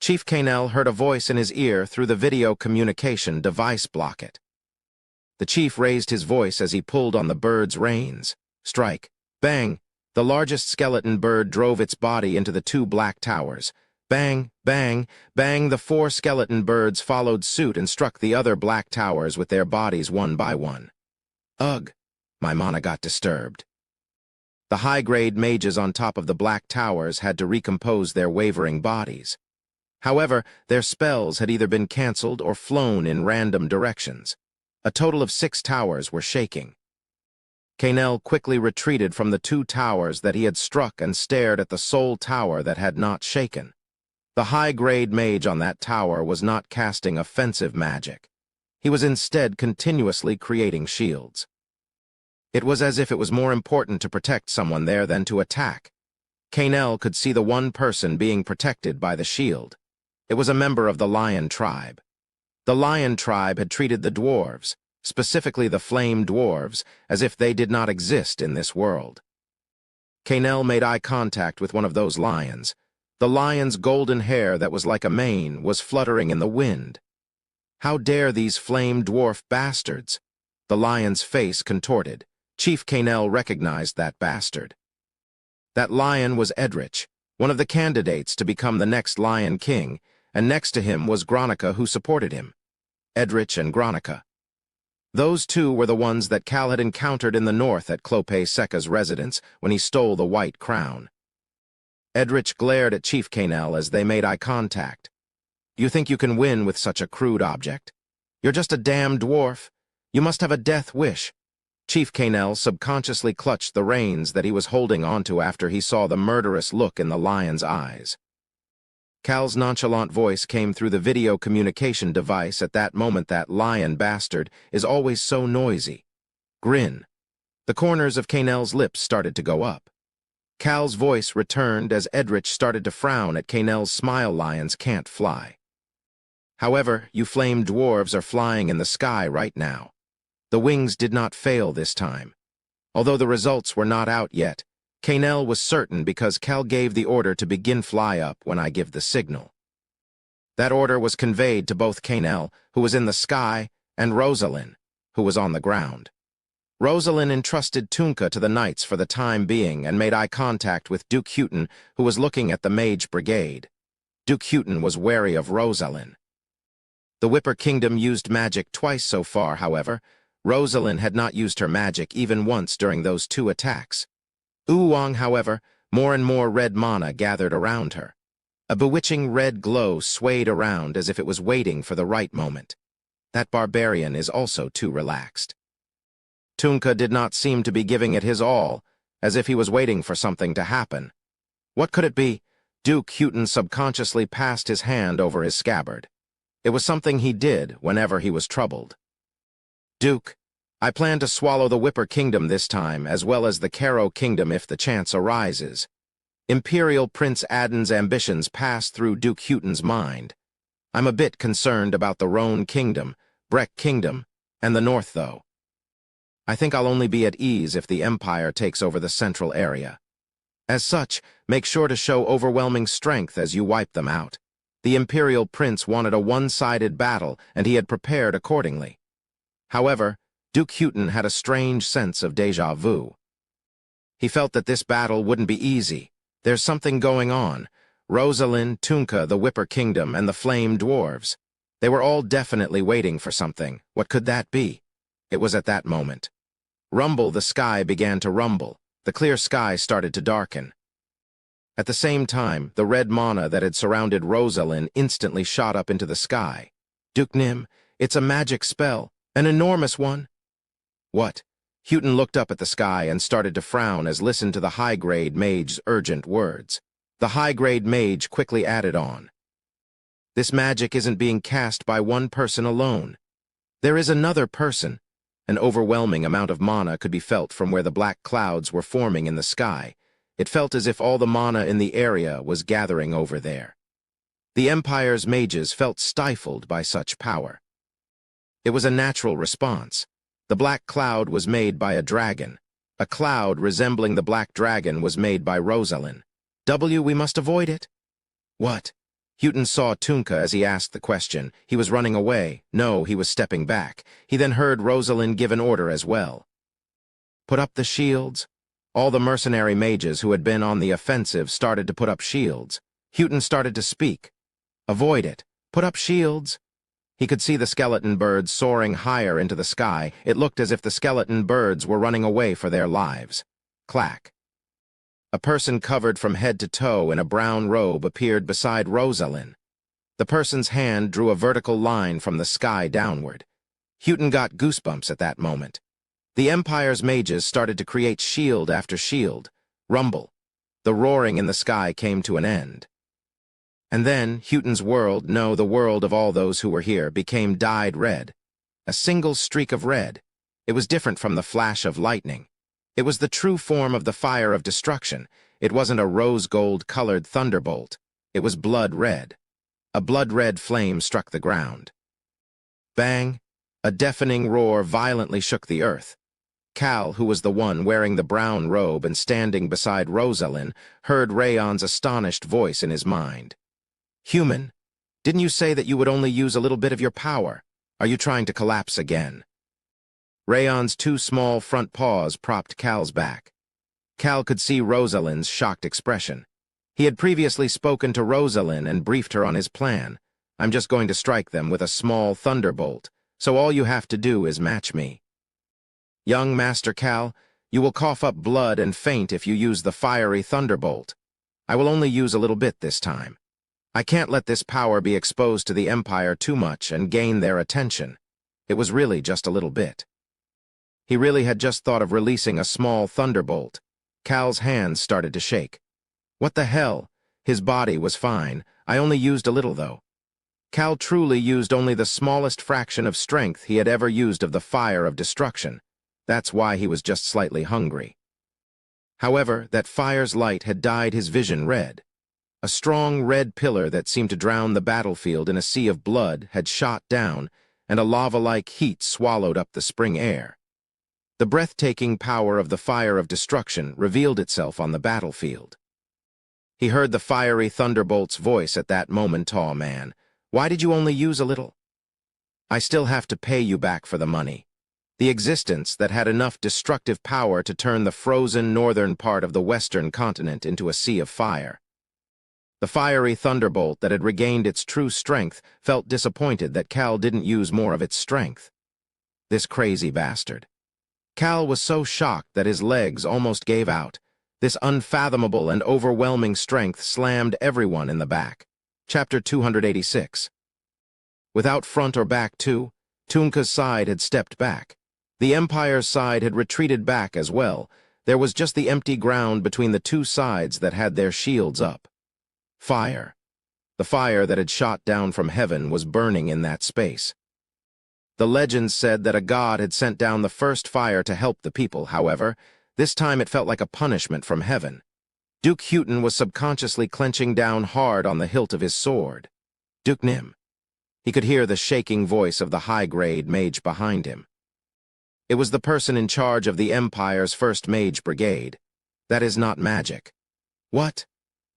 Speaker 1: Chief Canel heard a voice in his ear through the video communication device blocket. The chief raised his voice as he pulled on the bird's reins. Strike! Bang! The largest skeleton bird drove its body into the 2 black towers. Bang, bang, bang, the 4 skeleton birds followed suit and struck the other black towers with their bodies one by one. Ugh! My mana got disturbed. The high-grade mages on top of the black towers had to recompose their wavering bodies. However, their spells had either been cancelled or flown in random directions. A total of 6 towers were shaking. Canel quickly retreated from the 2 towers that he had struck and stared at the sole tower that had not shaken. The high-grade mage on that tower was not casting offensive magic. He was instead continuously creating shields. It was as if it was more important to protect someone there than to attack. Canel could see the one person being protected by the shield. It was a member of the Lion tribe. The Lion tribe had treated the dwarves, specifically the flame dwarves, as if they did not exist in this world. Canel made eye contact with one of those lions. The lion's golden hair that was like a mane was fluttering in the wind. How dare these flame dwarf bastards? The lion's face contorted. Chief Canel recognized that bastard. That lion was Edrich, one of the candidates to become the next Lion King, and next to him was Gronica, who supported him. Edrich and Gronica. Those two were the ones that Cal had encountered in the north at Clope Seca's residence when he stole the white crown. Edrich glared at Chief Canel as they made eye contact. You think you can win with such a crude object? You're just a damn dwarf. You must have a death wish. Chief Canel subconsciously clutched the reins that he was holding onto after he saw the murderous look in the lion's eyes. Cal's nonchalant voice came through the video communication device at that moment. That lion bastard is always so noisy. Grin. The corners of Canel's lips started to go up. Cal's voice returned as Edrich started to frown at Canel's smile. Lions can't fly. However, you flame dwarves are flying in the sky right now. The wings did not fail this time. Although the results were not out yet, Canel was certain because Cal gave the order to begin fly up when I give the signal. That order was conveyed to both Canel, who was in the sky, and Rosalind, who was on the ground. Rosalind entrusted Tunka to the knights for the time being and made eye contact with Duke Houghton, who was looking at the Mage Brigade. Duke Houghton was wary of Rosalind. The Whipper Kingdom used magic twice so far, however. Rosalind had not used her magic even once during those 2 attacks. Uwang, however, more and more red mana gathered around her. A bewitching red glow swayed around as if it was waiting for the right moment. That barbarian is also too relaxed. Tunka did not seem to be giving it his all, as if he was waiting for something to happen. What could it be? Duke Houghton subconsciously passed his hand over his scabbard. It was something he did whenever he was troubled. Duke, I plan to swallow the Whipper Kingdom this time, as well as the Caro Kingdom if the chance arises. Imperial Prince Adden's ambitions passed through Duke Houghton's mind. I'm a bit concerned about the Roan Kingdom, Breck Kingdom, and the North, though. I think I'll only be at ease if the Empire takes over the central area. As such, make sure to show overwhelming strength as you wipe them out. The Imperial Prince wanted a one-sided battle, and he had prepared accordingly. However, Duke Houghton had a strange sense of déjà vu. He felt that this battle wouldn't be easy. There's something going on. Rosalind, Tunka, the Whipper Kingdom, and the Flame Dwarves. They were all definitely waiting for something. What could that be? It was at that moment. Rumble, the sky began to rumble. The clear sky started to darken. At the same time, the red mana that had surrounded Rosalind instantly shot up into the sky. Duke Nim, it's a magic spell, an enormous one. What? Houghton looked up at the sky and started to frown as listened to the high-grade mage's urgent words. The high-grade mage quickly added on. This magic isn't being cast by one person alone. There is another person. An overwhelming amount of mana could be felt from where the black clouds were forming in the sky. It felt as if all the mana in the area was gathering over there. The Empire's mages felt stifled by such power. It was a natural response. The black cloud was made by a dragon. A cloud resembling the black dragon was made by Rosalind. We must avoid it. What? Houghton saw Tunka as he asked the question. He was running away. No, he was stepping back. He then heard Rosalind give an order as well. Put up the shields. All the mercenary mages who had been on the offensive started to put up shields. Houghton started to speak. Avoid it. Put up shields. He could see the skeleton birds soaring higher into the sky. It looked as if the skeleton birds were running away for their lives. Clack. A person covered from head to toe in a brown robe appeared beside Rosalind. The person's hand drew a vertical line from the sky downward. Houghton got goosebumps at that moment. The Empire's mages started to create shield after shield. Rumble. The roaring in the sky came to an end. And then Houghton's world, no, the world of all those who were here, became dyed red. A single streak of red. It was different from the flash of lightning. It was the true form of the fire of destruction. It wasn't a rose-gold-colored thunderbolt. It was blood red. A blood-red flame struck the ground. Bang! A deafening roar violently shook the earth. Cal, who was the one wearing the brown robe and standing beside Rosalind, heard Rayon's astonished voice in his mind. Human, didn't you say that you would only use a little bit of your power? Are you trying to collapse again? Rayon's two small front paws propped Cal's back. Cal could see Rosalind's shocked expression. He had previously spoken to Rosalind and briefed her on his plan. I'm just going to strike them with a small thunderbolt, so all you have to do is match me. Young Master Cal, you will cough up blood and faint if you use the fiery thunderbolt. I will only use a little bit this time. I can't let this power be exposed to the Empire too much and gain their attention. It was really just a little bit. He really had just thought of releasing a small thunderbolt. Cal's hands started to shake. What the hell? His body was fine. I only used a little, though. Cal truly used only the smallest fraction of strength he had ever used of the fire of destruction. That's why he was just slightly hungry. However, that fire's light had dyed his vision red. A strong red pillar that seemed to drown the battlefield in a sea of blood had shot down, and a lava-like heat swallowed up the spring air. The breathtaking power of the fire of destruction revealed itself on the battlefield. He heard the fiery thunderbolt's voice at that moment. Tall man, why did you only use a little? I still have to pay you back for the money. The existence that had enough destructive power to turn the frozen northern part of the western continent into a sea of fire. The fiery thunderbolt that had regained its true strength felt disappointed that Cal didn't use more of its strength. This crazy bastard. Cal was so shocked that his legs almost gave out. This unfathomable and overwhelming strength slammed everyone in the back. Chapter 286. Without front or back too, Tunka's side had stepped back. The Empire's side had retreated back as well. There was just the empty ground between the two sides that had their shields up. Fire. The fire that had shot down from heaven was burning in that space. The legends said that a god had sent down the first fire to help the people, however. This time it felt like a punishment from heaven. Duke Houghton was subconsciously clenching down hard on the hilt of his sword. Duke Nim. He could hear the shaking voice of the high-grade mage behind him. It was the person in charge of the Empire's first mage brigade. That is not magic. What?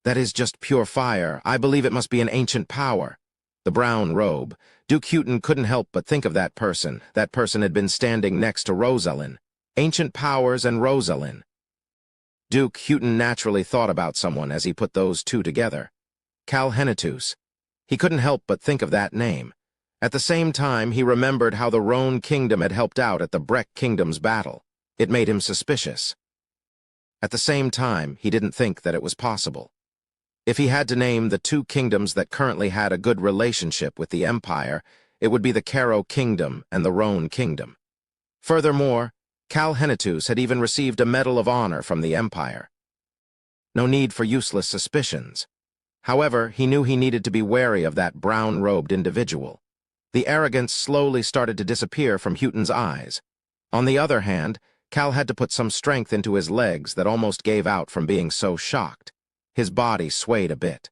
Speaker 1: That is just pure fire. I believe it must be an ancient power. The brown robe. Duke Houghton couldn't help but think of that person. That person had been standing next to Rosalind. Ancient powers and Rosalind. Duke Houghton naturally thought about someone as he put those two together. Cal Henitus. He couldn't help but think of that name. At the same time, he remembered how the Roan Kingdom had helped out at the Breck Kingdom's battle. It made him suspicious. At the same time, he didn't think that it was possible. If he had to name the two kingdoms that currently had a good relationship with the Empire, it would be the Caro Kingdom and the Roan Kingdom. Furthermore, Cal Henitus had even received a Medal of Honor from the Empire. No need for useless suspicions. However, he knew he needed to be wary of that brown-robed individual. The arrogance slowly started to disappear from Houghton's eyes. On the other hand, Cal had to put some strength into his legs that almost gave out from being so shocked. His body swayed a bit.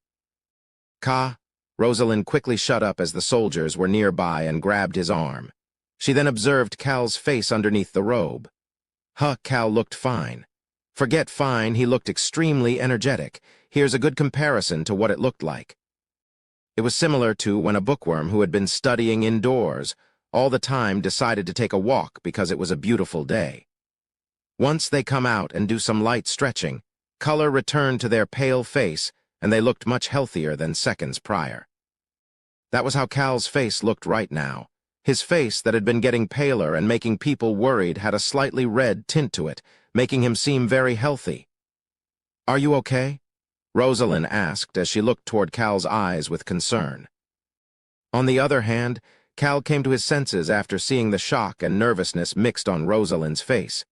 Speaker 1: Ka. Rosalind quickly shut up as the soldiers were nearby and grabbed his arm. She then observed Cal's face underneath the robe. Cal looked fine. Forget fine, he looked extremely energetic. Here's a good comparison to what it looked like. It was similar to when a bookworm who had been studying indoors all the time decided to take a walk because it was a beautiful day. Once they come out and do some light stretching, color returned to their pale face, and they looked much healthier than seconds prior. That was how Cal's face looked right now. His face that had been getting paler and making people worried had a slightly red tint to it, making him seem very healthy. "Are you okay?" Rosalind asked as she looked toward Cal's eyes with concern. On the other hand, Cal came to his senses after seeing the shock and nervousness mixed on Rosalind's face.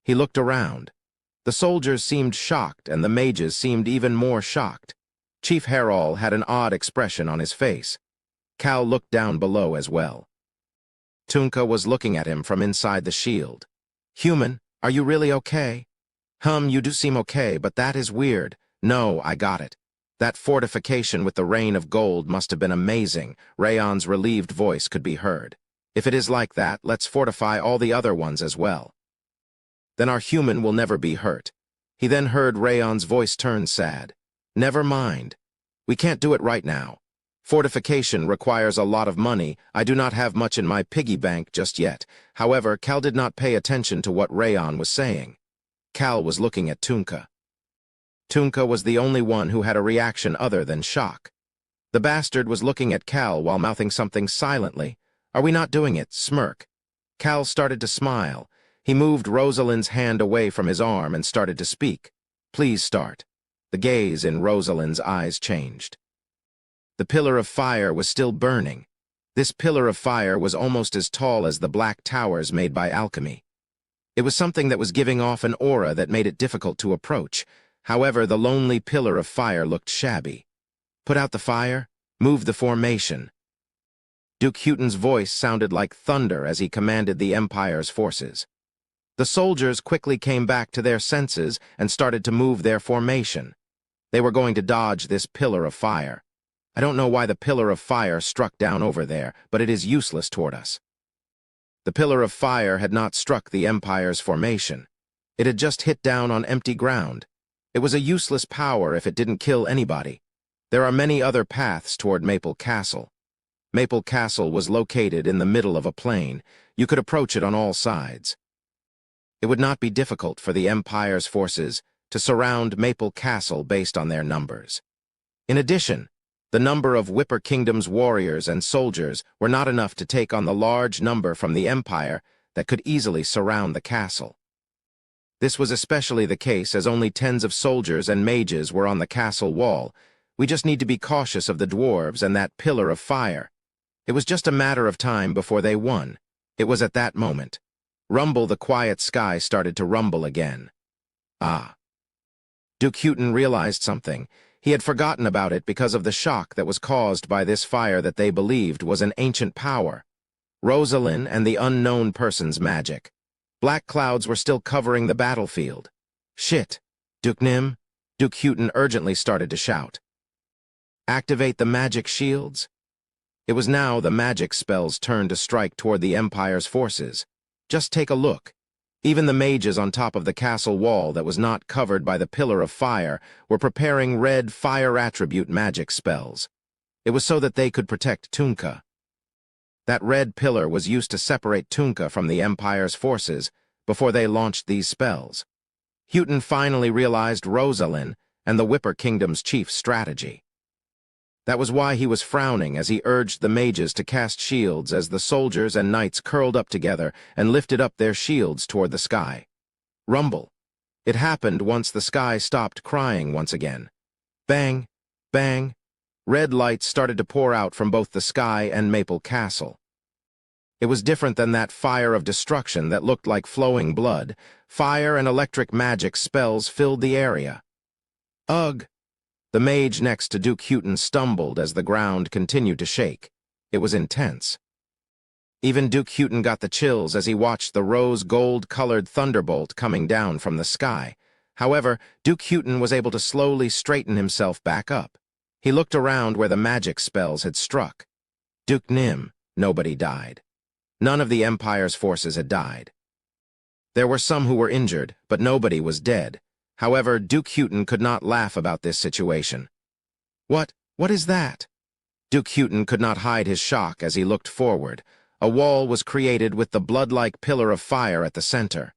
Speaker 1: He looked around. The soldiers seemed shocked, and the mages seemed even more shocked. Chief Harald had an odd expression on his face. Cal looked down below as well. Tunka was looking at him from inside the shield. "Human, are you really okay?" You do seem okay, but that is weird." "No, I got it. That fortification with the rain of gold must have been amazing." Rayon's relieved voice could be heard. "If it is like that, let's fortify all the other ones as well. Then our human will never be hurt." He then heard Rayon's voice turn sad. "Never mind. We can't do it right now. Fortification requires a lot of money. I do not have much in my piggy bank just yet." However, Cal did not pay attention to what Rayon was saying. Cal was looking at Tunka. Tunka was the only one who had a reaction other than shock. The bastard was looking at Cal while mouthing something silently. "Are we not doing it?" Smirk. Cal started to smile. He moved Rosalind's hand away from his arm and started to speak. "Please start." The gaze in Rosalind's eyes changed. The pillar of fire was still burning. This pillar of fire was almost as tall as the black towers made by alchemy. It was something that was giving off an aura that made it difficult to approach. However, the lonely pillar of fire looked shabby. "Put out the fire, move the formation." Duke Houghton's voice sounded like thunder as he commanded the Empire's forces. The soldiers quickly came back to their senses and started to move their formation. They were going to dodge this pillar of fire. I don't know why the pillar of fire struck down over there, but it is useless toward us. The pillar of fire had not struck the Empire's formation. It had just hit down on empty ground. It was a useless power if it didn't kill anybody. There are many other paths toward Maple Castle. Maple Castle was located in the middle of a plain. You could approach it on all sides. It would not be difficult for the Empire's forces to surround Maple Castle based on their numbers. In addition, the number of Whipper Kingdom's warriors and soldiers were not enough to take on the large number from the Empire that could easily surround the castle. This was especially the case as only tens of soldiers and mages were on the castle wall. We just need to be cautious of the dwarves and that pillar of fire. It was just a matter of time before they won. It was at that moment. Rumble, the quiet sky started to rumble again. Ah. Duke Houghton realized something. He had forgotten about it because of the shock that was caused by this fire that they believed was an ancient power. Rosalind and the unknown person's magic. Black clouds were still covering the battlefield. Shit! Duke Nim? Duke Houghton urgently started to shout. Activate the magic shields? It was now the magic spell's turn to strike toward the Empire's forces. Just take a look. Even the mages on top of the castle wall that was not covered by the pillar of fire were preparing red fire attribute magic spells. It was so that they could protect Tunka. That red pillar was used to separate Tunka from the Empire's forces before they launched these spells. Houghton finally realized Rosalind and the Whipper Kingdom's chief strategy. That was why he was frowning as he urged the mages to cast shields as the soldiers and knights curled up together and lifted up their shields toward the sky. Rumble. It happened once the sky stopped crying once again. Bang, bang. Red lights started to pour out from both the sky and Maple Castle. It was different than that fire of destruction that looked like flowing blood. Fire and electric magic spells filled the area. Ugh! The mage next to Duke Houghton stumbled as the ground continued to shake. It was intense. Even Duke Houghton got the chills as he watched the rose-gold-colored thunderbolt coming down from the sky. However, Duke Houghton was able to slowly straighten himself back up. He looked around where the magic spells had struck. Duke Nim, nobody died. None of the Empire's forces had died. There were some who were injured, but nobody was dead. However, Duke Houghton could not laugh about this situation. What is that? Duke Houghton could not hide his shock as he looked forward. A wall was created with the blood-like pillar of fire at the center.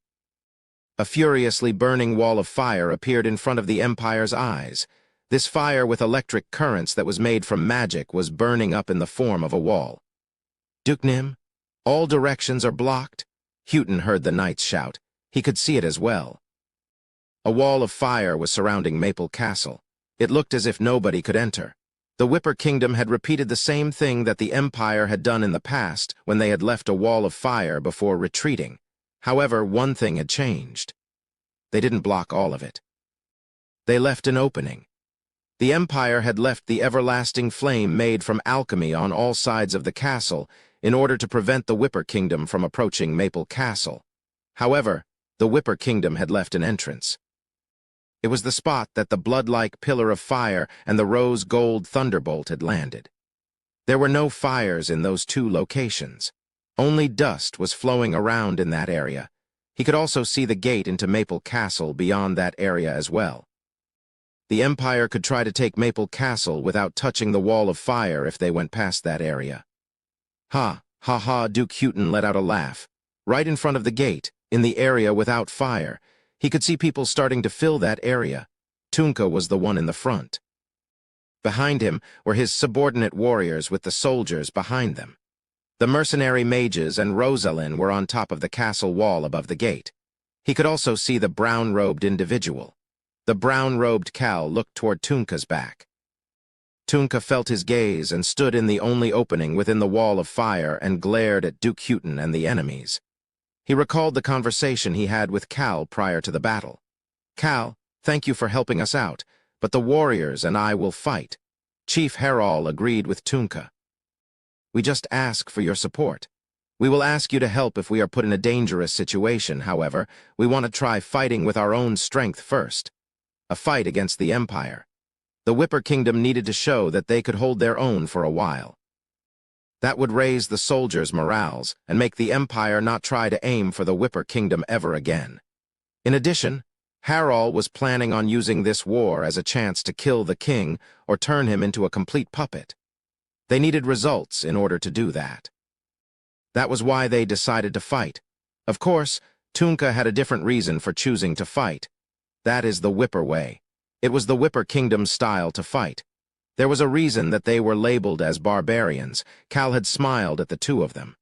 Speaker 1: A furiously burning wall of fire appeared in front of the Empire's eyes. This fire with electric currents that was made from magic was burning up in the form of a wall. Duke Nim, all directions are blocked. Houghton heard the knights shout. He could see it as well. A wall of fire was surrounding Maple Castle. It looked as if nobody could enter. The Whipper Kingdom had repeated the same thing that the Empire had done in the past when they had left a wall of fire before retreating. However, one thing had changed. They didn't block all of it. They left an opening. The Empire had left the everlasting flame made from alchemy on all sides of the castle in order to prevent the Whipper Kingdom from approaching Maple Castle. However, the Whipper Kingdom had left an entrance. It was the spot that the blood-like pillar of fire and the rose-gold thunderbolt had landed. There were no fires in those two locations. Only dust was flowing around in that area. He could also see the gate into Maple Castle beyond that area as well. The Empire could try to take Maple Castle without touching the wall of fire if they went past that area. Ha, ha, ha, Duke Houghton let out a laugh. Right in front of the gate, in the area without fire, he could see people starting to fill that area. Tunka was the one in the front. Behind him were his subordinate warriors with the soldiers behind them. The mercenary mages and Rosalind were on top of the castle wall above the gate. He could also see the brown-robed individual. The brown-robed Cal looked toward Tunka's back. Tunka felt his gaze and stood in the only opening within the wall of fire and glared at Duke Houghton and the enemies. He recalled the conversation he had with Cal prior to the battle. Cal, thank you for helping us out, but the warriors and I will fight. Chief Herald agreed with Tunka. We just ask for your support. We will ask you to help if we are put in a dangerous situation. However, we want to try fighting with our own strength first. A fight against the Empire. The Whipper Kingdom needed to show that they could hold their own for a while. That would raise the soldiers' morales and make the Empire not try to aim for the Whipper Kingdom ever again. In addition, Harald was planning on using this war as a chance to kill the king or turn him into a complete puppet. They needed results in order to do that. That was why they decided to fight. Of course, Tunka had a different reason for choosing to fight. That is the Whipper way. It was the Whipper Kingdom's style to fight. There was a reason that they were labeled as barbarians. Cal had smiled at the two of them.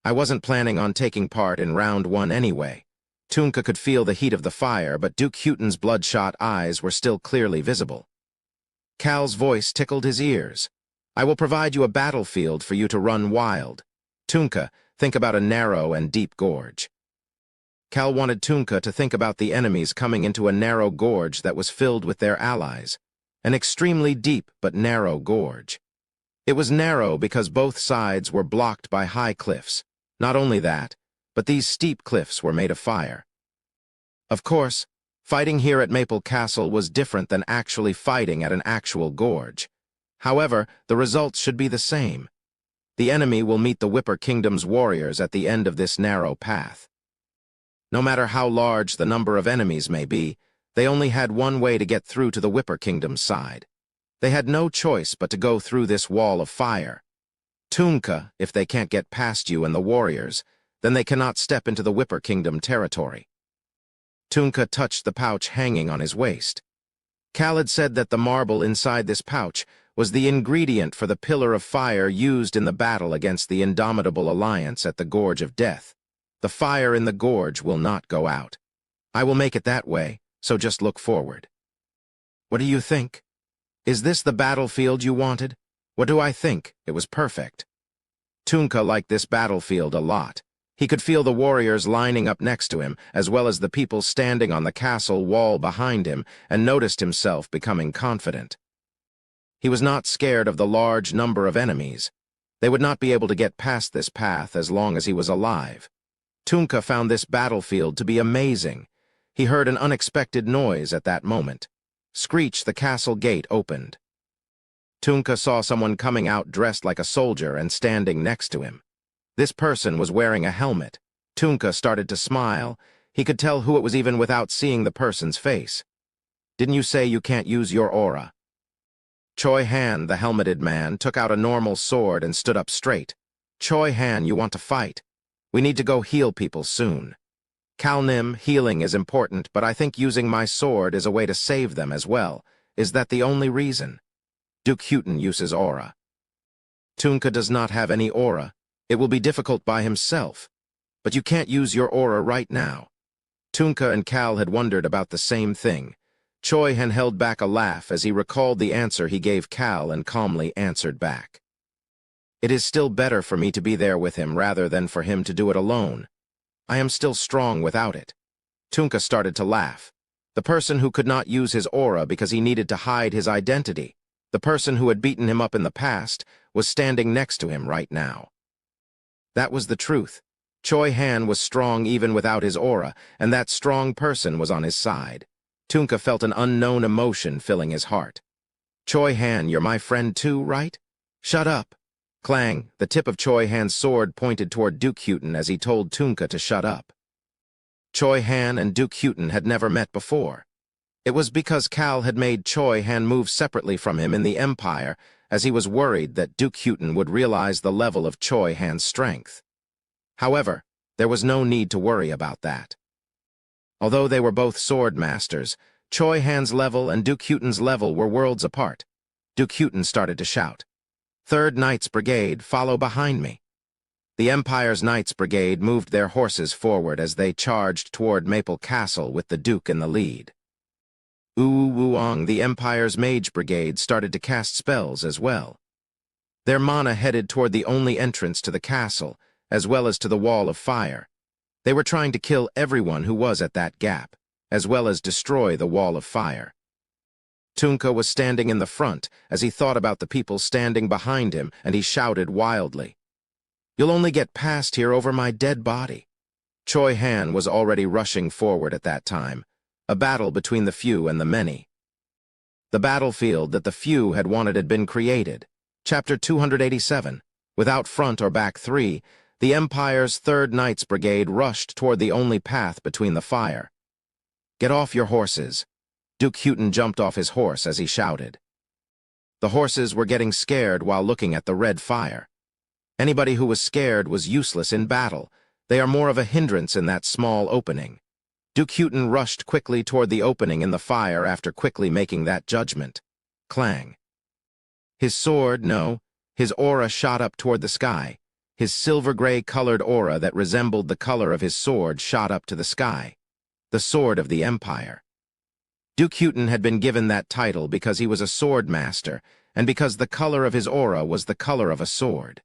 Speaker 1: I wasn't planning on taking part in round one anyway. Tunka could feel the heat of the fire, but Duke Huton's bloodshot eyes were still clearly visible. Cal's voice tickled his ears. "I will provide you a battlefield for you to run wild. Tunka, think about a narrow and deep gorge." Cal wanted Tunka to think about the enemies coming into a narrow gorge that was filled with their allies. An extremely deep but narrow gorge. It was narrow because both sides were blocked by high cliffs. Not only that, but these steep cliffs were made of fire. Of course, fighting here at Maple Castle was different than actually fighting at an actual gorge. However, the results should be the same. The enemy will meet the Whipper Kingdom's warriors at the end of this narrow path. No matter how large the number of enemies may be, they only had one way to get through to the Whipper Kingdom's side. They had no choice but to go through this wall of fire. Tunka, if they can't get past you and the warriors, then they cannot step into the Whipper Kingdom territory. Tunka touched the pouch hanging on his waist. Cal had said that the marble inside this pouch was the ingredient for the pillar of fire used in the battle against the indomitable alliance at the Gorge of Death. The fire in the gorge will not go out. I will make it that way, so just look forward. What do you think? Is this the battlefield you wanted? What do I think? It was perfect. Tunka liked this battlefield a lot. He could feel the warriors lining up next to him, as well as the people standing on the castle wall behind him, and noticed himself becoming confident. He was not scared of the large number of enemies. They would not be able to get past this path as long as he was alive. Tunka found this battlefield to be amazing. He heard an unexpected noise at that moment. Screech, the castle gate opened. Tunka saw someone coming out dressed like a soldier and standing next to him. This person was wearing a helmet. Tunka started to smile. He could tell who it was even without seeing the person's face. "Didn't you say you can't use your aura?" Choi Han, the helmeted man, took out a normal sword and stood up straight. "Choi Han, you want to fight? We need to go heal people soon." "Kalnim, healing is important, but I think using my sword is a way to save them as well. Is that the only reason?" Duke Huton uses aura. Tunka does not have any aura. It will be difficult by himself. But you can't use your aura right now. Tunka and Cal had wondered about the same thing. Choi Han held back a laugh as he recalled the answer he gave Cal and calmly answered back. "It is still better for me to be there with him rather than for him to do it alone. I am still strong without it." Tunka started to laugh. The person who could not use his aura because he needed to hide his identity, the person who had beaten him up in the past, was standing next to him right now. That was the truth. Choi Han was strong even without his aura, and that strong person was on his side. Tunka felt an unknown emotion filling his heart. "Choi Han, you're my friend too, right?" "Shut up." Clang, the tip of Choi Han's sword pointed toward Duke Huton as he told Tunka to shut up. Choi Han and Duke Huton had never met before. It was because Cal had made Choi Han move separately from him in the Empire, as he was worried that Duke Huton would realize the level of Choi Han's strength. However, there was no need to worry about that. Although they were both sword masters, Choi Han's level and Duke Huton's level were worlds apart. Duke Huton started to shout, "3rd Knights Brigade, follow behind me." The Empire's Knights Brigade moved their horses forward as they charged toward Maple Castle with the Duke in the lead. Wuong, the Empire's Mage Brigade, started to cast spells as well. Their mana headed toward the only entrance to the castle, as well as to the wall of fire. They were trying to kill everyone who was at that gap, as well as destroy the wall of fire. Tunka was standing in the front as he thought about the people standing behind him, and he shouted wildly, "You'll only get past here over my dead body." Choi Han was already rushing forward at that time, a battle between the few and the many. The battlefield that the few had wanted had been created. Chapter 287. Without front or back three, the Empire's 3rd Knights Brigade rushed toward the only path between the fire. "Get off your horses." Duke Huton jumped off his horse as he shouted. The horses were getting scared while looking at the red fire. Anybody who was scared was useless in battle. They are more of a hindrance in that small opening. Duke Huton rushed quickly toward the opening in the fire after quickly making that judgment. Clang. His sword, no, his aura shot up toward the sky. His silver-gray colored aura that resembled the color of his sword shot up to the sky. the Sword of the Empire. Duke Houghton had been given that title because he was a sword master, and because the color of his aura was the color of a sword.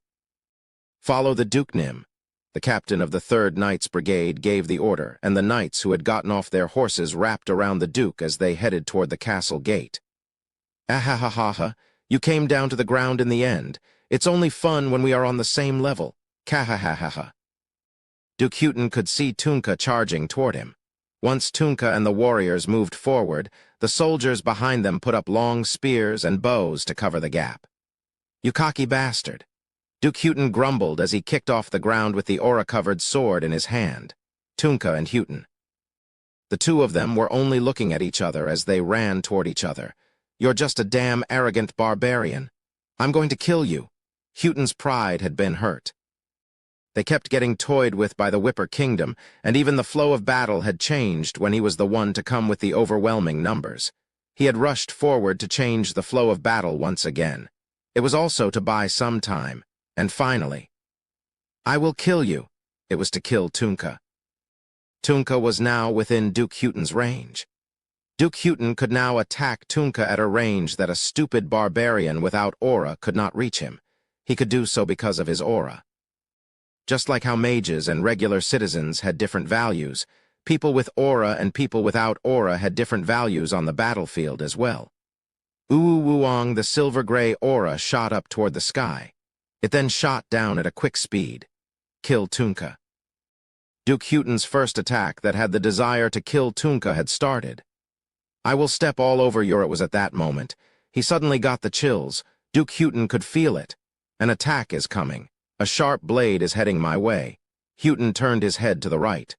Speaker 1: "Follow the Duke Nim." The captain of the 3rd Knights Brigade gave the order, and the knights who had gotten off their horses wrapped around the Duke as they headed toward the castle gate. "Ahahaha, you came down to the ground in the end. It's only fun when we are on the same level. Kahahaha." Duke Houghton could see Tunka charging toward him. Once Tunka and the warriors moved forward, the soldiers behind them put up long spears and bows to cover the gap. "You cocky bastard." Duke Houghton grumbled as he kicked off the ground with the aura-covered sword in his hand. Tunka and Houghton. The two of them were only looking at each other as they ran toward each other. "You're just a damn arrogant barbarian. I'm going to kill you." Houghton's pride had been hurt. They kept getting toyed with by the Whipper Kingdom, and even the flow of battle had changed when he was the one to come with the overwhelming numbers. He had rushed forward to change the flow of battle once again. It was also to buy some time. And finally, "I will kill you." It was to kill Tunka. Tunka was now within Duke Houghton's range. Duke Houghton could now attack Tunka at a range that a stupid barbarian without aura could not reach him. He could do so because of his aura. Just like how mages and regular citizens had different values, people with aura and people without aura had different values on the battlefield as well. Wuong, the silver-gray aura shot up toward the sky. It then shot down at a quick speed. Kill Tunka. Duke Houghton's first attack that had the desire to kill Tunka had started. "I will step all over your..." It was at that moment. He suddenly got the chills. Duke Houghton could feel it. An attack is coming. A sharp blade is heading my way. Houghton turned his head to the right.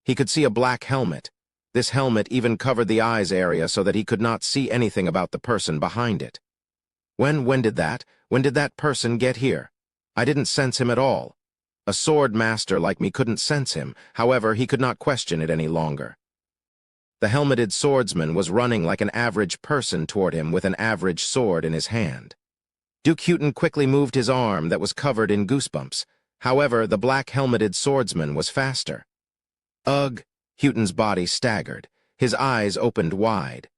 Speaker 1: He could see a black helmet. This helmet even covered the eyes area so that he could not see anything about the person behind it. When did that person get here? I didn't sense him at all. A sword master like me couldn't sense him. However, he could not question it any longer. The helmeted swordsman was running like an average person toward him with an average sword in his hand. Duke Houghton quickly moved his arm that was covered in goosebumps. However, the black helmeted swordsman was faster. Ugh! Houghton's body staggered. His eyes opened wide.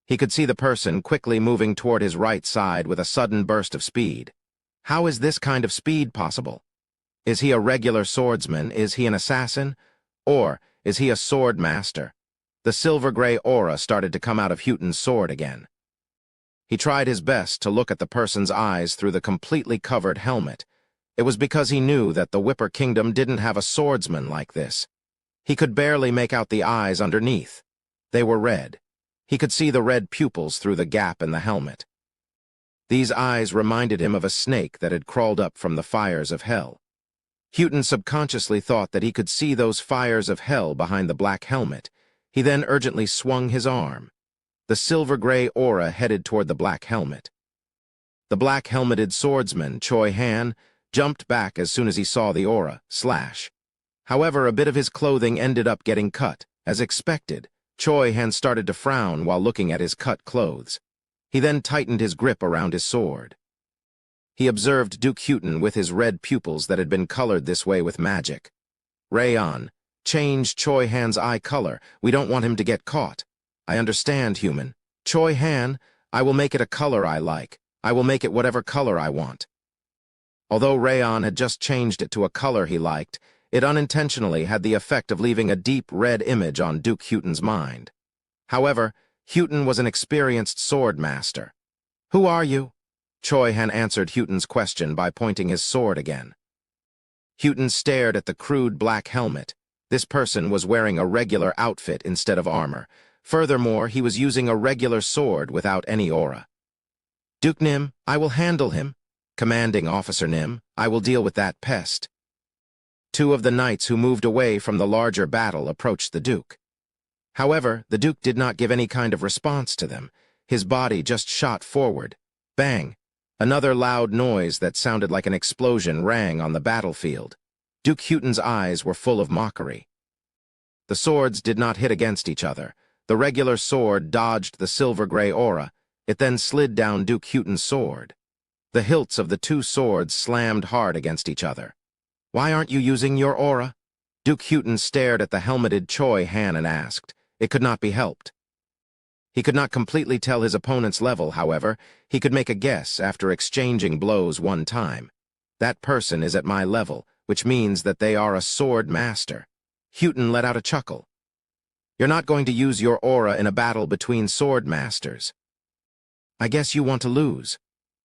Speaker 1: He could see the person quickly moving toward his right side with a sudden burst of speed. How is this kind of speed possible? Is he a regular swordsman? Is he an assassin? Or is he a sword master? The silver-gray aura started to come out of Houghton's sword again. He tried his best to look at the person's eyes through the completely covered helmet. It was because he knew that the Whipper Kingdom didn't have a swordsman like this. He could barely make out the eyes underneath. They were red. He could see the red pupils through the gap in the helmet. These eyes reminded him of a snake that had crawled up from the fires of hell. Houghton subconsciously thought that he could see those fires of hell behind the black helmet. He then urgently swung his arm. The silver-gray aura headed toward the black helmet. The black-helmeted swordsman, Choi Han, jumped back as soon as he saw the aura, slash. However, a bit of his clothing ended up getting cut. As expected, Choi Han started to frown while looking at his cut clothes. He then tightened his grip around his sword. He observed Duke Houghton with his red pupils that had been colored this way with magic. "Rayon, change Choi Han's eye color. We don't want him to get caught." "I understand, human." "Choi Han, I will make it a color I like. I will make it whatever color I want." Although Rayon had just changed it to a color he liked, it unintentionally had the effect of leaving a deep red image on Duke Houghton's mind. However, Houghton was an experienced sword master. "Who are you?" Choi Han answered Houghton's question by pointing his sword again. Houghton stared at the crude black helmet. This person was wearing a regular outfit instead of armor. Furthermore, he was using a regular sword without any aura. "Duke Nim, I will handle him." "Commanding Officer Nim, I will deal with that pest." Two of the knights who moved away from the larger battle approached the Duke. However, the Duke did not give any kind of response to them. His body just shot forward. Bang! Another loud noise that sounded like an explosion rang on the battlefield. Duke Houghton's eyes were full of mockery. The swords did not hit against each other. The regular sword dodged the silver-gray aura. It then slid down Duke Houghton's sword. The hilts of the two swords slammed hard against each other. "Why aren't you using your aura?" Duke Houghton stared at the helmeted Choi Han and asked. It could not be helped. He could not completely tell his opponent's level, however. He could make a guess after exchanging blows one time. That person is at my level, which means that they are a sword master. Houghton let out a chuckle. You're not going to use your aura in a battle between sword masters. I guess you want to lose.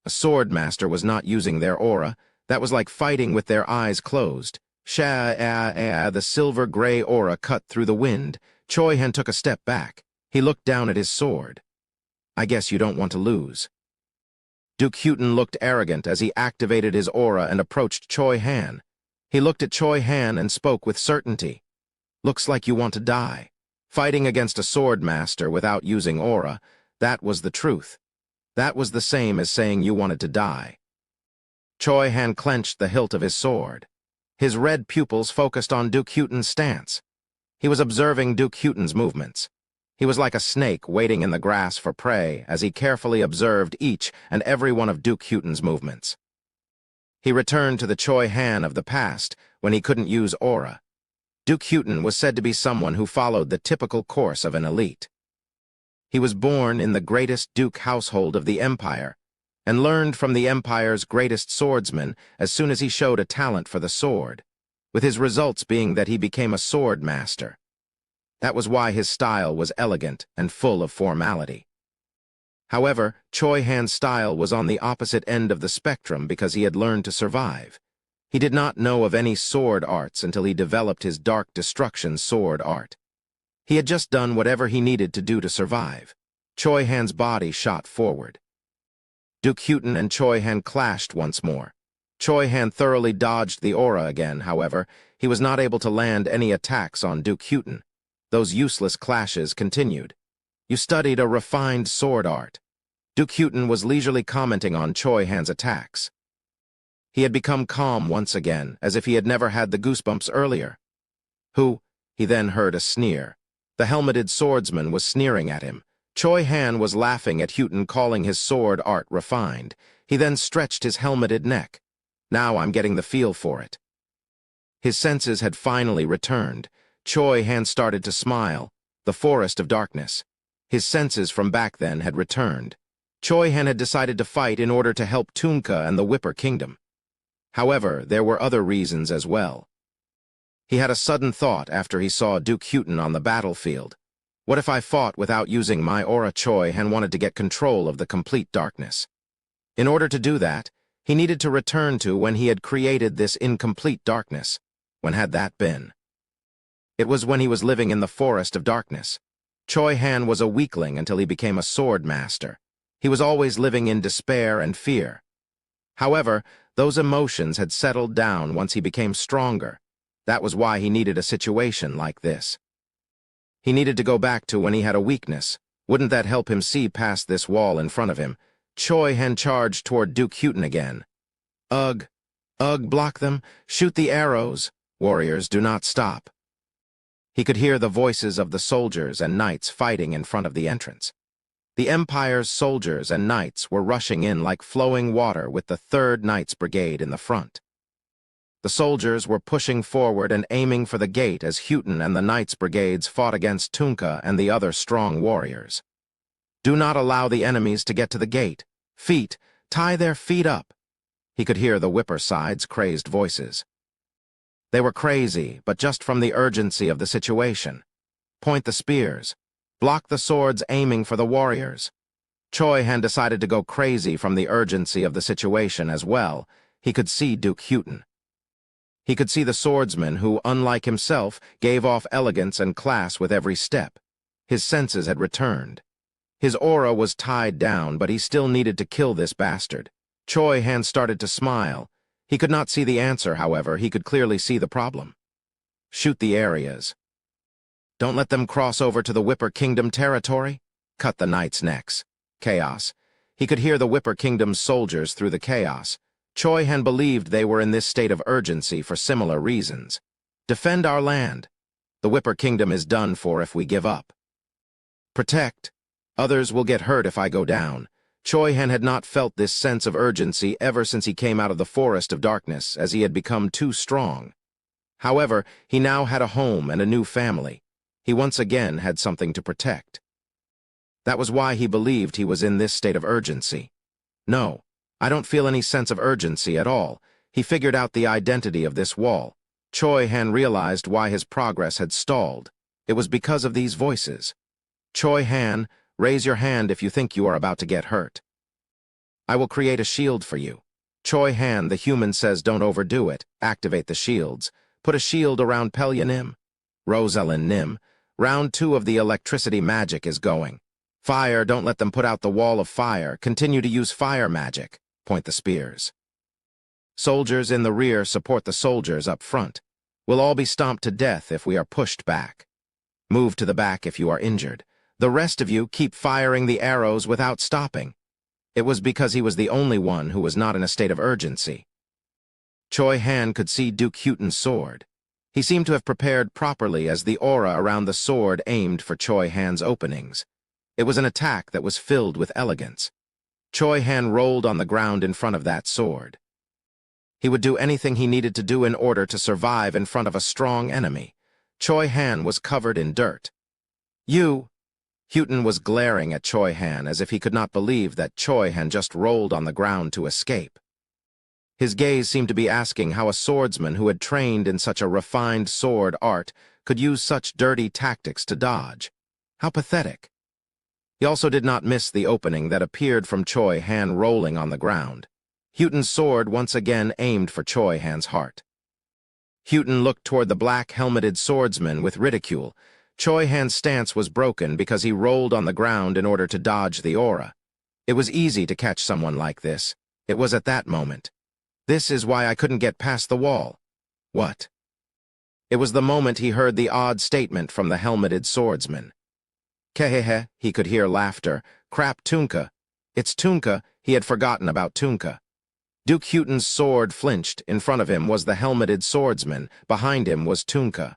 Speaker 1: A sword master was not using their aura. That was like fighting with their eyes closed. The silver-gray aura cut through the wind. Choi Han took a step back. He looked down at his sword. I guess you don't want to lose. Duke Houghton looked arrogant as he activated his aura and approached Choi Han. He looked at Choi Han and spoke with certainty. Looks like you want to die. Fighting against a sword master without using aura, that was the truth. That was the same as saying you wanted to die. Choi Han clenched the hilt of his sword. His red pupils focused on Duke Houghton's stance. He was observing Duke Houghton's movements. He was like a snake waiting in the grass for prey as he carefully observed each and every one of Duke Houghton's movements. He returned to the Choi Han of the past when he couldn't use aura. Duke Houghton was said to be someone who followed the typical course of an elite. He was born in the greatest Duke household of the Empire and learned from the Empire's greatest swordsman as soon as he showed a talent for the sword, with his results being that he became a sword master. That was why his style was elegant and full of formality. However, Choi Han's style was on the opposite end of the spectrum because he had learned to survive. He did not know of any sword arts until he developed his dark destruction sword art. He had just done whatever he needed to do to survive. Choi Han's body shot forward. Duke Houghton and Choi Han clashed once more. Choi Han thoroughly dodged the aura again, however. He was not able to land any attacks on Duke Houghton. Those useless clashes continued. You studied a refined sword art. Duke Houghton was leisurely commenting on Choi Han's attacks. He had become calm once again, as if he had never had the goosebumps earlier. Who? He then heard a sneer. The helmeted swordsman was sneering at him. Choi Han was laughing at Houghton calling his sword art refined. He then stretched his helmeted neck. Now I'm getting the feel for it. His senses had finally returned. Choi Han started to smile. The forest of darkness. His senses from back then had returned. Choi Han had decided to fight in order to help Tunka and the Whipper Kingdom. However, there were other reasons as well. He had a sudden thought after he saw Duke Houghton on the battlefield. What if I fought without using my aura? Choi Han wanted to get control of the complete darkness. In order to do that, he needed to return to when he had created this incomplete darkness. When had that been? It was when he was living in the forest of darkness. Choi Han was a weakling until he became a sword master. He was always living in despair and fear. However, those emotions had settled down once he became stronger. That was why he needed a situation like this. He needed to go back to when he had a weakness. Wouldn't that help him see past this wall in front of him? Choi Han charged toward Duke Houghton again. Ugh, block them, shoot the arrows. Warriors, do not stop. He could hear the voices of the soldiers and knights fighting in front of the entrance. The Empire's soldiers and knights were rushing in like flowing water with the 3rd Knights Brigade in the front. The soldiers were pushing forward and aiming for the gate as Houghton and the Knights Brigades fought against Tunka and the other strong warriors. Do not allow the enemies to get to the gate. Feet, tie their feet up. He could hear the Whipper side's crazed voices. They were crazy, but just from the urgency of the situation. Point the spears. Block the swords aiming for the warriors. Choi Han decided to go crazy from the urgency of the situation as well. He could see Duke Houghton. He could see the swordsman who, unlike himself, gave off elegance and class with every step. His senses had returned. His aura was tied down, but he still needed to kill this bastard. Choi Han started to smile. He could not see the answer, however. He could clearly see the problem. Shoot the areas. Don't let them cross over to the Whipper Kingdom territory. Cut the knights' necks. Chaos. He could hear the Whipper Kingdom's soldiers through the chaos. Choi Han believed they were in this state of urgency for similar reasons. Defend our land. The Whipper Kingdom is done for if we give up. Protect. Others will get hurt if I go down. Choi Han had not felt this sense of urgency ever since he came out of the forest of darkness, as he had become too strong. However, he now had a home and a new family. He once again had something to protect. That was why he believed he was in this state of urgency. No, I don't feel any sense of urgency at all. He figured out the identity of this wall. Choi Han realized why his progress had stalled. It was because of these voices. Choi Han, raise your hand if you think you are about to get hurt. I will create a shield for you. Choi Han, the human, says don't overdo it. Activate the shields. Put a shield around Pelya Nim. Rosalind Nim. Round 2 of the electricity magic is going. Fire, don't let them put out the wall of fire. Continue to use fire magic. Point the spears. Soldiers in the rear support the soldiers up front. We'll all be stomped to death if we are pushed back. Move to the back if you are injured. The rest of you keep firing the arrows without stopping. It was because he was the only one who was not in a state of urgency. Choi Han could see Duke Huton's sword. He seemed to have prepared properly as the aura around the sword aimed for Choi Han's openings. It was an attack that was filled with elegance. Choi Han rolled on the ground in front of that sword. He would do anything he needed to do in order to survive in front of a strong enemy. Choi Han was covered in dirt. You! Huton was glaring at Choi Han as if he could not believe that Choi Han just rolled on the ground to escape. His gaze seemed to be asking how a swordsman who had trained in such a refined sword art could use such dirty tactics to dodge. How pathetic. He also did not miss the opening that appeared from Choi Han rolling on the ground. Huton's sword once again aimed for Choi Han's heart. Huton looked toward the black-helmeted swordsman with ridicule. Choi Han's stance was broken because he rolled on the ground in order to dodge the aura. It was easy to catch someone like this. It was at that moment. This is why I couldn't get past the wall. What? It was the moment he heard the odd statement from the helmeted swordsman. Kehehe, he could hear laughter. Crap, Tunka. It's Tunka. He had forgotten about Tunka. Duke Huton's sword flinched. In front of him was the helmeted swordsman. Behind him was Tunka.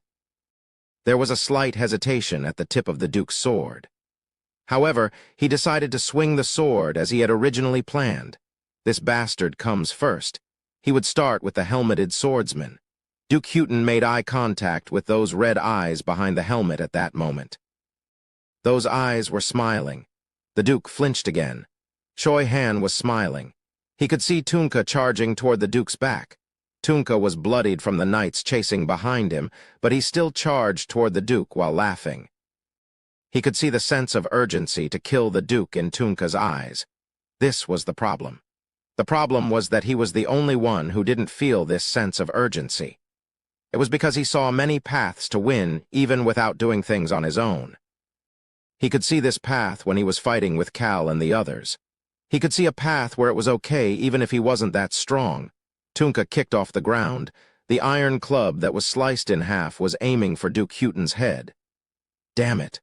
Speaker 1: There was a slight hesitation at the tip of the Duke's sword. However, he decided to swing the sword as he had originally planned. This bastard comes first. He would start with the helmeted swordsman. Duke Huton made eye contact with those red eyes behind the helmet at that moment. Those eyes were smiling. The Duke flinched again. Choi Han was smiling. He could see Tunka charging toward the Duke's back. Tunka was bloodied from the knights chasing behind him, but he still charged toward the Duke while laughing. He could see the sense of urgency to kill the Duke in Tunka's eyes. This was the problem. The problem was that he was the only one who didn't feel this sense of urgency. It was because he saw many paths to win even without doing things on his own. He could see this path when he was fighting with Cal and the others. He could see a path where it was okay even if he wasn't that strong. Tunka kicked off the ground. The iron club that was sliced in half was aiming for Duke Huton's head. Damn it.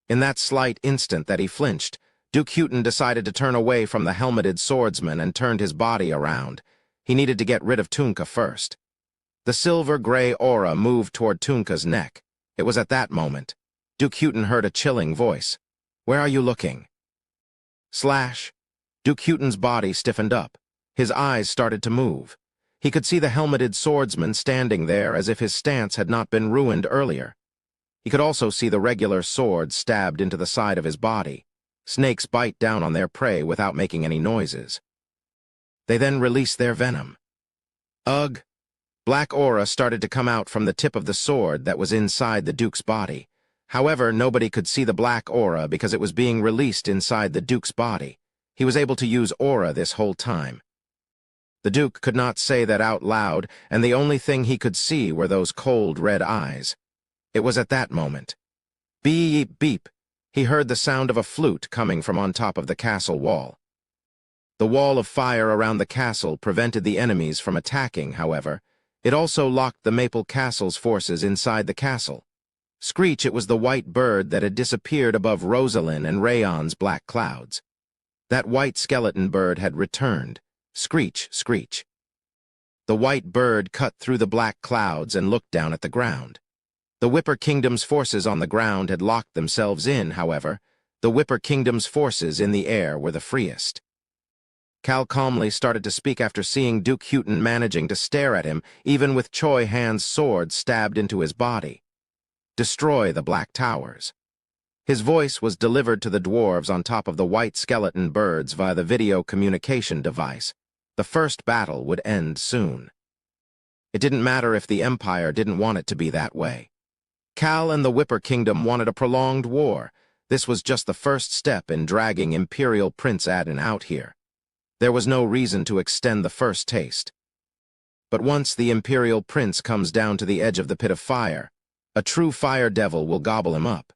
Speaker 1: In that slight instant that he flinched, Duke Huton decided to turn away from the helmeted swordsman and turned his body around. He needed to get rid of Tunka first. The silver-gray aura moved toward Tunka's neck. It was at that moment. Duke Huton heard a chilling voice. Where are you looking? Slash. Duke Huton's body stiffened up. His eyes started to move. He could see the helmeted swordsman standing there as if his stance had not been ruined earlier. He could also see the regular sword stabbed into the side of his body. Snakes bite down on their prey without making any noises. They then release their venom. Ugh! Black aura started to come out from the tip of the sword that was inside the Duke's body. However, nobody could see the black aura because it was being released inside the Duke's body. He was able to use aura this whole time. The Duke could not say that out loud, and the only thing he could see were those cold red eyes. It was at that moment. Beep, beep. He heard the sound of a flute coming from on top of the castle wall. The wall of fire around the castle prevented the enemies from attacking, however. It also locked the Maple Castle's forces inside the castle. Screech, it was the white bird that had disappeared above Rosalind and Rayon's black clouds. That white skeleton bird had returned. Screech, screech. The white bird cut through the black clouds and looked down at the ground. The Whipper Kingdom's forces on the ground had locked themselves in, however. The Whipper Kingdom's forces in the air were the freest. Cal calmly started to speak after seeing Duke Houghton managing to stare at him, even with Choi Han's sword stabbed into his body. Destroy the Black Towers. His voice was delivered to the dwarves on top of the white skeleton birds via the video communication device. The first battle would end soon. It didn't matter if the Empire didn't want it to be that way. Cal and the Whipper Kingdom wanted a prolonged war. This was just the first step in dragging Imperial Prince Adin out here. There was no reason to extend the first taste. But once the Imperial Prince comes down to the edge of the pit of fire, a true fire devil will gobble him up.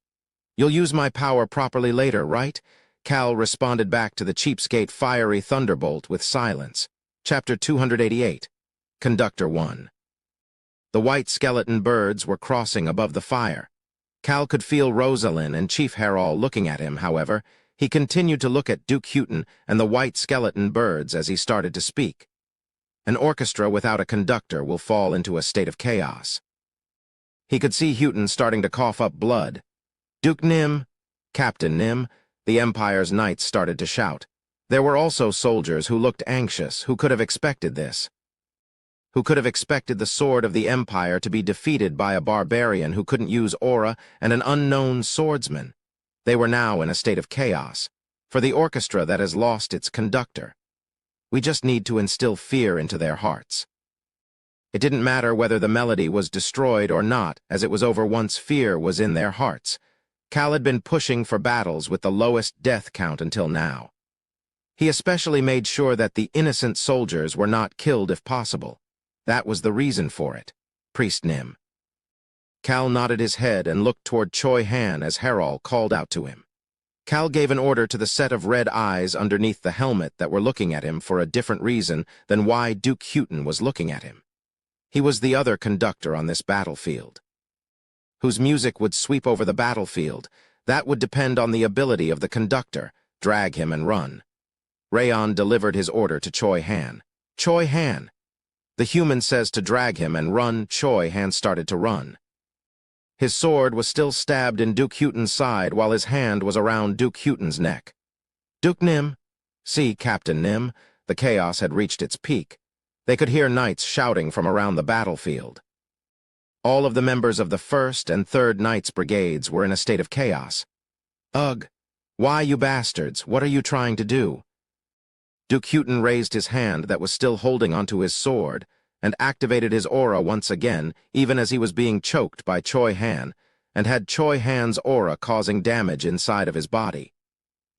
Speaker 1: You'll use my power properly later, right? Cal responded back to the cheapskate fiery thunderbolt with silence. Chapter 288. Conductor 1. The white skeleton birds were crossing above the fire. Cal could feel Rosalind and Chief Harald looking at him, however. He continued to look at Duke Houghton and the white skeleton birds as he started to speak. An orchestra without a conductor will fall into a state of chaos. He could see Houghton starting to cough up blood. Duke Nim, Captain Nim, the Empire's knights started to shout. There were also soldiers who looked anxious. Who could have expected this? Who could have expected the sword of the Empire to be defeated by a barbarian who couldn't use aura and an unknown swordsman? They were now in a state of chaos, for the orchestra that has lost its conductor. We just need to instill fear into their hearts. It didn't matter whether the melody was destroyed or not, as it was over once fear was in their hearts. Cal had been pushing for battles with the lowest death count until now. He especially made sure that the innocent soldiers were not killed if possible. That was the reason for it. Priest Nim. Cal nodded his head and looked toward Choi Han as Harald called out to him. Cal gave an order to the set of red eyes underneath the helmet that were looking at him for a different reason than why Duke Houghton was looking at him. He was the other conductor on this battlefield. Whose music would sweep over the battlefield, that would depend on the ability of the conductor. Drag him and run. Rayon delivered his order to Choi Han. Choi Han. The human says to drag him and run. Choi Han started to run. His sword was still stabbed in Duke Houghton's side while his hand was around Duke Houghton's neck. Duke Nim. See, Captain Nim. The chaos had reached its peak. They could hear knights shouting from around the battlefield. All of the members of the 1st and 3rd Knights Brigades were in a state of chaos. Ugh! Why, you bastards? What are you trying to do? Duke Houghton raised his hand that was still holding onto his sword and activated his aura once again, even as he was being choked by Choi Han, and had Choi Han's aura causing damage inside of his body.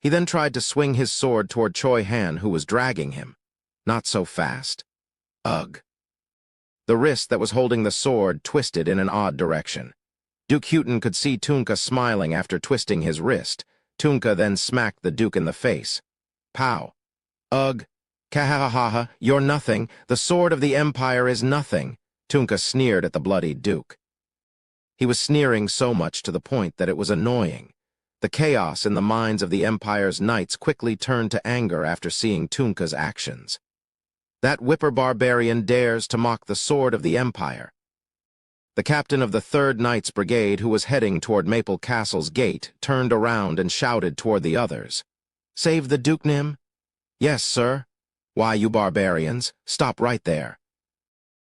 Speaker 1: He then tried to swing his sword toward Choi Han, who was dragging him. Not so fast. Ugh. The wrist that was holding the sword twisted in an odd direction. Duke Houghton could see Tunka smiling after twisting his wrist. Tunka then smacked the Duke in the face. Pow. Ugh. Kahahaha, you're nothing. The sword of the Empire is nothing. Tunka sneered at the bloodied Duke. He was sneering so much to the point that it was annoying. The chaos in the minds of the Empire's knights quickly turned to anger after seeing Tunka's actions. That whipper barbarian dares to mock the sword of the Empire. The captain of the 3rd Knights Brigade, who was heading toward Maple Castle's gate, turned around and shouted toward the others. Save the Duke Nim? Yes, sir. Why, you barbarians, stop right there.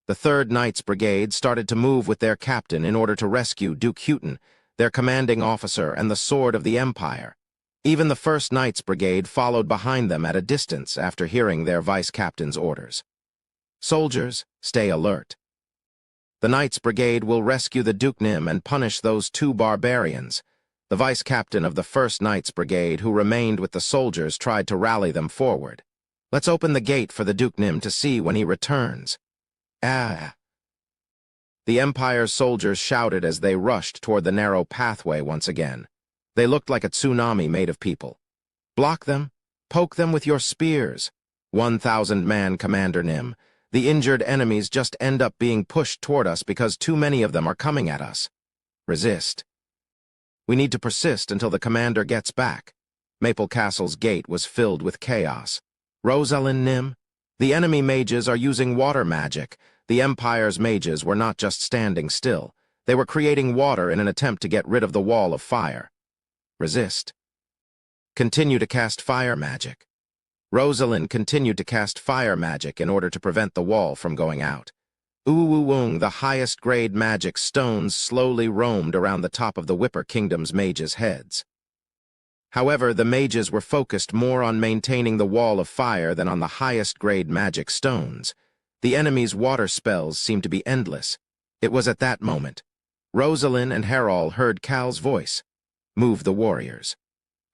Speaker 1: The 3rd Knights Brigade started to move with their captain in order to rescue Duke Houghton, their commanding officer and the sword of the Empire. Even the 1st Knights Brigade followed behind them at a distance after hearing their vice-captain's orders. Soldiers, stay alert. The Knights Brigade will rescue the Duke Nim and punish those 2 barbarians. The vice-captain of the 1st Knights Brigade, who remained with the soldiers, tried to rally them forward. Let's open the gate for the Duke Nim to see when he returns. Ah. The Empire's soldiers shouted as they rushed toward the narrow pathway once again. They looked like a tsunami made of people. Block them. Poke them with your spears. 1,000-man Commander Nim. The injured enemies just end up being pushed toward us because too many of them are coming at us. Resist. We need to persist until the commander gets back. Maple Castle's gate was filled with chaos. Rosalind Nim. The enemy mages are using water magic. The Empire's mages were not just standing still. They were creating water in an attempt to get rid of the wall of fire. Resist. Continue to cast fire magic. Rosalind continued to cast fire magic in order to prevent the wall from going out. Ooh-woo-woong, the highest-grade magic stones slowly roamed around the top of the Whipper Kingdom's mages' heads. However, the mages were focused more on maintaining the wall of fire than on the highest-grade magic stones. The enemy's water spells seemed to be endless. It was at that moment. Rosalind and Harald heard Cal's voice. "Move the warriors."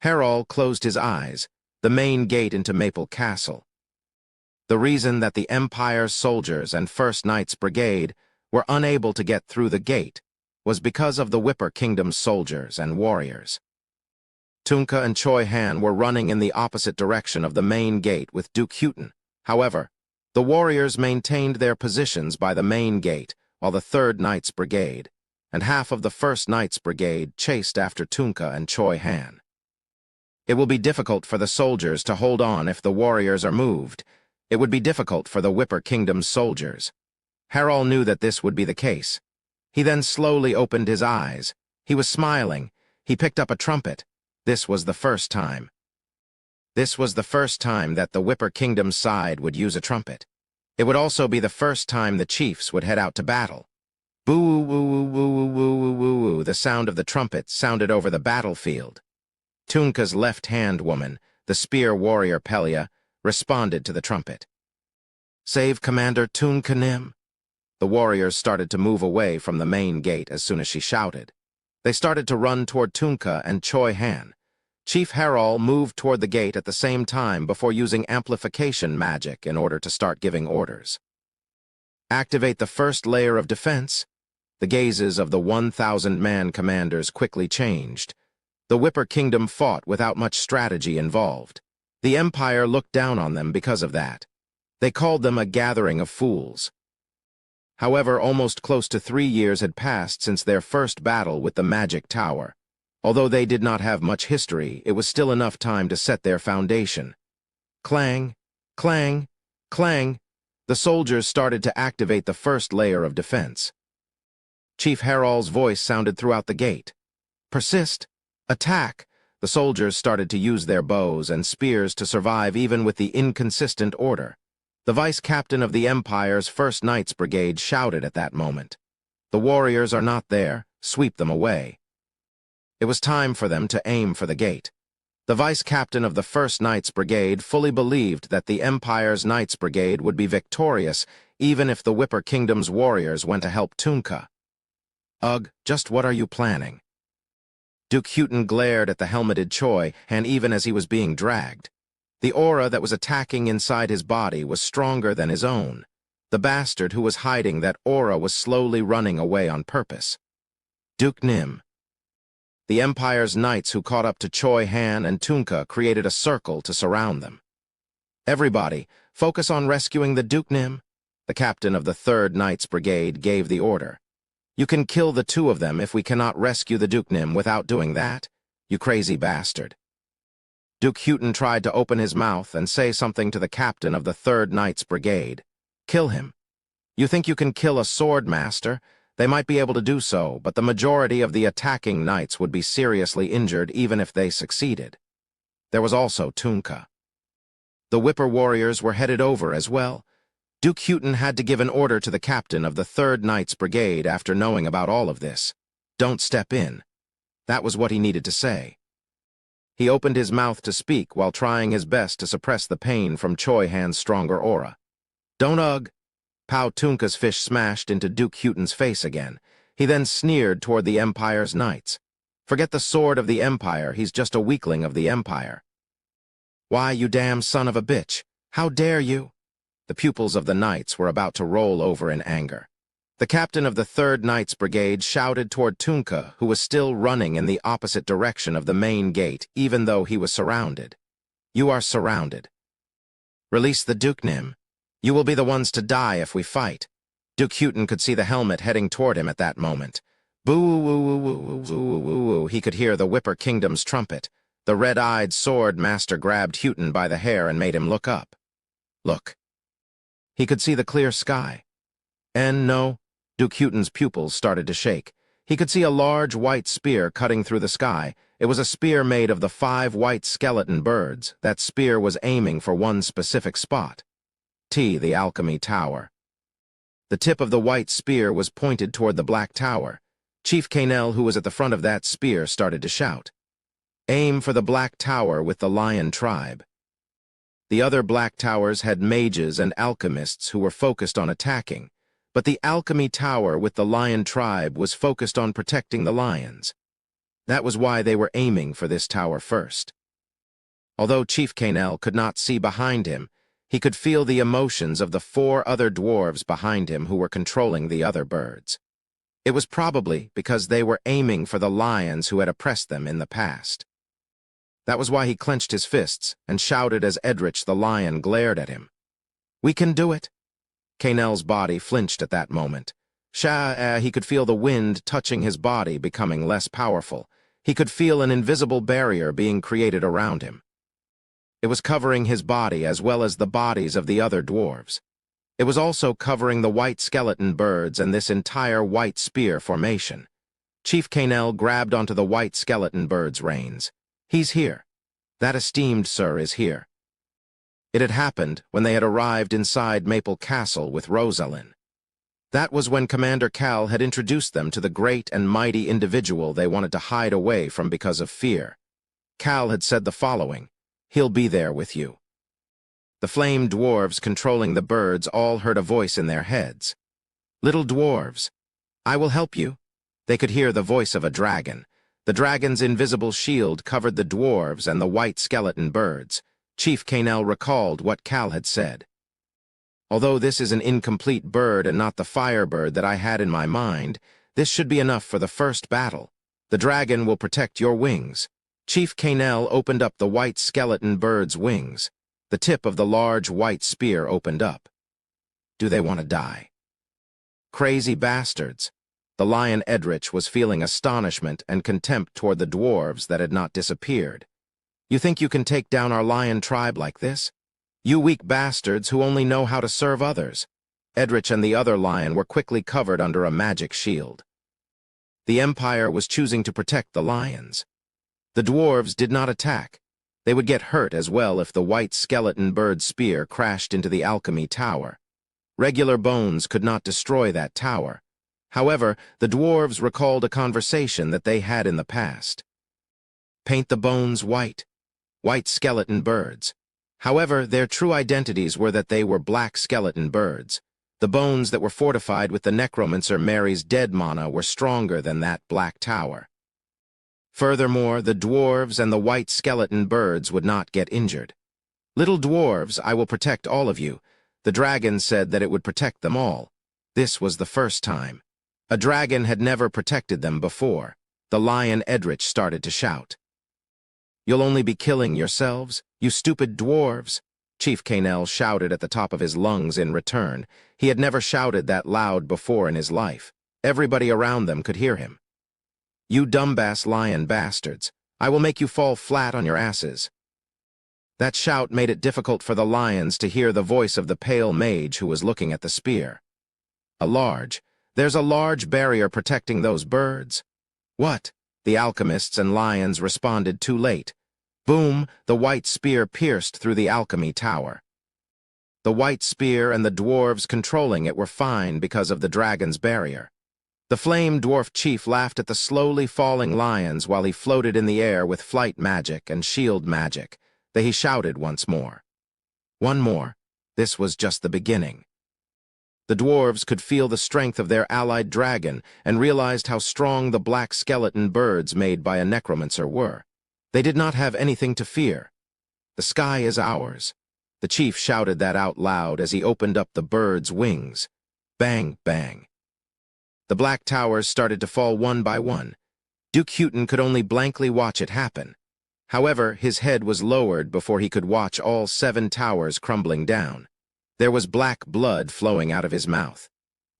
Speaker 1: Harald closed his eyes, the main gate into Maple Castle. The reason that the Empire's soldiers and First Knights Brigade were unable to get through the gate was because of the Whipper Kingdom's soldiers and warriors. Tunka and Choi Han were running in the opposite direction of the main gate with Duke Huten. However, the warriors maintained their positions by the main gate while the Third Knights Brigade and half of the First Knights Brigade chased after Tunka and Choi Han. It will be difficult for the soldiers to hold on if the warriors are moved. It would be difficult for the Whipper Kingdom's soldiers. Harald knew that this would be the case. He then slowly opened his eyes. He was smiling. He picked up a trumpet. This was the first time. This was the first time that the Whipper Kingdom's side would use a trumpet. It would also be the first time the chiefs would head out to battle. Boo-woo-woo-woo-woo-woo-woo-woo, the sound of the trumpet sounded over the battlefield. Tunka's left-hand woman, the spear warrior Pelia, responded to the trumpet. "Save Commander Tunka Nim." The warriors started to move away from the main gate as soon as she shouted. They started to run toward Tunka and Choi Han. Chief Harald moved toward the gate at the same time before using amplification magic in order to start giving orders. "Activate the first layer of defense." The gazes of the 1,000-man commanders quickly changed. The Whipper Kingdom fought without much strategy involved. The Empire looked down on them because of that. They called them a gathering of fools. However, almost close to 3 years had passed since their first battle with the Magic Tower. Although they did not have much history, it was still enough time to set their foundation. Clang, clang, clang. The soldiers started to activate the first layer of defense. Chief Harald's voice sounded throughout the gate. "Persist! Attack!" The soldiers started to use their bows and spears to survive even with the inconsistent order. The vice-captain of the Empire's First Knights Brigade shouted at that moment. "The warriors are not there. Sweep them away." It was time for them to aim for the gate. The vice-captain of the First Knights Brigade fully believed that the Empire's Knights Brigade would be victorious even if the Whipper Kingdom's warriors went to help Tunka. "Ugh, just what are you planning?" Duke Huten glared at the helmeted Choi, and even as he was being dragged. The aura that was attacking inside his body was stronger than his own. The bastard who was hiding that aura was slowly running away on purpose. Duke Nim. The Empire's knights who caught up to Choi Han and Tunka created a circle to surround them. "Everybody, focus on rescuing the Duke Nim." The captain of the 3rd Knights Brigade gave the order. "You can kill the 2 of them if we cannot rescue the Duke Nim without doing that, you crazy bastard." Duke Huten tried to open his mouth and say something to the captain of the 3rd Knights Brigade. "Kill him. You think you can kill a sword master? They might be able to do so, but the majority of the attacking knights would be seriously injured even if they succeeded." There was also Tunka. The Whipper warriors were headed over as well. Duke Huten had to give an order to the captain of the 3rd Knights Brigade after knowing about all of this. "Don't step in." That was what he needed to say. He opened his mouth to speak while trying his best to suppress the pain from Choi Han's stronger aura. "Don't ugh." Pao Tunka's fish smashed into Duke Huten's face again. He then sneered toward the Empire's knights. "Forget the sword of the Empire, he's just a weakling of the Empire." "Why, you damn son of a bitch! How dare you!" The pupils of the knights were about to roll over in anger. The captain of the 3rd Knights Brigade shouted toward Tunka, who was still running in the opposite direction of the main gate, even though he was surrounded. "You are surrounded. Release the Duke Nim. You will be the ones to die if we fight." Duke Huten could see the helmet heading toward him at that moment. Boo-woo-woo-woo-woo-woo-woo-woo. He could hear the Whipper Kingdom's trumpet. The red-eyed sword master grabbed Huten by the hair and made him look up. Look. He could see the clear sky. No. Duke Huten's pupils started to shake. He could see a large white spear cutting through the sky. It was a spear made of the 5 white skeleton birds. That spear was aiming for one specific spot. The alchemy tower. The tip of the white spear was pointed toward the black tower. Chief Canel, who was at the front of that spear, started to shout, "Aim for the black tower with the lion tribe." The other black towers had mages and alchemists who were focused on attacking, but the alchemy tower with the lion tribe was focused on protecting the lions. That was why they were aiming for this tower first. Although Chief Canel could not see behind him, he could feel the emotions of the 4 other dwarves behind him who were controlling the other birds. It was probably because they were aiming for the lions who had oppressed them in the past. That was why he clenched his fists and shouted as Edrich the lion glared at him. "We can do it!" Canel's body flinched at that moment. He could feel the wind touching his body becoming less powerful. He could feel an invisible barrier being created around him. It was covering his body as well as the bodies of the other dwarves. It was also covering the white skeleton birds and this entire white spear formation. Chief Canel grabbed onto the white skeleton bird's reins. "He's here. That esteemed sir is here." It had happened when they had arrived inside Maple Castle with Rosalind. That was when Commander Cal had introduced them to the great and mighty individual they wanted to hide away from because of fear. Cal had said the following, "He'll be there with you." The flame dwarves controlling the birds all heard a voice in their heads. "Little dwarves, I will help you." They could hear the voice of a dragon. The dragon's invisible shield covered the dwarves and the white skeleton birds. Chief Canel recalled what Cal had said. "Although this is an incomplete bird and not the firebird that I had in my mind, this should be enough for the first battle. The dragon will protect your wings." Chief Canel opened up the white skeleton bird's wings. The tip of the large white spear opened up. "Do they want to die?" Crazy bastards. The lion Edrich was feeling astonishment and contempt toward the dwarves that had not disappeared. "You think you can take down our lion tribe like this? You weak bastards who only know how to serve others." Edrich and the other lion were quickly covered under a magic shield. The Empire was choosing to protect the lions. The dwarves did not attack. They would get hurt as well if the white skeleton bird spear crashed into the alchemy tower. Regular bones could not destroy that tower. However, the dwarves recalled a conversation that they had in the past. Paint the bones white. White skeleton birds. However, their true identities were that they were black skeleton birds. The bones that were fortified with the necromancer Mary's dead mana were stronger than that black tower. Furthermore, the dwarves and the white skeleton birds would not get injured. "Little dwarves, I will protect all of you." The dragon said that it would protect them all. This was the first time. A dragon had never protected them before. The lion Edrich started to shout. "You'll only be killing yourselves, you stupid dwarves." Chief Canel shouted at the top of his lungs in return. He had never shouted that loud before in his life. Everybody around them could hear him. "You dumbass lion bastards, I will make you fall flat on your asses." That shout made it difficult for the lions to hear the voice of the pale mage who was looking at the spear. There's a large barrier protecting those birds." "What?" The alchemists and lions responded too late. Boom, the white spear pierced through the alchemy tower. The white spear and the dwarves controlling it were fine because of the dragon's barrier. The flame dwarf chief laughed at the slowly falling lions while he floated in the air with flight magic and shield magic. Then he shouted once more. One more. This was just the beginning. The dwarves could feel the strength of their allied dragon and realized how strong the black skeleton birds made by a necromancer were. They did not have anything to fear. "The sky is ours." The chief shouted that out loud as he opened up the bird's wings. Bang, bang. The black towers started to fall one by one. Duke Houghton could only blankly watch it happen. However, his head was lowered before he could watch all 7 towers crumbling down. There was black blood flowing out of his mouth.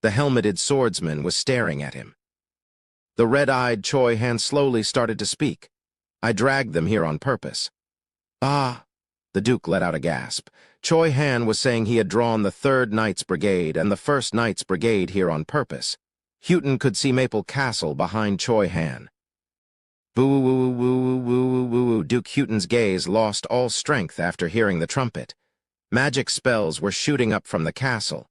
Speaker 1: The helmeted swordsman was staring at him. The red-eyed Choi Han slowly started to speak. "I dragged them here on purpose." "Ah!" The Duke let out a gasp. Choi Han was saying he had drawn the 3rd Knights Brigade and the 1st Knights Brigade here on purpose. Houghton could see Maple Castle behind Choi Han. Boo-woo-woo-woo-woo-woo-woo. Duke Houghton's gaze lost all strength after hearing the trumpet. Magic spells were shooting up from the castle.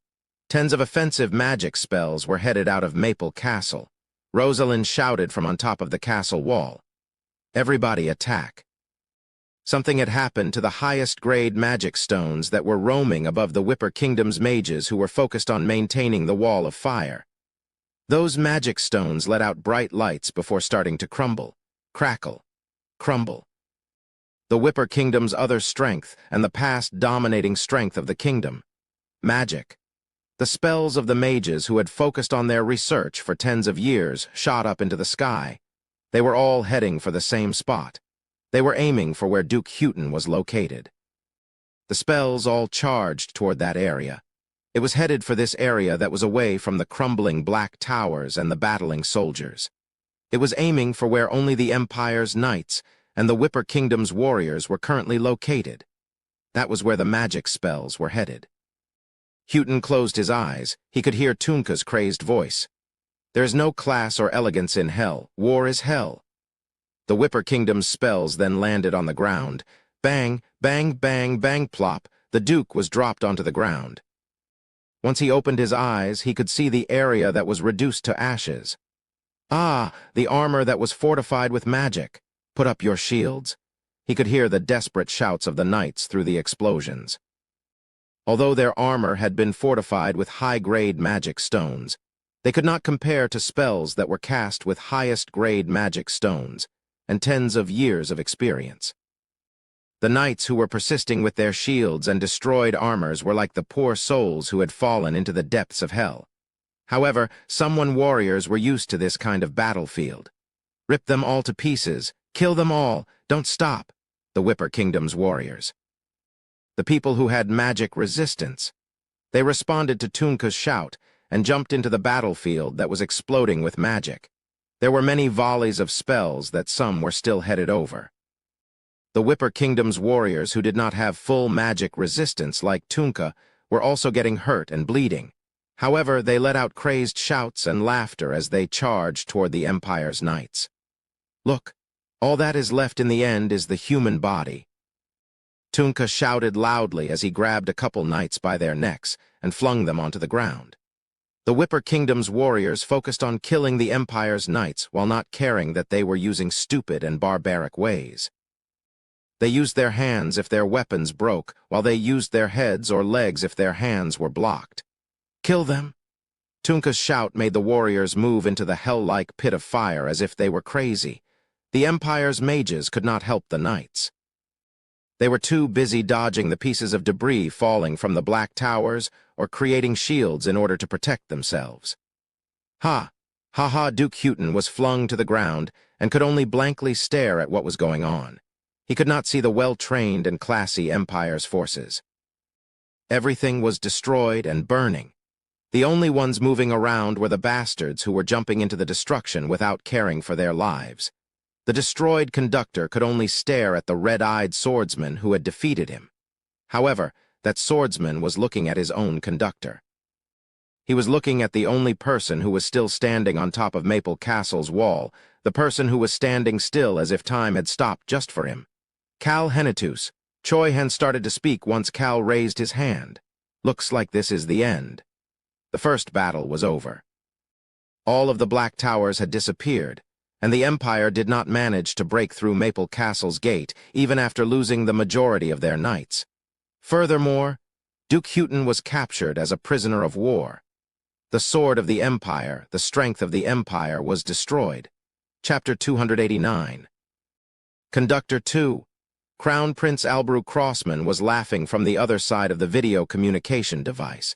Speaker 1: Tens of offensive magic spells were headed out of Maple Castle. Rosalind shouted from on top of the castle wall. Everybody attack. Something had happened to the highest-grade magic stones that were roaming above the Whipper Kingdom's mages who were focused on maintaining the wall of fire. Those magic stones let out bright lights before starting to crumble, crackle, crumble. The Whipper Kingdom's other strength and the past dominating strength of the kingdom. Magic. The spells of the mages who had focused on their research for tens of years shot up into the sky. They were all heading for the same spot. They were aiming for where Duke Houghton was located. The spells all charged toward that area. It was headed for this area that was away from the crumbling black towers and the battling soldiers. It was aiming for where only the Empire's knights and the Whipper Kingdom's warriors were currently located. That was where the magic spells were headed. Houghton closed his eyes. He could hear Tunka's crazed voice. There is no class or elegance in hell. War is hell. The Whipper Kingdom's spells then landed on the ground. Bang, bang, bang, bang, plop. The Duke was dropped onto the ground. Once he opened his eyes, he could see the area that was reduced to ashes. Ah, the armor that was fortified with magic. Put up your shields. He could hear the desperate shouts of the knights through the explosions. Although their armor had been fortified with high-grade magic stones, they could not compare to spells that were cast with highest-grade magic stones and tens of years of experience. The knights who were persisting with their shields and destroyed armors were like the poor souls who had fallen into the depths of hell. However, Someone warriors were used to this kind of battlefield. Rip them all to pieces, kill them all, don't stop, the Whipper Kingdom's warriors. The people who had magic resistance. They responded to Tunka's shout and jumped into the battlefield that was exploding with magic. There were many volleys of spells that some were still headed over. The Whipper Kingdom's warriors who did not have full magic resistance like Tunka were also getting hurt and bleeding. However, they let out crazed shouts and laughter as they charged toward the Empire's knights. Look, all that is left in the end is the human body. Tunka shouted loudly as he grabbed a couple knights by their necks and flung them onto the ground. The Whipper Kingdom's warriors focused on killing the Empire's knights while not caring that they were using stupid and barbaric ways. They used their hands if their weapons broke, while they used their heads or legs if their hands were blocked. Kill them! Tunka's shout made the warriors move into the hell-like pit of fire as if they were crazy. The Empire's mages could not help the knights. They were too busy dodging the pieces of debris falling from the black towers or creating shields in order to protect themselves. Ha! Ha! Duke Houghton was flung to the ground and could only blankly stare at what was going on. He could not see the well-trained and classy Empire's forces. Everything was destroyed and burning. The only ones moving around were the bastards who were jumping into the destruction without caring for their lives. The destroyed conductor could only stare at the red-eyed swordsman who had defeated him. However, that swordsman was looking at his own conductor. He was looking at the only person who was still standing on top of Maple Castle's wall, the person who was standing still as if time had stopped just for him. Cal Henitus. Choi Han started to speak once Cal raised his hand. Looks like this is the end. The first battle was over. All of the Black Towers had disappeared, and the Empire did not manage to break through Maple Castle's gate even after losing the majority of their knights. Furthermore, Duke Houghton was captured as a prisoner of war. The sword of the Empire, the strength of the Empire, was destroyed. Chapter 289. Conductor 2. Crown Prince Albrew Crossman was laughing from the other side of the video communication device.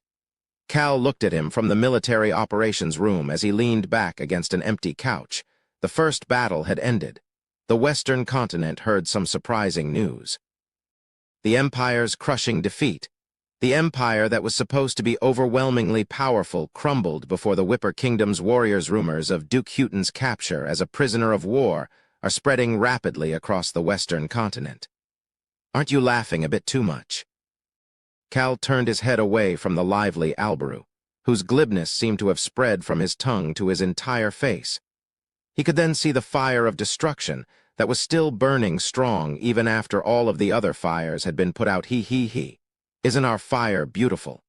Speaker 1: Cal looked at him from the military operations room as he leaned back against an empty couch. The first battle had ended. The Western continent heard some surprising news. The Empire's crushing defeat. The Empire that was supposed to be overwhelmingly powerful crumbled before the Whipper Kingdom's warriors. Rumors of Duke Houghton's capture as a prisoner of war are spreading rapidly across the Western continent. Aren't you laughing a bit too much? Cal turned his head away from the lively Albrew. whose glibness seemed to have spread from his tongue to his entire face. He could then see the fire of destruction that was still burning strong even after all of the other fires had been put out. He. Isn't our fire beautiful?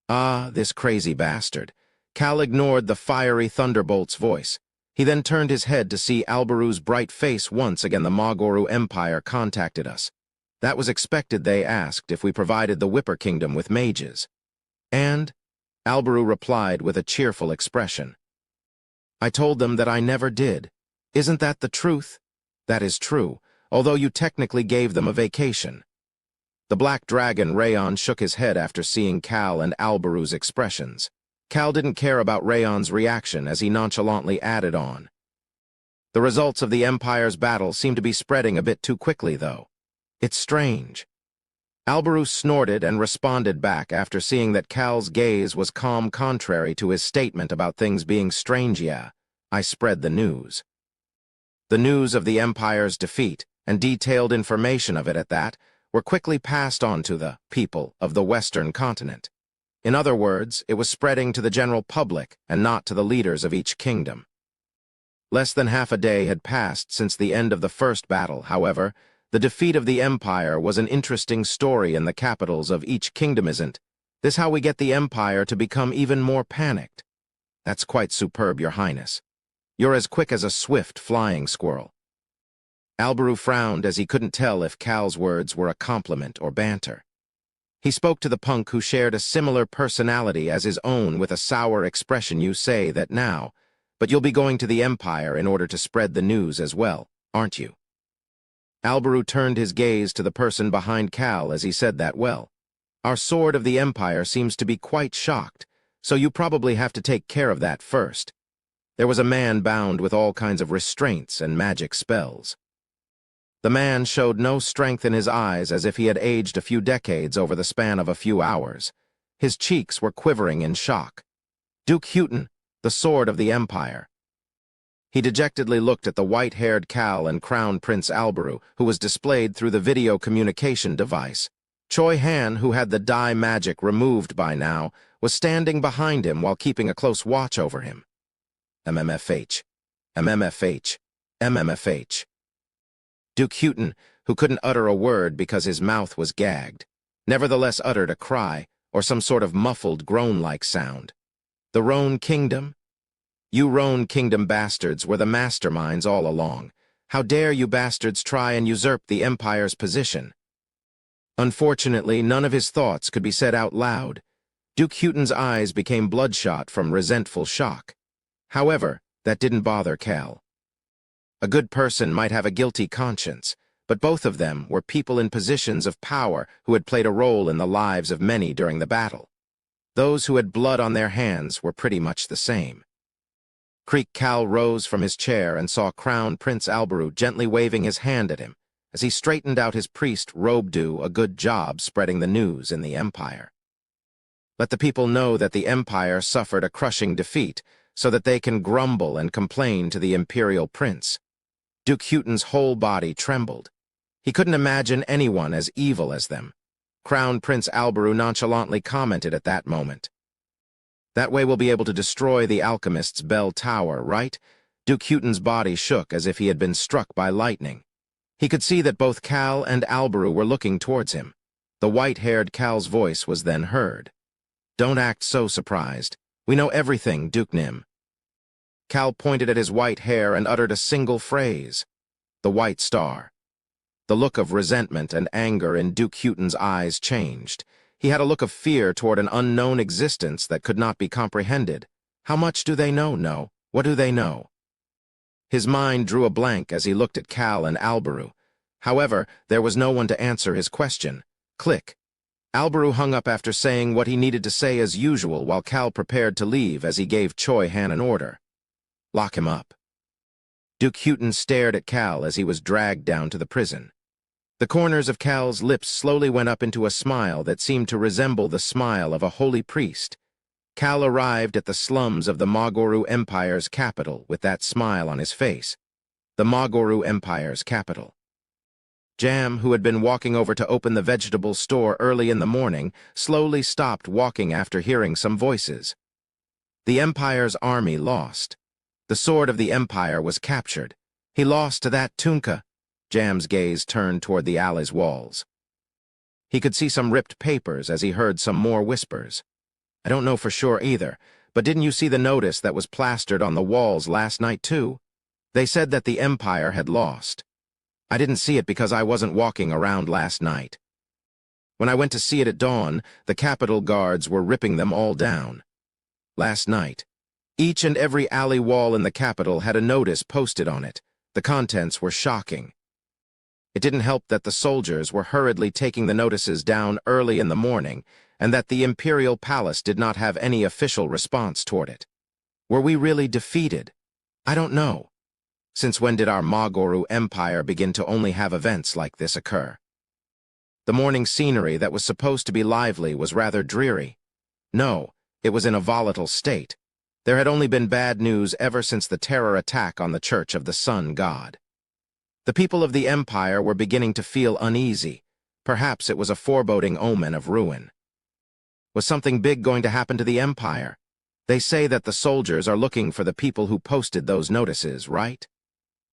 Speaker 1: Ah, this crazy bastard. Cal ignored the fiery thunderbolt's voice. He then turned his head to see Alberu's bright face. Once again the Magoru Empire contacted us. That was expected. They asked if we provided the Whipper Kingdom with mages. And? Alberu replied with a cheerful expression. I told them that I never did. Isn't that the truth? That is true, although you technically gave them a vacation. The Black Dragon Rayon shook his head after seeing Cal and Alberu's expressions. Cal didn't care about Rayon's reaction as he nonchalantly added on. The results of the Empire's battle seem to be spreading a bit too quickly, though. It's strange. Alberu snorted and responded back after seeing that Cal's gaze was calm, contrary to his statement about things being strange. Yeah, I spread the news. The news of the Empire's defeat, and detailed information of it at that, were quickly passed on to the people of the Western continent. In other words, it was spreading to the general public and not to the leaders of each kingdom. Less than half a day had passed since the end of the first battle. However, the defeat of the Empire was an interesting story in the capitals of each kingdom. Isn't this how we get the Empire to become even more panicked? That's quite superb, Your Highness. You're as quick as a swift flying squirrel. Alberu frowned as he couldn't tell if Cal's words were a compliment or banter. He spoke to the punk who shared a similar personality as his own with a sour expression. You say that now, but you'll be going to the Empire in order to spread the news as well, aren't you? Alberu turned his gaze to the person behind Cal as he said that. Well, our Sword of the Empire seems to be quite shocked, so you probably have to take care of that first. There was a man bound with all kinds of restraints and magic spells. The man showed no strength in his eyes, as if he had aged a few decades over the span of a few hours. His cheeks were quivering in shock. Duke Houghton, the Sword of the Empire. He dejectedly looked at the white-haired Cal and Crown Prince Alberu, who was displayed through the video communication device. Choi Han, who had the dye magic removed by now, was standing behind him while keeping a close watch over him. MMFH. MMFH. MMFH. Duke Houghton, who couldn't utter a word because his mouth was gagged, nevertheless uttered a cry, or some sort of muffled groan-like sound. The Roan Kingdom? You Roan Kingdom bastards were the masterminds all along. How dare you bastards try and usurp the Empire's position? Unfortunately, none of his thoughts could be said out loud. Duke Houghton's eyes became bloodshot from resentful shock. However, that didn't bother Cal. A good person might have a guilty conscience, but both of them were people in positions of power who had played a role in the lives of many during the battle. Those who had blood on their hands were pretty much the same. Cal rose from his chair and saw Crown Prince Alberu gently waving his hand at him as he straightened out his priest robe. Do a good job spreading the news in the Empire. Let the people know that the Empire suffered a crushing defeat so that they can grumble and complain to the Imperial Prince. Duke Houghton's whole body trembled. He couldn't imagine anyone as evil as them. Crown Prince Alberu nonchalantly commented at that moment. That way we'll be able to destroy the alchemist's bell tower, right? Duke Houghton's body shook as if he had been struck by lightning. He could see that both Cal and Alberu were looking towards him. The white-haired Cal's voice was then heard. Don't act so surprised. We know everything, Duke Nim. Cal pointed at his white hair and uttered a single phrase. The White Star. The look of resentment and anger in Duke Houghton's eyes changed. He had a look of fear toward an unknown existence that could not be comprehended. How much do they know? No. What do they know? His mind drew a blank as he looked at Cal and Alberu. However, there was no one to answer his question. Click. Alberu hung up after saying what he needed to say as usual while Cal prepared to leave as he gave Choi Han an order. Lock him up. Duke Houghton stared at Cal as he was dragged down to the prison. The corners of Cal's lips slowly went up into a smile that seemed to resemble the smile of a holy priest. Cal arrived at the slums of the Magoru Empire's capital with that smile on his face. The Magoru Empire's capital. Jam, who had been walking over to open the vegetable store early in the morning, slowly stopped walking after hearing some voices. The Empire's army lost. The sword of the Empire was captured. He lost to that Tunka. Jam's gaze turned toward the alley's walls. He could see some ripped papers as he heard some more whispers. I don't know for sure either, but didn't you see the notice that was plastered on the walls last night too? They said that the Empire had lost. I didn't see it because I wasn't walking around last night. When I went to see it at dawn, the Capitol guards were ripping them all down. Last night, each and every alley wall in the Capitol had a notice posted on it. The contents were shocking. It didn't help that the soldiers were hurriedly taking the notices down early in the morning, and that the Imperial Palace did not have any official response toward it. Were we really defeated? I don't know. Since when did our Magoru Empire begin to only have events like this occur? The morning scenery that was supposed to be lively was rather dreary. No, it was in a volatile state. There had only been bad news ever since the terror attack on the Church of the Sun God. The people of the Empire were beginning to feel uneasy. Perhaps it was a foreboding omen of ruin. Was something big going to happen to the Empire? They say that the soldiers are looking for the people who posted those notices, right?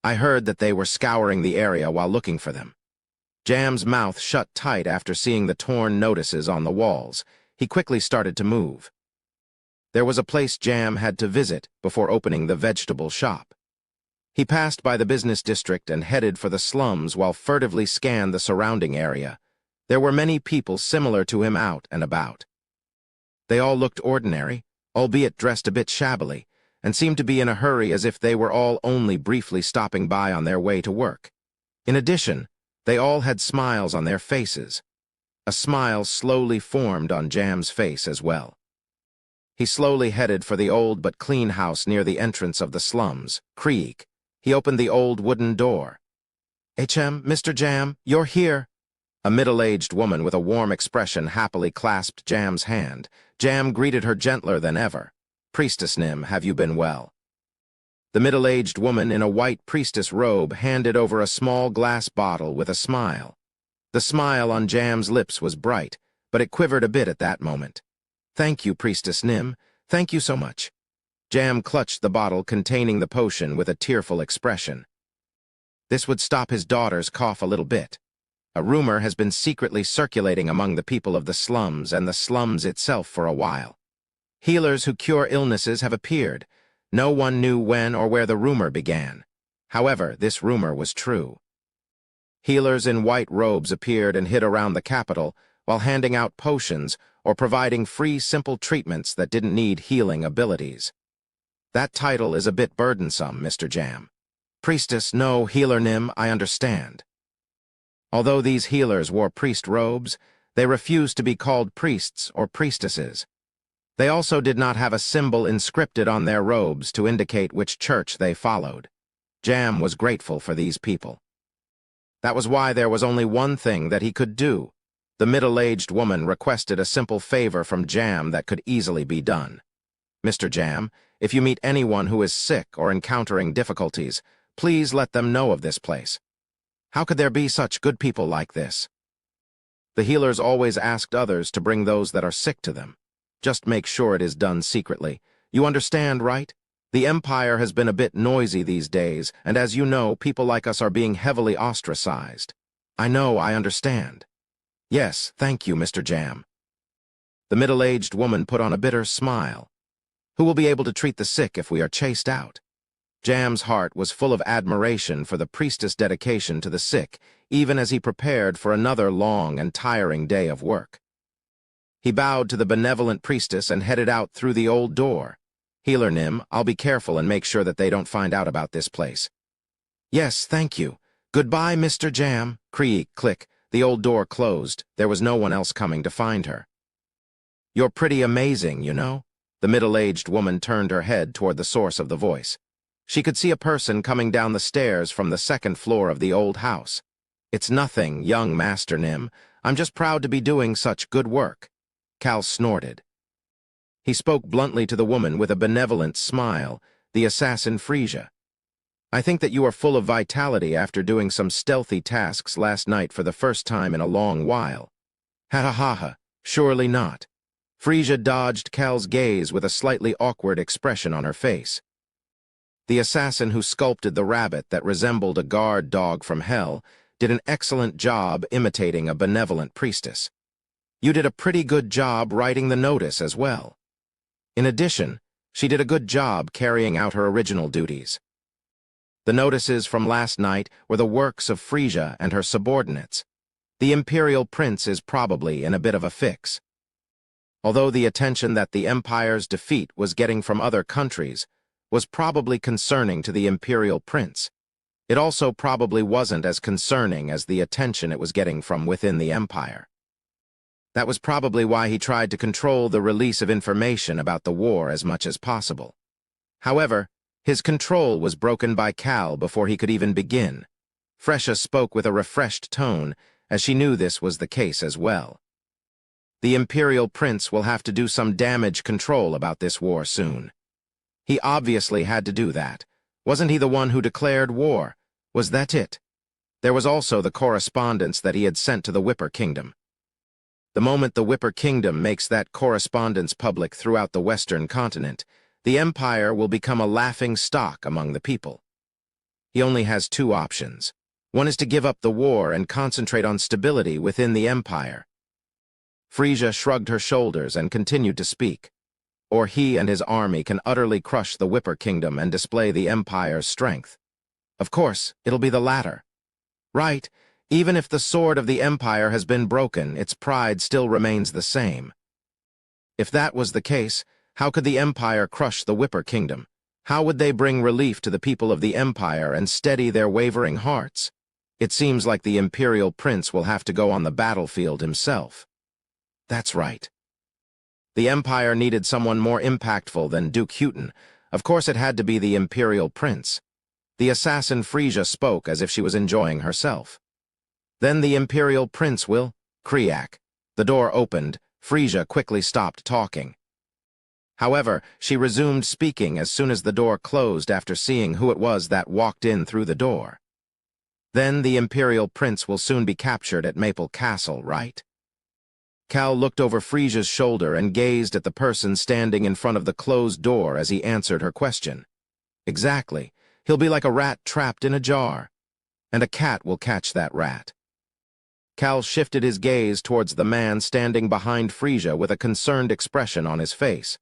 Speaker 1: I heard that they were scouring the area while looking for them. Jam's mouth shut tight after seeing the torn notices on the walls. He quickly started to move. There was a place Jam had to visit before opening the vegetable shop. He passed by the business district and headed for the slums while furtively scanned the surrounding area. There were many people similar to him out and about. They all looked ordinary, albeit dressed a bit shabbily, and seemed to be in a hurry as if they were all only briefly stopping by on their way to work. In addition, they all had smiles on their faces. A smile slowly formed on Jam's face as well. He slowly headed for the old but clean house near the entrance of the slums, Krieg. He opened the old wooden door. "HM, Mr. Jam, you're here." A middle-aged woman with a warm expression happily clasped Jam's hand. Jam greeted her gentler than ever. "Priestess Nim, have you been well?" The middle-aged woman in a white priestess robe handed over a small glass bottle with a smile. The smile on Jam's lips was bright, but it quivered a bit at that moment. "Thank you, Priestess Nim. Thank you so much." Jam clutched the bottle containing the potion with a tearful expression. This would stop his daughter's cough a little bit. A rumor has been secretly circulating among the people of the slums and the slums itself for a while. Healers who cure illnesses have appeared. No one knew when or where the rumor began. However, this rumor was true. Healers in white robes appeared and hid around the capital while handing out potions or providing free simple treatments that didn't need healing abilities. That title is a bit burdensome, Mr. Jam. Priestess, no, Healer Nim, I understand. Although these healers wore priest robes, they refused to be called priests or priestesses. They also did not have a symbol inscripted on their robes to indicate which church they followed. Jam was grateful for these people. That was why there was only one thing that he could do. The middle-aged woman requested a simple favor from Jam that could easily be done. "Mr. Jam, if you meet anyone who is sick or encountering difficulties, please let them know of this place. How could there be such good people like this?" The healers always asked others to bring those that are sick to them. Just make sure it is done secretly. You understand, right? The Empire has been a bit noisy these days, and as you know, people like us are being heavily ostracized. I know, I understand. Yes, thank you, Mr. Jam. The middle-aged woman put on a bitter smile. Who will be able to treat the sick if we are chased out? Jam's heart was full of admiration for the priestess' dedication to the sick, even as he prepared for another long and tiring day of work. He bowed to the benevolent priestess and headed out through the old door. "Healer Nim, I'll be careful and make sure that they don't find out about this place." "Yes, thank you. Goodbye, Mr. Jam." Creak, click. The old door closed. There was no one else coming to find her. "You're pretty amazing, you know." The middle-aged woman turned her head toward the source of the voice. She could see a person coming down the stairs from the second floor of the old house. "It's nothing, young Master Nim. I'm just proud to be doing such good work." Cal snorted. He spoke bluntly to the woman with a benevolent smile, the assassin Frisia. I think that you are full of vitality after doing some stealthy tasks last night for the first time in a long while. Ha ha ha ha, surely not. Frisia dodged Cal's gaze with a slightly awkward expression on her face. The assassin who sculpted the rabbit that resembled a guard dog from hell did an excellent job imitating a benevolent priestess. You did a pretty good job writing the notice as well. In addition, she did a good job carrying out her original duties. The notices from last night were the works of Frisia and her subordinates. The imperial prince is probably in a bit of a fix. Although the attention that the empire's defeat was getting from other countries was probably concerning to the imperial prince, it also probably wasn't as concerning as the attention it was getting from within the empire. That was probably why he tried to control the release of information about the war as much as possible. However, his control was broken by Cal before he could even begin. Frisia spoke with a refreshed tone, as she knew this was the case as well. The imperial prince will have to do some damage control about this war soon. He obviously had to do that. Wasn't he the one who declared war? Was that it? There was also the correspondence that he had sent to the Whipper Kingdom. The moment the Whipper Kingdom makes that correspondence public throughout the Western continent, the Empire will become a laughing stock among the people. He only has two options. One is to give up the war and concentrate on stability within the Empire. Frisia shrugged her shoulders and continued to speak. Or he and his army can utterly crush the Whipper Kingdom and display the Empire's strength. Of course, it'll be the latter. Right. Even if the sword of the Empire has been broken, its pride still remains the same. If that was the case, how could the Empire crush the Whipper Kingdom? How would they bring relief to the people of the Empire and steady their wavering hearts? It seems like the Imperial Prince will have to go on the battlefield himself. That's right. The Empire needed someone more impactful than Duke Houghton. Of course it had to be the Imperial Prince. The assassin Frisia spoke as if she was enjoying herself. Then the Imperial Prince will, Kriak. The door opened. Frisia quickly stopped talking. However, she resumed speaking as soon as the door closed after seeing who it was that walked in through the door. Then the Imperial Prince will soon be captured at Maple Castle, right? Cal looked over Frisia's shoulder and gazed at the person standing in front of the closed door as he answered her question. Exactly. He'll be like a rat trapped in a jar. And a cat will catch that rat. Cal shifted his gaze towards the man standing behind Frisia with a concerned expression on his face.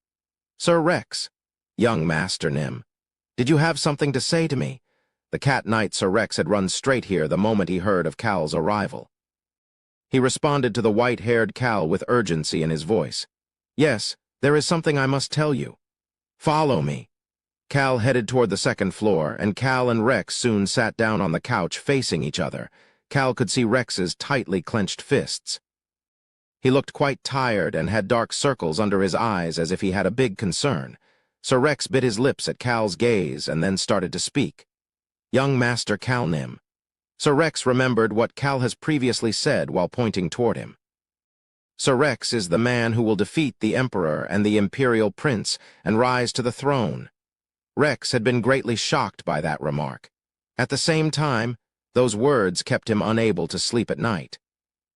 Speaker 1: Sir Rex, young Master Nim, did you have something to say to me? The cat knight Sir Rex had run straight here the moment he heard of Cal's arrival. He responded to the white-haired Cal with urgency in his voice. Yes, there is something I must tell you. Follow me. Cal headed toward the second floor, and Cal and Rex soon sat down on the couch facing each other. Cal could see Rex's tightly clenched fists. He looked quite tired and had dark circles under his eyes as if he had a big concern. Sir Rex bit his lips at Cal's gaze and then started to speak. Young Master Cal Nim. Sir Rex remembered what Cal has previously said while pointing toward him. Sir Rex is the man who will defeat the Emperor and the Imperial Prince and rise to the throne. Rex had been greatly shocked by that remark. At the same time, those words kept him unable to sleep at night.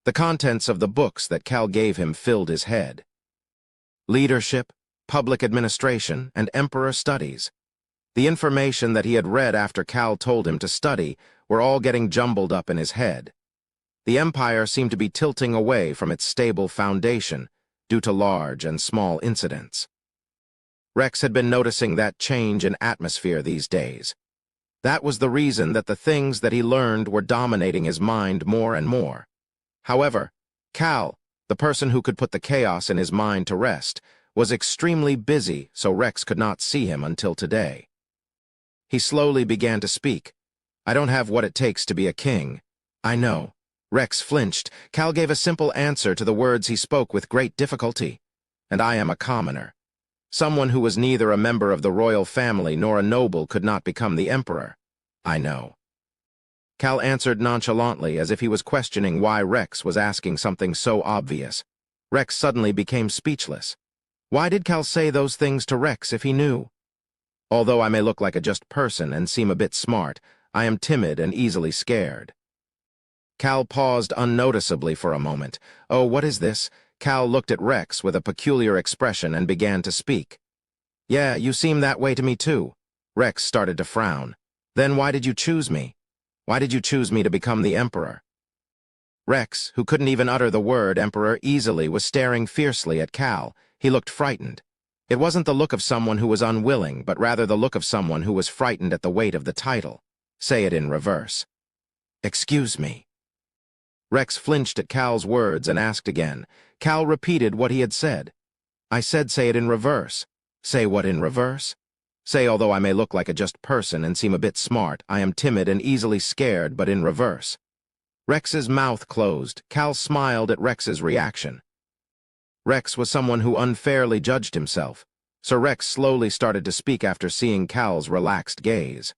Speaker 1: The contents of the books that Cal gave him filled his head. Leadership, public administration, and emperor studies. The information that he had read after Cal told him to study were all getting jumbled up in his head. The empire seemed to be tilting away from its stable foundation due to large and small incidents. Rex had been noticing that change in atmosphere these days. That was the reason that the things that he learned were dominating his mind more and more. However, Cal, the person who could put the chaos in his mind to rest, was extremely busy, so Rex could not see him until today. He slowly began to speak. I don't have what it takes to be a king. I know. Rex flinched. Cal gave a simple answer to the words he spoke with great difficulty. And I am a commoner. Someone who was neither a member of the royal family nor a noble could not become the emperor. I know. Cal answered nonchalantly as if he was questioning why Rex was asking something so obvious. Rex suddenly became speechless. Why did Cal say those things to Rex if he knew? Although I may look like a just person and seem a bit smart, I am timid and easily scared. Cal paused unnoticeably for a moment. Oh, what is this? Cal looked at Rex with a peculiar expression and began to speak. Yeah, you seem that way to me too. Rex started to frown. Then why did you choose me? Why did you choose me to become the Emperor? Rex, who couldn't even utter the word Emperor easily, was staring fiercely at Cal. He looked frightened. It wasn't the look of someone who was unwilling, but rather the look of someone who was frightened at the weight of the title. Say it in reverse. Excuse me. Rex flinched at Cal's words and asked again. Cal repeated what he had said. I said say it in reverse. Say what in reverse? Say, although I may look like a just person and seem a bit smart, I am timid and easily scared, but in reverse. Rex's mouth closed. Cal smiled at Rex's reaction. Rex was someone who unfairly judged himself. Sir Rex slowly started to speak after seeing Cal's relaxed gaze.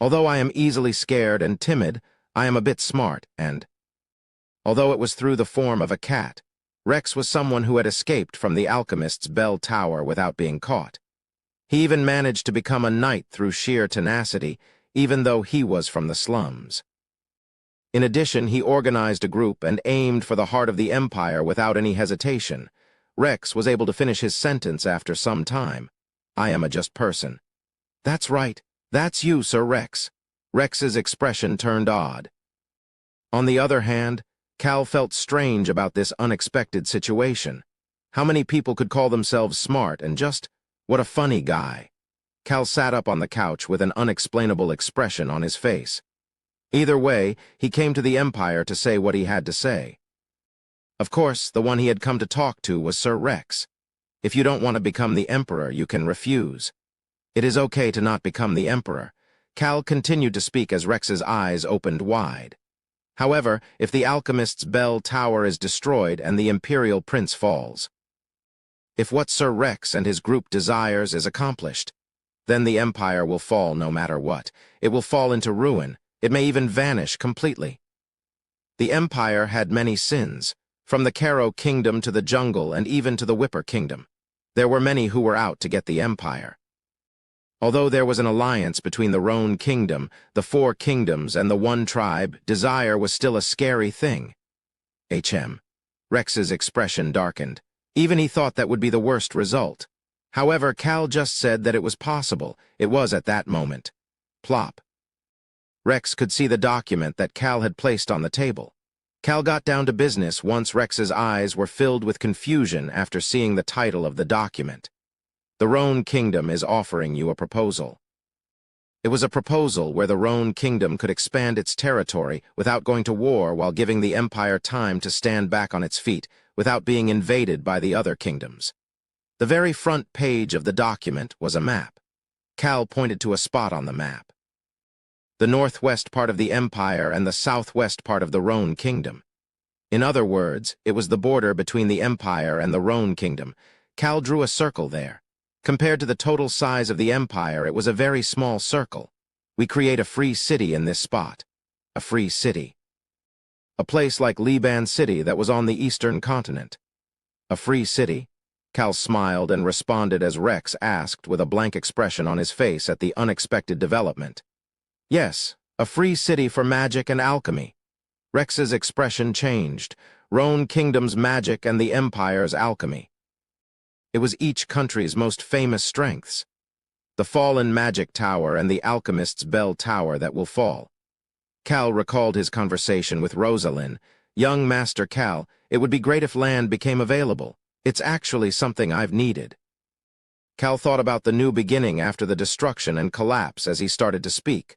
Speaker 1: Although I am easily scared and timid, I am a bit smart, and although it was through the form of a cat, Rex was someone who had escaped from the alchemist's bell tower without being caught. He even managed to become a knight through sheer tenacity, even though he was from the slums. In addition, he organized a group and aimed for the heart of the Empire without any hesitation. Rex was able to finish his sentence after some time. I am a just person. That's right. That's you, Sir Rex. Rex's expression turned odd. On the other hand, Cal felt strange about this unexpected situation. How many people could call themselves smart and just, what a funny guy. Cal sat up on the couch with an unexplainable expression on his face. Either way, he came to the Empire to say what he had to say. Of course, the one he had come to talk to was Sir Rex. If you don't want to become the Emperor, you can refuse. It is okay to not become the Emperor. Cal continued to speak as Rex's eyes opened wide. However, if the alchemist's bell tower is destroyed and the Imperial Prince falls, if what Sir Rex and his group desires is accomplished, then the Empire will fall no matter what. It will fall into ruin. It may even vanish completely. The Empire had many sins, from the Caro Kingdom to the Jungle and even to the Whipper Kingdom. There were many who were out to get the Empire. Although there was an alliance between the Roan Kingdom, the Four Kingdoms, and the One Tribe, desire was still a scary thing. Rex's expression darkened. Even he thought that would be the worst result. However, Cal just said that it was possible. It was at that moment. Plop. Rex could see the document that Cal had placed on the table. Cal got down to business once Rex's eyes were filled with confusion after seeing the title of the document. The Roan Kingdom is offering you a proposal. It was a proposal where the Roan Kingdom could expand its territory without going to war while giving the Empire time to stand back on its feet without being invaded by the other kingdoms. The very front page of the document was a map. Cal pointed to a spot on the map. The northwest part of the Empire and the southwest part of the Roan Kingdom. In other words, it was the border between the Empire and the Roan Kingdom. Cal drew a circle there. Compared to the total size of the Empire, it was a very small circle. We create a free city in this spot. A free city. A place like Liban City that was on the eastern continent. A free city? Cal smiled and responded as Rex asked with a blank expression on his face at the unexpected development. Yes, a free city for magic and alchemy. Rex's expression changed. Roan Kingdom's magic and the Empire's alchemy. It was each country's most famous strengths. The fallen magic tower and the alchemist's bell tower that will fall. Cal recalled his conversation with Rosalind. Young Master Cal, it would be great if land became available. It's actually something I've needed. Cal thought about the new beginning after the destruction and collapse as he started to speak.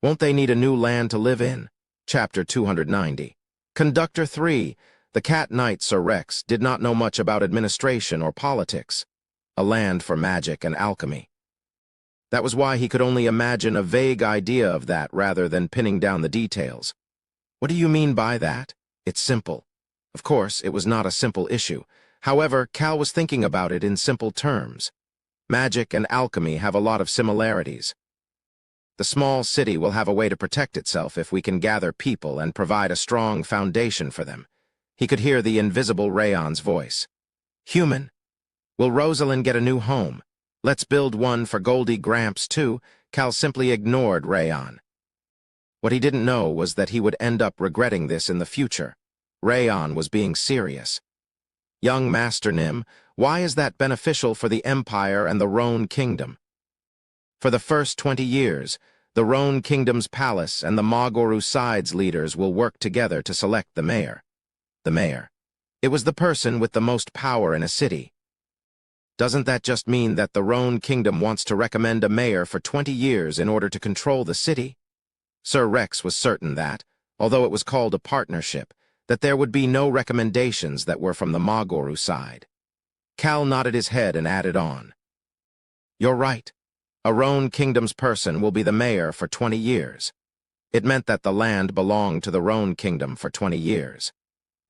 Speaker 1: Won't they need a new land to live in? Chapter 290. Conductor 3. The Cat Knight Sir Rex did not know much about administration or politics. A land for magic and alchemy. That was why he could only imagine a vague idea of that rather than pinning down the details. What do you mean by that? It's simple. Of course, it was not a simple issue. However, Cal was thinking about it in simple terms. Magic and alchemy have a lot of similarities. The small city will have a way to protect itself if we can gather people and provide a strong foundation for them. He could hear the invisible Rayon's voice. Human. Will Rosalind get a new home? Let's build one for Goldie Gramps, too. Cal simply ignored Rayon. What he didn't know was that he would end up regretting this in the future. Rayon was being serious. Young Master Nim, why is that beneficial for the Empire and the Roan Kingdom? For the first 20 years, the Roan Kingdom's palace and the Magoru side's leaders will work together to select the mayor. The mayor. It was the person with the most power in a city. Doesn't that just mean that the Roan Kingdom wants to recommend a mayor for 20 years in order to control the city? Sir Rex was certain that, although it was called a partnership, that there would be no recommendations that were from the Magoru side. Cal nodded his head and added on. You're right. A Roan Kingdom's person will be the mayor for 20 years. It meant that the land belonged to the Roan Kingdom for 20 years.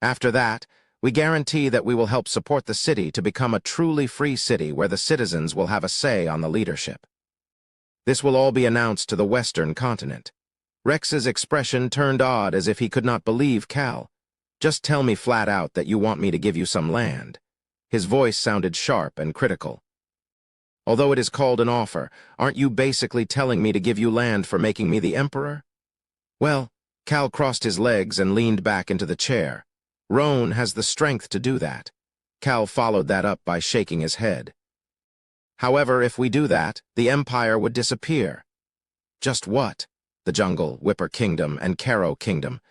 Speaker 1: After that, we guarantee that we will help support the city to become a truly free city where the citizens will have a say on the leadership. This will all be announced to the Western continent. Rex's expression turned odd as if he could not believe Cal. Just tell me flat out that you want me to give you some land. His voice sounded sharp and critical. Although it is called an offer, aren't you basically telling me to give you land for making me the emperor? Well, Cal crossed his legs and leaned back into the chair. Roan has the strength to do that. Cal followed that up by shaking his head. However, if we do that, the Empire would disappear. Just what? The Jungle, Whipper Kingdom, and Karo Kingdom.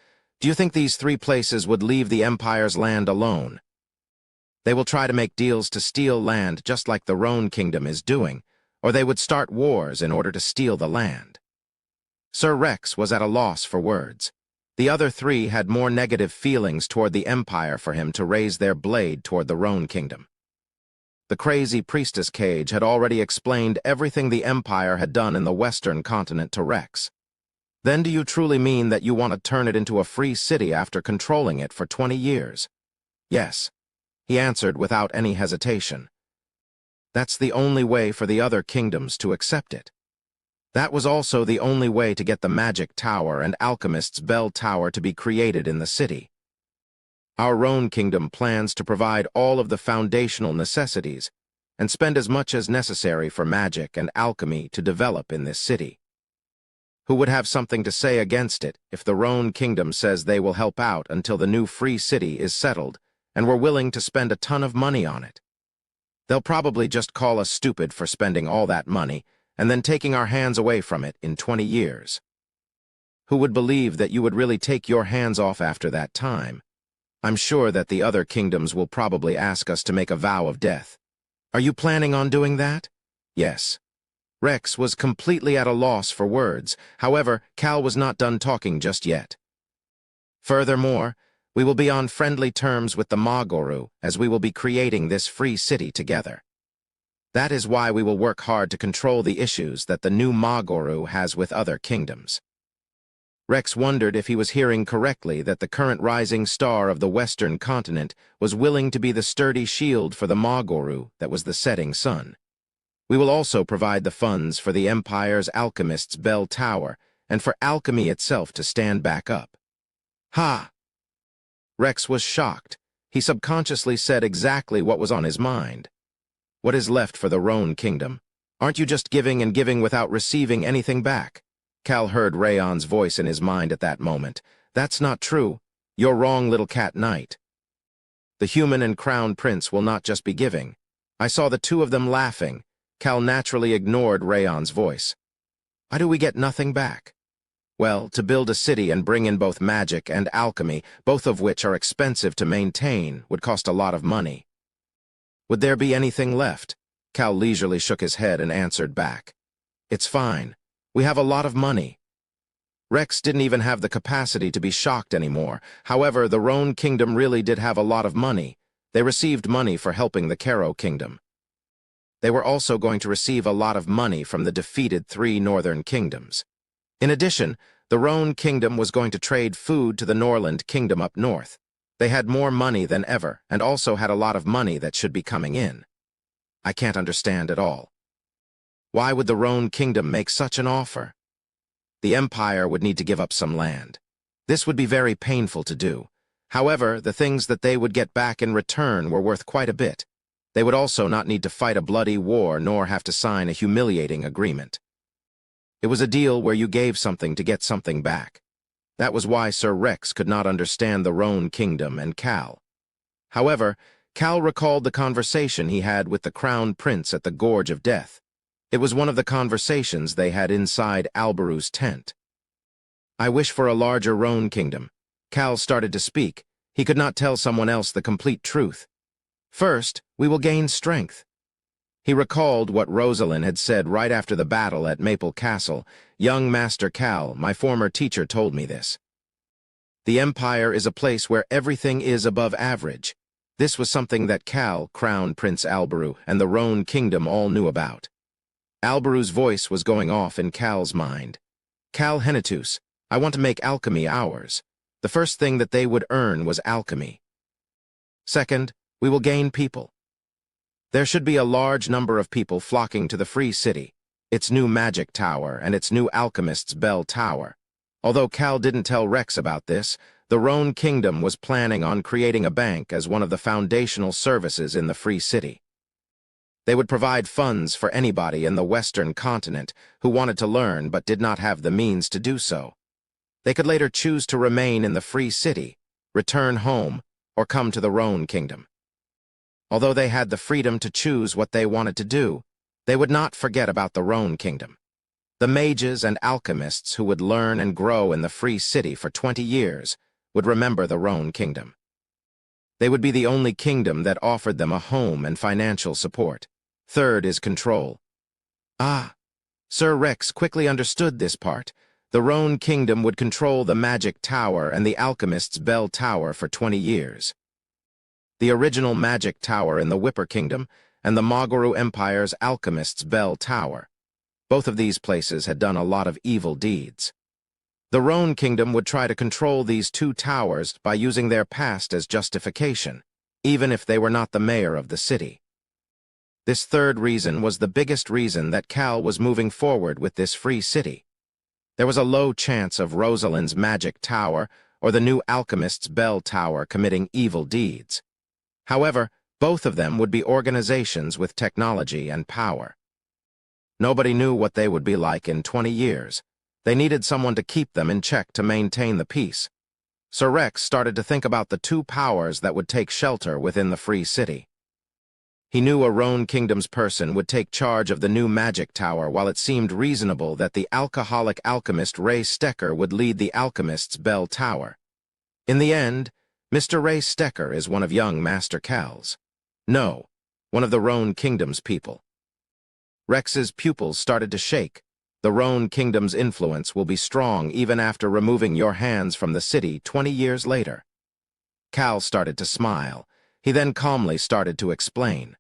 Speaker 1: Do you think these three places would leave the Empire's land alone? They will try to make deals to steal land just like the Roan Kingdom is doing, or they would start wars in order to steal the land. Sir Rex was at a loss for words. The other three had more negative feelings toward the Empire for him to raise their blade toward the Roan Kingdom. The crazy priestess cage had already explained everything the Empire had done in the Western continent to Rex. Then do you truly mean that you want to turn it into a free city after controlling it for 20 years? Yes, he answered without any hesitation. That's the only way for the other kingdoms to accept it. That was also the only way to get the Magic Tower and Alchemist's Bell Tower to be created in the city. Our Roan Kingdom plans to provide all of the foundational necessities and spend as much as necessary for magic and alchemy to develop in this city. Who would have something to say against it if the Roan Kingdom says they will help out until the new free city is settled and we're willing to spend a ton of money on it? They'll probably just call us stupid for spending all that money and then taking our hands away from it in 20 years. Who would believe that you would really take your hands off after that time? I'm sure that the other kingdoms will probably ask us to make a vow of death. Are you planning on doing that? Yes. Rex was completely at a loss for words. However, Cal was not done talking just yet. Furthermore, we will be on friendly terms with the Magoru as we will be creating this free city together. That is why we will work hard to control the issues that the new Magoru has with other kingdoms. Rex wondered if he was hearing correctly that the current rising star of the Western continent was willing to be the sturdy shield for the Magoru that was the setting sun. We will also provide the funds for the Empire's Alchemist's Bell Tower and for alchemy itself to stand back up. Ha! Rex was shocked. He subconsciously said exactly what was on his mind. What is left for the Roan Kingdom? Aren't you just giving and giving without receiving anything back? Cal heard Rayon's voice in his mind at that moment. That's not true. You're wrong, little cat knight. The human and crown prince will not just be giving. I saw the two of them laughing. Cal naturally ignored Rayon's voice. Why do we get nothing back? Well, to build a city and bring in both magic and alchemy, both of which are expensive to maintain, would cost a lot of money. Would there be anything left? Cal leisurely shook his head and answered back. It's fine. We have a lot of money. Rex didn't even have the capacity to be shocked anymore. However, the Roan Kingdom really did have a lot of money. They received money for helping the Karo Kingdom. They were also going to receive a lot of money from the defeated 3 northern kingdoms. In addition, the Roan Kingdom was going to trade food to the Norland Kingdom up north. They had more money than ever, and also had a lot of money that should be coming in. I can't understand at all. Why would the Roan Kingdom make such an offer? The Empire would need to give up some land. This would be very painful to do. However, the things that they would get back in return were worth quite a bit. They would also not need to fight a bloody war nor have to sign a humiliating agreement. It was a deal where you gave something to get something back. That was why Sir Rex could not understand the Roan Kingdom and Cal. However, Cal recalled the conversation he had with the Crown Prince at the Gorge of Death. It was one of the conversations they had inside Alberu's tent. "I wish for a larger Roan Kingdom." Cal started to speak. He could not tell someone else the complete truth. "First, we will gain strength." He recalled what Rosalind had said right after the battle at Maple Castle. "Young Master Cal, my former teacher, told me this. The Empire is a place where everything is above average." This was something that Cal, Crown Prince Alberu, and the Roan Kingdom all knew about. Alberu's voice was going off in Cal's mind. "Cal Henitus, I want to make alchemy ours." The first thing that they would earn was alchemy. Second, we will gain people. There should be a large number of people flocking to the Free City, its new magic tower and its new alchemist's bell tower. Although Cal didn't tell Rex about this, the Roan Kingdom was planning on creating a bank as one of the foundational services in the Free City. They would provide funds for anybody in the Western continent who wanted to learn but did not have the means to do so. They could later choose to remain in the Free City, return home, or come to the Roan Kingdom. Although they had the freedom to choose what they wanted to do, they would not forget about the Roan Kingdom. The mages and alchemists who would learn and grow in the Free City for 20 years would remember the Roan Kingdom. They would be the only kingdom that offered them a home and financial support. Third is control. Sir Rex quickly understood this part. The Roan Kingdom would control the Magic Tower and the Alchemist's Bell Tower for 20 years. The original Magic Tower in the Whipper Kingdom and the Magaru Empire's Alchemist's Bell Tower. Both of these places had done a lot of evil deeds. The Roan Kingdom would try to control these two towers by using their past as justification, even if they were not the mayor of the city. This third reason was the biggest reason that Cal was moving forward with this Free City. There was a low chance of Rosalind's Magic Tower or the new Alchemist's Bell Tower committing evil deeds. However, both of them would be organizations with technology and power. Nobody knew what they would be like in 20 years. They needed someone to keep them in check to maintain the peace. Sir Rex started to think about the two powers that would take shelter within the Free City. He knew a Roan Kingdom's person would take charge of the new Magic Tower, while it seemed reasonable that the alcoholic alchemist Ray Stecker would lead the Alchemist's Bell Tower. In the end, Mr. Ray Stecker is one of young Master Cal's. No, one of the Roan Kingdom's people. Rex's pupils started to shake. The Roan Kingdom's influence will be strong even after removing your hands from the city 20 years later. Cal started to smile. He then calmly started to explain.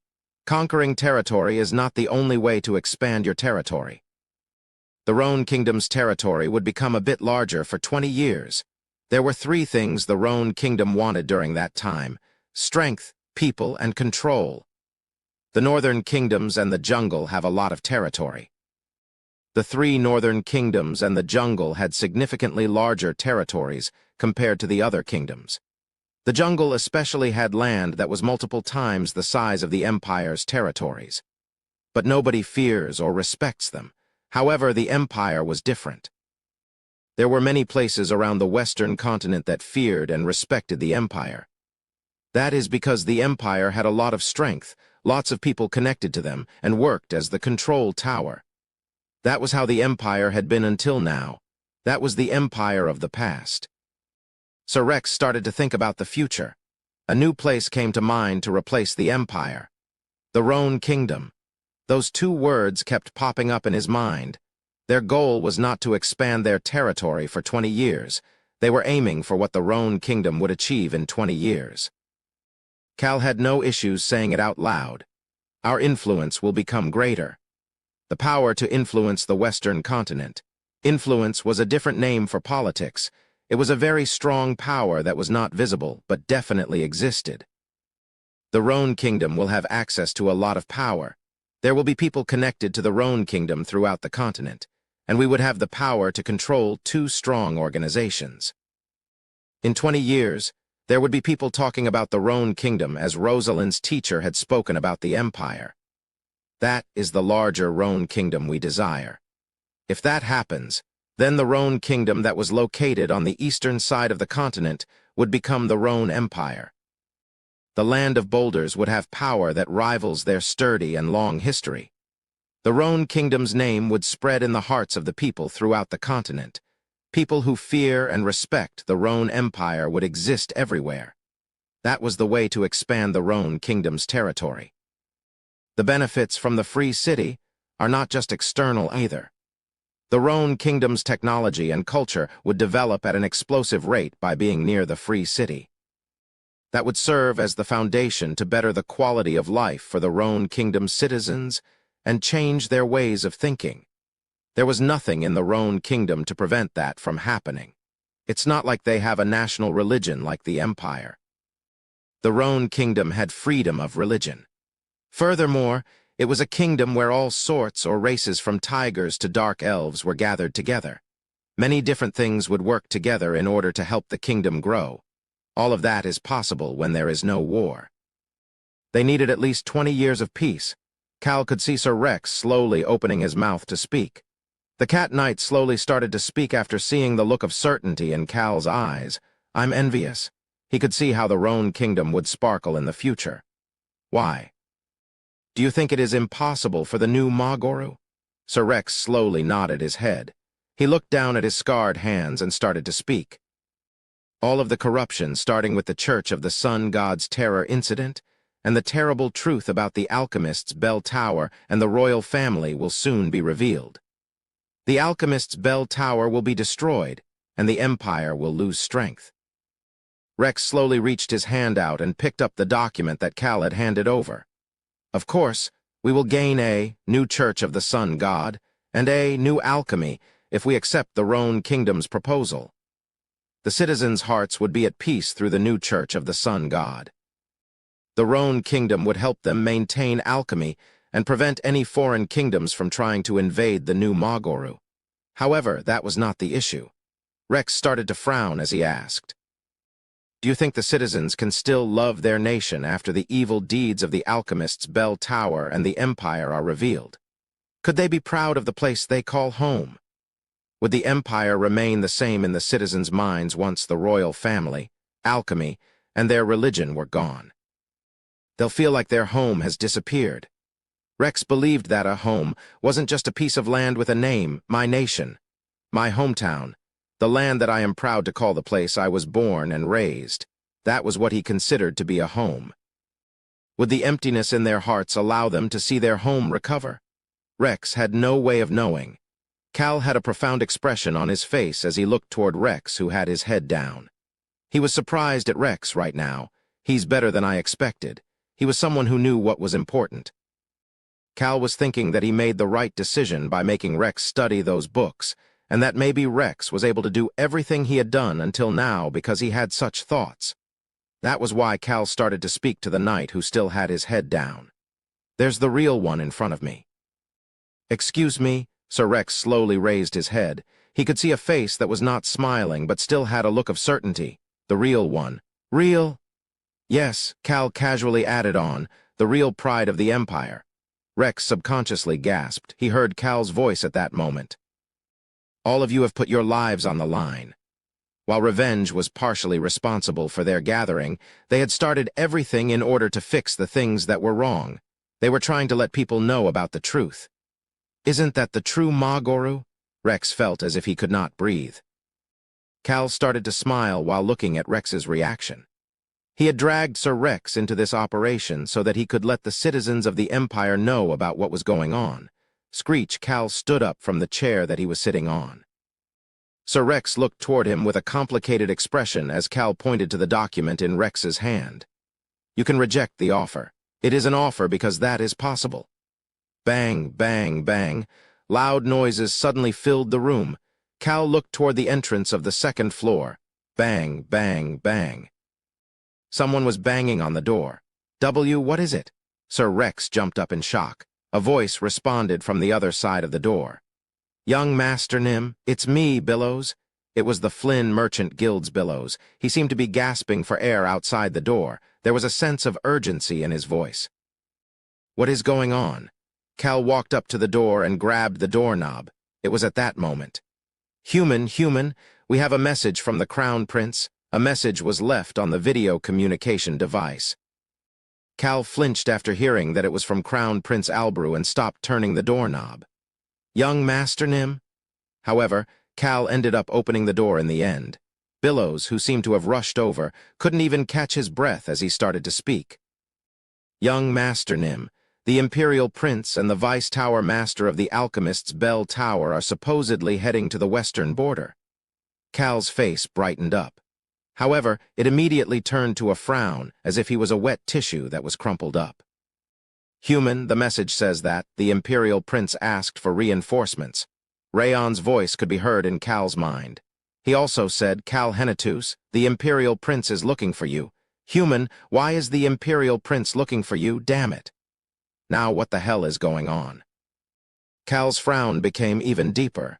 Speaker 1: Conquering territory is not the only way to expand your territory. The Roan Kingdom's territory would become a bit larger for 20 years. There were 3 things the Roan Kingdom wanted during that time: strength, people, and control. The Northern Kingdoms and the jungle have a lot of territory. The 3 Northern Kingdoms and the jungle had significantly larger territories compared to the other kingdoms. The jungle especially had land that was multiple times the size of the Empire's territories. But nobody fears or respects them. However, the Empire was different. There were many places around the Western continent that feared and respected the Empire. That is because the Empire had a lot of strength, lots of people connected to them, and worked as the control tower. That was how the Empire had been until now. That was the Empire of the past. Sir Rex started to think about the future. A new place came to mind to replace the Empire. The Roan Kingdom. Those 2 words kept popping up in his mind. Their goal was not to expand their territory for 20 years. They were aiming for what the Roan Kingdom would achieve in 20 years. Cal had no issues saying it out loud. Our influence will become greater. The power to influence the Western continent. Influence was a different name for politics. It was a very strong power that was not visible, but definitely existed. The Roan Kingdom will have access to a lot of power. There will be people connected to the Roan Kingdom throughout the continent, and we would have the power to control 2 strong organizations. In 20 years, There would be people talking about the Roan kingdom as Rosalind's teacher had spoken about the empire. That is the larger Roan kingdom we desire. If that happens, then the Roan kingdom that was located on the eastern side of the continent would become the Roan Empire. The land of boulders would have power that rivals their sturdy and long history. The Roan kingdom's name would spread in the hearts of the people throughout the continent. People who fear and respect the Roan Empire would exist everywhere. That was the way to expand the Roan kingdom's territory. The benefits from the free city are not just external either. The Roan kingdom's technology and culture would develop at an explosive rate by being near the free city. That would serve as the foundation to better the quality of life for the Roan kingdom's citizens and change their ways of thinking. There was nothing in the Roan kingdom to prevent that from happening. It's not like they have a national religion like the Empire. The Roan kingdom had freedom of religion. Furthermore, it was a kingdom where all sorts or races from tigers to dark elves were gathered together. Many different things would work together in order to help the kingdom grow. All of that is possible when there is no war. They needed at least 20 years of peace. Cal could see Sir Rex slowly opening his mouth to speak. The Cat Knight slowly started to speak after seeing the look of certainty in Cal's eyes. I'm envious. He could see how the Roan kingdom would sparkle in the future. Why? Do you think it is impossible for the new Magoru? Sir Rex slowly nodded his head. He looked down at his scarred hands and started to speak. All of the corruption, starting with the Church of the Sun God's Terror incident, and the terrible truth about the alchemist's bell tower and the royal family will soon be revealed. The alchemist's bell tower will be destroyed, and the empire will lose strength. Rex slowly reached his hand out and picked up the document that Cal had handed over. Of course, we will gain a new Church of the Sun God and a new alchemy if we accept the Roan kingdom's proposal. The citizens' hearts would be at peace through the new Church of the Sun God. The Roan kingdom would help them maintain alchemy and prevent any foreign kingdoms from trying to invade the new Magoru. However, that was not the issue. Rex started to frown as he asked, do you think the citizens can still love their nation after the evil deeds of the alchemist's bell tower and the empire are revealed? Could they be proud of the place they call home? Would the empire remain the same in the citizens' minds once the royal family, alchemy, and their religion were gone? They'll feel like their home has disappeared. Rex believed that a home wasn't just a piece of land with a name, my nation, my hometown, the land that I am proud to call the place I was born and raised. That was what he considered to be a home. Would the emptiness in their hearts allow them to see their home recover? Rex had no way of knowing. Cal had a profound expression on his face as he looked toward Rex, who had his head down. He was surprised at Rex right now. He's better than I expected. He was someone who knew what was important. Cal was thinking that he made the right decision by making Rex study those books, and that maybe Rex was able to do everything he had done until now because he had such thoughts. That was why Cal started to speak to the knight who still had his head down. There's the real one in front of me. Excuse me, Sir Rex slowly raised his head. He could see a face that was not smiling but still had a look of certainty. The real one. Real? Yes, Cal casually added on, the real pride of the Empire. Rex subconsciously gasped. He heard Cal's voice at that moment. All of you have put your lives on the line. While revenge was partially responsible for their gathering, they had started everything in order to fix the things that were wrong. They were trying to let people know about the truth. Isn't that the true Magoru? Rex felt as if he could not breathe. Cal started to smile while looking at Rex's reaction. He had dragged Sir Rex into this operation so that he could let the citizens of the Empire know about what was going on. Screech, Cal stood up from the chair that he was sitting on. Sir Rex looked toward him with a complicated expression as Cal pointed to the document in Rex's hand. You can reject the offer. It is an offer because that is possible. Bang, bang, bang. Loud noises suddenly filled the room. Cal looked toward the entrance of the second floor. Bang, bang, bang. Someone was banging on the door. What is it? Sir Rex jumped up in shock. A voice responded from the other side of the door. Young Master Nim, it's me, Billows. It was the Flynn Merchant Guild's Billows. He seemed to be gasping for air outside the door. There was a sense of urgency in his voice. "What is going on?" Cal walked up to the door and grabbed the doorknob. It was at that moment. Human, we have a message from the Crown Prince." A message was left on the video communication device. Cal flinched after hearing that it was from Crown Prince Albrew and stopped turning the doorknob. "Young Master Nim?" However, Cal ended up opening the door in the end. Billows, who seemed to have rushed over, couldn't even catch his breath as he started to speak. "Young Master Nim, the Imperial Prince and the Vice Tower Master of the Alchemist's Bell Tower are supposedly heading to the western border." Cal's face brightened up. However, it immediately turned to a frown, as if he was a wet tissue that was crumpled up. "Human, the message says that the Imperial Prince asked for reinforcements." Rayon's voice could be heard in Cal's mind. He also said, "Cal Henatus, the Imperial Prince is looking for you." "Human, why is the Imperial Prince looking for you, damn it?" Now what the hell is going on? Cal's frown became even deeper.